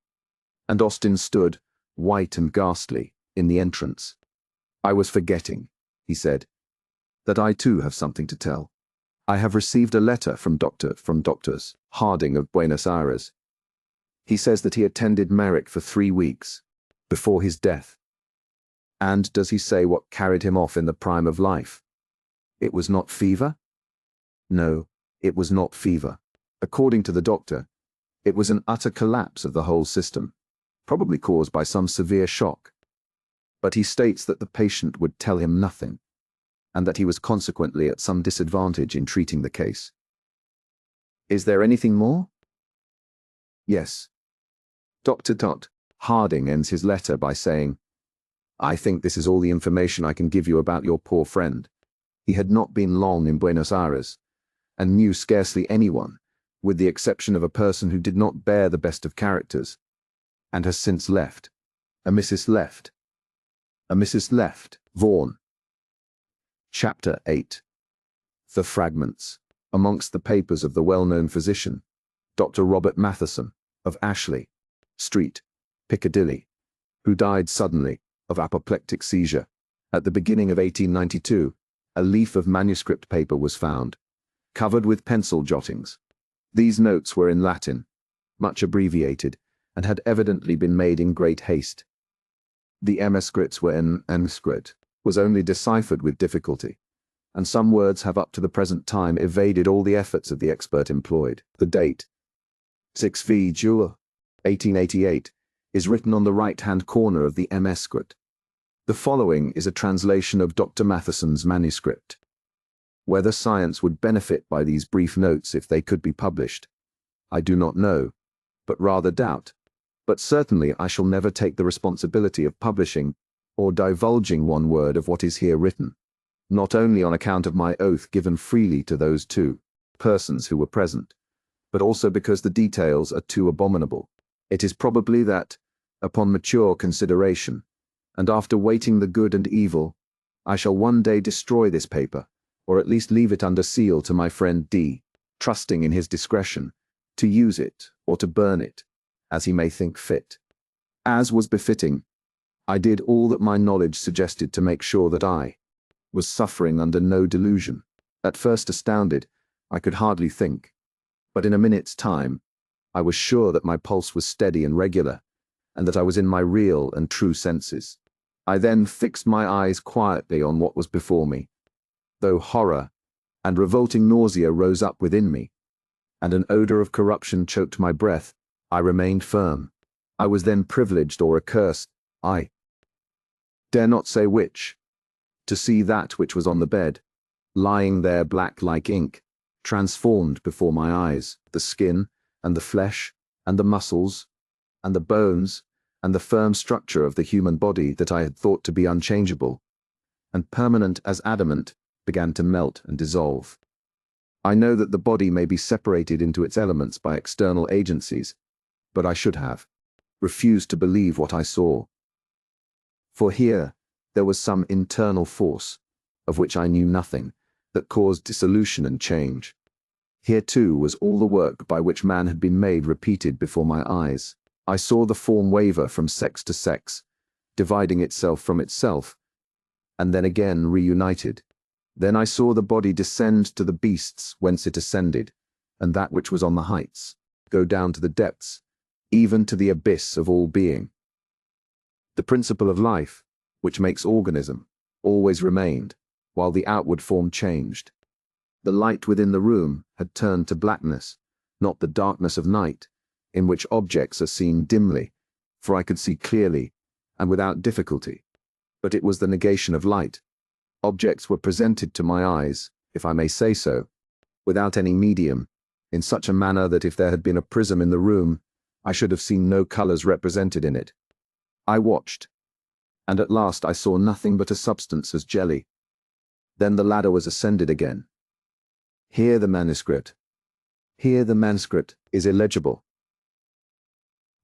and Austin stood, white and ghastly, in the entrance. I was forgetting, he said. that I too have something to tell. I have received a letter from Doctors Harding of Buenos Aires. He says that he attended Merrick for 3 weeks, before his death. And does he say what carried him off in the prime of life? It was not fever? No, it was not fever. According to the doctor, it was an utter collapse of the whole system, probably caused by some severe shock. But he states that the patient would tell him nothing, and that he was consequently at some disadvantage in treating the case. Is there anything more? Yes. Dr. Harding ends his letter by saying, I think this is all the information I can give you about your poor friend. He had not been long in Buenos Aires, and knew scarcely anyone, with the exception of a person who did not bear the best of characters, and has since left. A Mrs. Left, Vaughan. Chapter 8. The Fragments. Amongst the papers of the well-known physician, Dr. Robert Matheson, of Ashley Street, Piccadilly, who died suddenly of apoplectic seizure. At the beginning of 1892, a leaf of manuscript paper was found, covered with pencil jottings. These notes were in Latin, much abbreviated, and had evidently been made in great haste. The manuscripts were in Sanskrit, was only deciphered with difficulty, and some words have up to the present time evaded all the efforts of the expert employed. The date, 6 July, 1888, is written on the right-hand corner of the manuscript. The following is a translation of Dr. Matheson's manuscript. Whether science would benefit by these brief notes if they could be published, I do not know, but rather doubt. But certainly I shall never take the responsibility of publishing or divulging one word of what is here written, not only on account of my oath given freely to those 2 persons who were present, but also because the details are too abominable. It is probably that, upon mature consideration, and after weighting the good and evil, I shall one day destroy this paper, or at least leave it under seal to my friend D, trusting in his discretion, to use it or to burn it, as he may think fit. As was befitting, I did all that my knowledge suggested to make sure that I was suffering under no delusion. At first astounded, I could hardly think, but in a minute's time, I was sure that my pulse was steady and regular, and that I was in my real and true senses. I then fixed my eyes quietly on what was before me. Though horror and revolting nausea rose up within me, and an odor of corruption choked my breath, I remained firm. I was then privileged or accursed, I dare not say which, to see that which was on the bed, lying there black like ink, transformed before my eyes, the skin, and the flesh, and the muscles, and the bones, and the firm structure of the human body that I had thought to be unchangeable, and permanent as adamant, began to melt and dissolve. I know that the body may be separated into its elements by external agencies, but I should have refused to believe what I saw. For here there was some internal force, of which I knew nothing, that caused dissolution and change. Here too was all the work by which man had been made repeated before my eyes. I saw the form waver from sex to sex, dividing itself from itself, and then again reunited. Then I saw the body descend to the beasts whence it ascended, and that which was on the heights, go down to the depths, even to the abyss of all being. The principle of life, which makes organism, always remained, while the outward form changed. The light within the room had turned to blackness, not the darkness of night, in which objects are seen dimly, for I could see clearly, and without difficulty, but it was the negation of light. Objects were presented to my eyes, if I may say so, without any medium, in such a manner that if there had been a prism in the room, I should have seen no colors represented in it. I watched, and at last I saw nothing but a substance as jelly. Then the ladder was ascended again. Here the manuscript is illegible.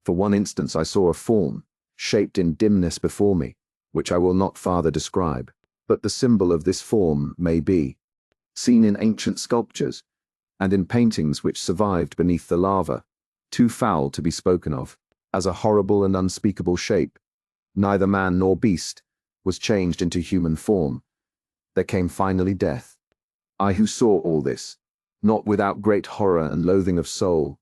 For one instance I saw a form, shaped in dimness before me, which I will not farther describe, but the symbol of this form may be seen in ancient sculptures, and in paintings which survived beneath the lava, too foul to be spoken of, as a horrible and unspeakable shape. Neither man nor beast was changed into human form. there came finally death. I who saw all this, not without great horror and loathing of soul.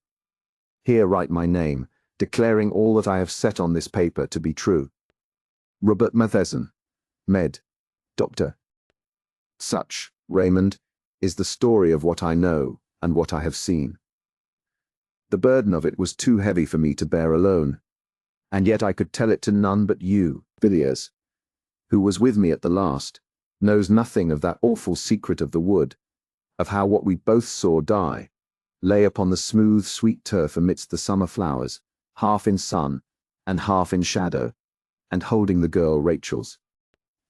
Here write my name, declaring all that I have set on this paper to be true. Robert Matheson, Med. Doctor. Such, Raymond, is the story of what I know and what I have seen. The burden of it was too heavy for me to bear alone, and yet I could tell it to none but you, Villiers, who was with me at the last, knows nothing of that awful secret of the wood, of how what we both saw die lay upon the smooth, sweet turf amidst the summer flowers, half in sun and half in shadow, and holding the girl Rachel's.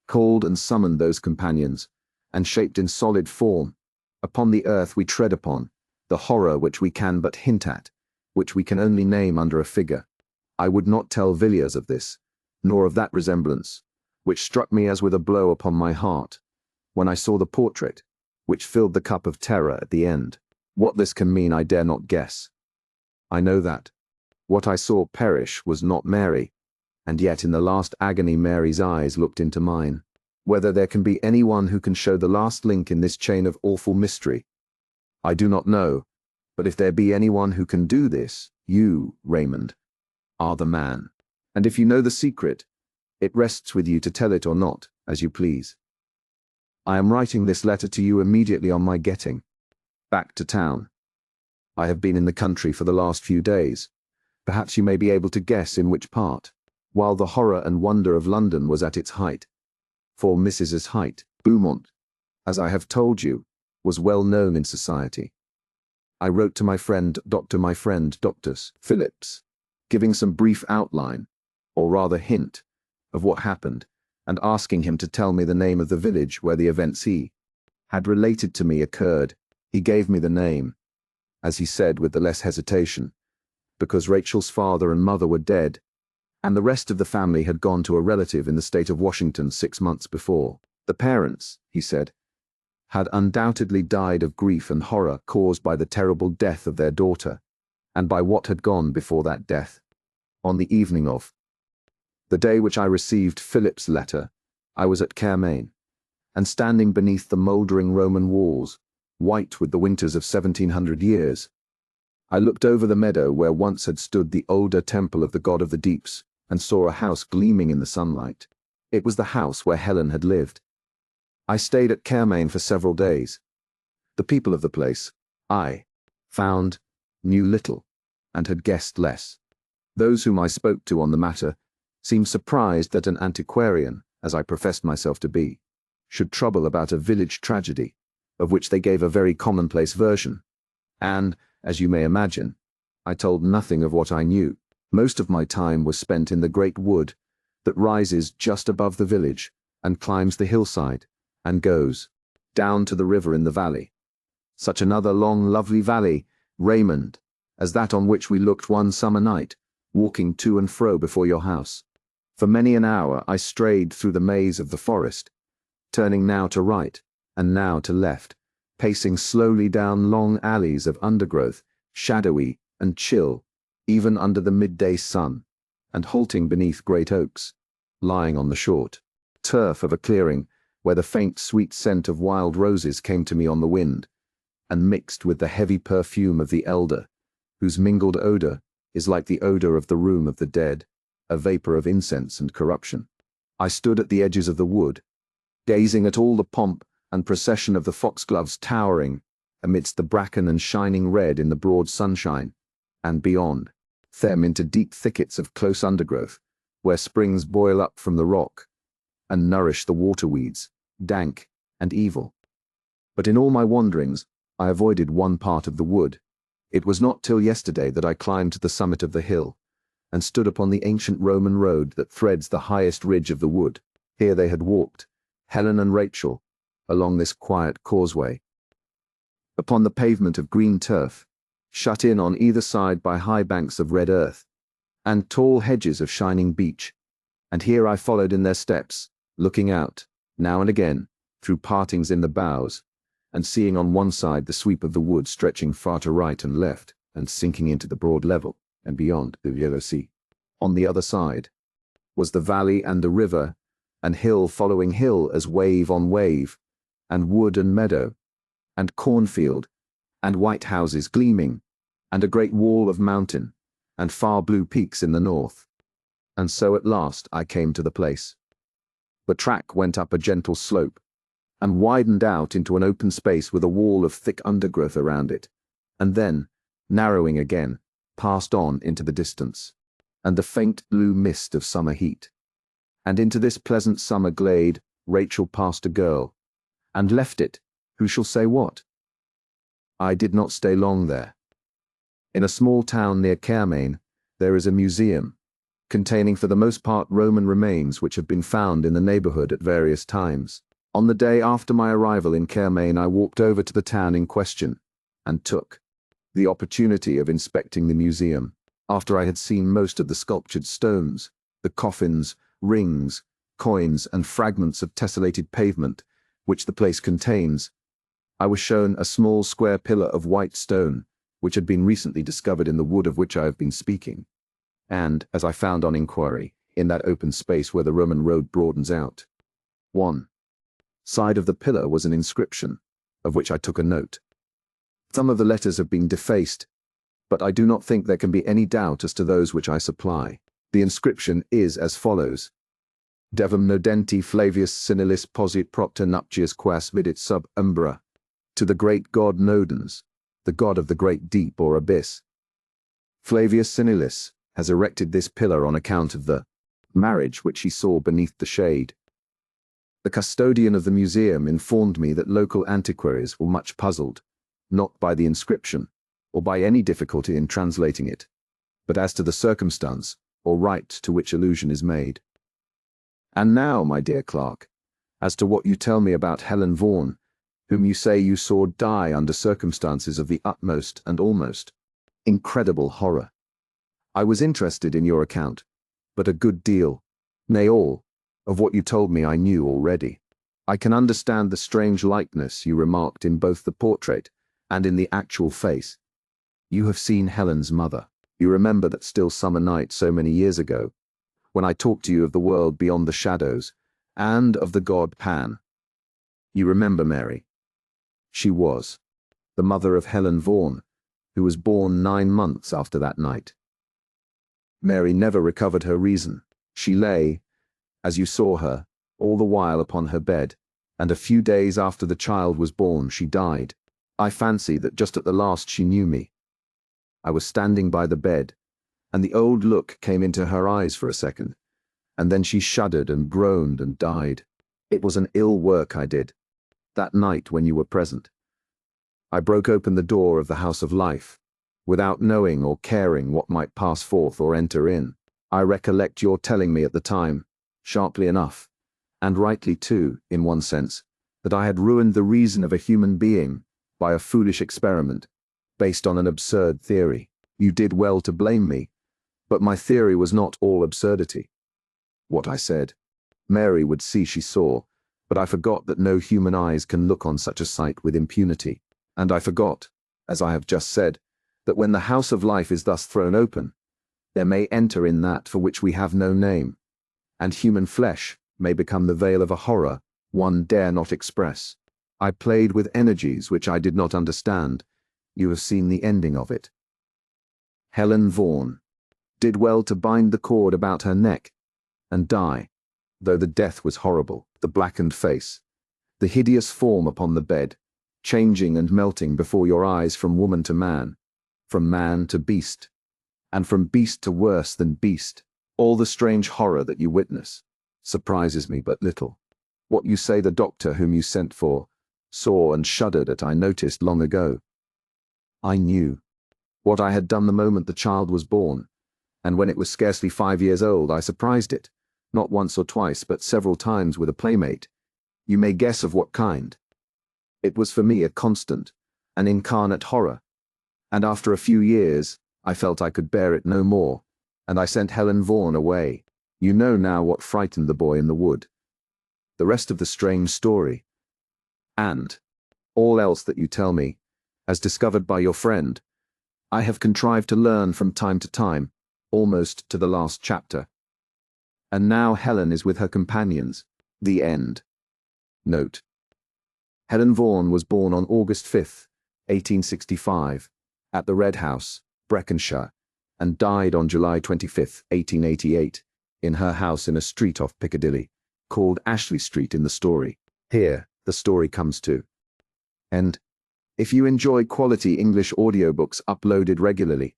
Called and summoned those companions, and shaped in solid form, upon the earth we tread upon, the horror which we can but hint at, which we can only name under a figure. I would not tell Villiers of this, nor of that resemblance, which struck me as with a blow upon my heart, when I saw the portrait, which filled the cup of terror at the end. What this can mean I dare not guess. I know that what I saw perish was not Mary, and yet in the last agony Mary's eyes looked into mine. Whether there can be any one who can show the last link in this chain of awful mystery, I do not know, but if there be anyone who can do this, you, Raymond, are the man. And if you know the secret, it rests with you to tell it or not, as you please. I am writing this letter to you immediately on my getting back to town. I have been in the country for the last few days. Perhaps you may be able to guess in which part, while the horror and wonder of London was at its height. For Mrs.'s height, Beaumont, as I have told you, was well known in society. I wrote to my friend Doctus Phillips, giving some brief outline, or rather hint, of what happened, and asking him to tell me the name of the village where the events he had related to me occurred. He gave me the name, as he said with the less hesitation, because Rachel's father and mother were dead, and the rest of the family had gone to a relative in the state of Washington 6 months before. The parents, he said, had undoubtedly died of grief and horror caused by the terrible death of their daughter, and by what had gone before that death. On the evening of the day which I received Philip's letter, I was at Kermain, and standing beneath the mouldering Roman walls, white with the winters of 1700 years, I looked over the meadow where once had stood the older temple of the god of the deeps, and saw a house gleaming in the sunlight. It was the house where Helen had lived. I stayed at Kermain for several days. The people of the place, I found, knew little, and had guessed less. Those whom I spoke to on the matter seemed surprised that an antiquarian, as I professed myself to be, should trouble about a village tragedy, of which they gave a very commonplace version, and, as you may imagine, I told nothing of what I knew. Most of my time was spent in the great wood that rises just above the village and climbs the hillside and goes down to the river in the valley. Such another long, lovely valley, Raymond, as that on which we looked one summer night, walking to and fro before your house. For many an hour I strayed through the maze of the forest, turning now to right and now to left, pacing slowly down long alleys of undergrowth, shadowy and chill, even under the midday sun, and halting beneath great oaks, lying on the short turf of a clearing where the faint sweet scent of wild roses came to me on the wind, and mixed with the heavy perfume of the elder, whose mingled odor is like the odor of the room of the dead, a vapor of incense and corruption. I stood at the edges of the wood, gazing at all the pomp and procession of the foxgloves towering amidst the bracken and shining red in the broad sunshine, and beyond them into deep thickets of close undergrowth, where springs boil up from the rock and nourish the water weeds, dank and evil. But in all my wanderings, I avoided one part of the wood. It was not till yesterday that I climbed to the summit of the hill, and stood upon the ancient Roman road that threads the highest ridge of the wood. Here they had walked, Helen and Rachel, along this quiet causeway, upon the pavement of green turf, shut in on either side by high banks of red earth, and tall hedges of shining beech, and here I followed in their steps, looking out, now and again, through partings in the boughs, and seeing on one side the sweep of the wood stretching far to right and left, and sinking into the broad level, and beyond the yellow sea. On the other side was the valley and the river, and hill following hill as wave on wave, and wood and meadow, and cornfield, and white houses gleaming, and a great wall of mountain, and far blue peaks in the north. And so at last I came to the place. The track went up a gentle slope, and widened out into an open space with a wall of thick undergrowth around it, and then, narrowing again, passed on into the distance, and the faint blue mist of summer heat. And into this pleasant summer glade Rachel passed a girl, and left it, who shall say what? I did not stay long there. In a small town near Kermain, there is a museum, containing for the most part Roman remains which have been found in the neighborhood at various times. On the day after my arrival in Kermain, I walked over to the town in question, and took the opportunity of inspecting the museum, after I had seen most of the sculptured stones, the coffins, rings, coins, and fragments of tessellated pavement, which the place contains. I was shown a small square pillar of white stone, which had been recently discovered in the wood of which I have been speaking, and, as I found on inquiry, in that open space where the Roman road broadens out. One side of the pillar was an inscription, of which I took a note. Some of the letters have been defaced, but I do not think there can be any doubt as to those which I supply. The inscription is as follows: Devum nodenti Flavius Sinilis posit propter nuptias quas vidit sub umbra, to the great god Nodens, the god of the great deep or abyss. Flavius Sinilis has erected this pillar on account of the marriage which he saw beneath the shade. The custodian of the museum informed me that local antiquaries were much puzzled, not by the inscription, or by any difficulty in translating it, but as to the circumstance, or rite to which allusion is made. And now, my dear clerk, as to what you tell me about Helen Vaughan, whom you say you saw die under circumstances of the utmost and almost incredible horror. I was interested in your account, but a good deal, nay all, of what you told me I knew already. I can understand the strange likeness you remarked in both the portrait and in the actual face. You have seen Helen's mother. You remember that still summer night so many years ago, when I talked to you of the world beyond the shadows, and of the god Pan. You remember Mary. She was the mother of Helen Vaughan, who was born 9 months after that night. Mary never recovered her reason. She lay, as you saw her, all the while upon her bed, and a few days after the child was born she died. I fancy that just at the last she knew me. I was standing by the bed, and the old look came into her eyes for a second, and then she shuddered and groaned and died. It was an ill work I did, that night when you were present. I broke open the door of the house of life, without knowing or caring what might pass forth or enter in. I recollect your telling me at the time, sharply enough, and rightly too, in one sense, that I had ruined the reason of a human being by a foolish experiment, based on an absurd theory. You did well to blame me, but my theory was not all absurdity. What I said, Mary would see she saw, but I forgot that no human eyes can look on such a sight with impunity, and I forgot, as I have just said, that when the house of life is thus thrown open, there may enter in that for which we have no name, and human flesh may become the veil of a horror one dare not express. I played with energies which I did not understand. You have seen the ending of it. Helen Vaughan did well to bind the cord about her neck and die, though the death was horrible. The blackened face, the hideous form upon the bed, changing and melting before your eyes from woman to man to beast, and from beast to worse than beast. All the strange horror that you witness surprises me but little. What you say the doctor whom you sent for saw and shuddered at I noticed long ago. I knew what I had done the moment the child was born, and when it was scarcely 5 years old I surprised it, not once or twice but several times with a playmate. You may guess of what kind. It was for me a constant, an incarnate horror, and after a few years I felt I could bear it no more, and I sent Helen Vaughan away. You know now what frightened the boy in the wood, the rest of the strange story, and all else that you tell me, as discovered by your friend, I have contrived to learn from time to time, almost to the last chapter. And now Helen is with her companions. The end. Note: Helen Vaughan was born on August 5, 1865, at the Red House, Breconshire, and died on July 25, 1888, in her house in a street off Piccadilly, called Ashley Street in the story. Here, the story comes to end. If you enjoy quality English audiobooks uploaded regularly,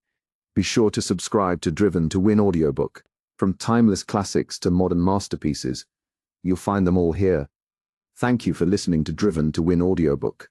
be sure to subscribe to Driven to Win Audiobook. From timeless classics to modern masterpieces, you'll find them all here. Thank you for listening to Driven to Win Audiobook.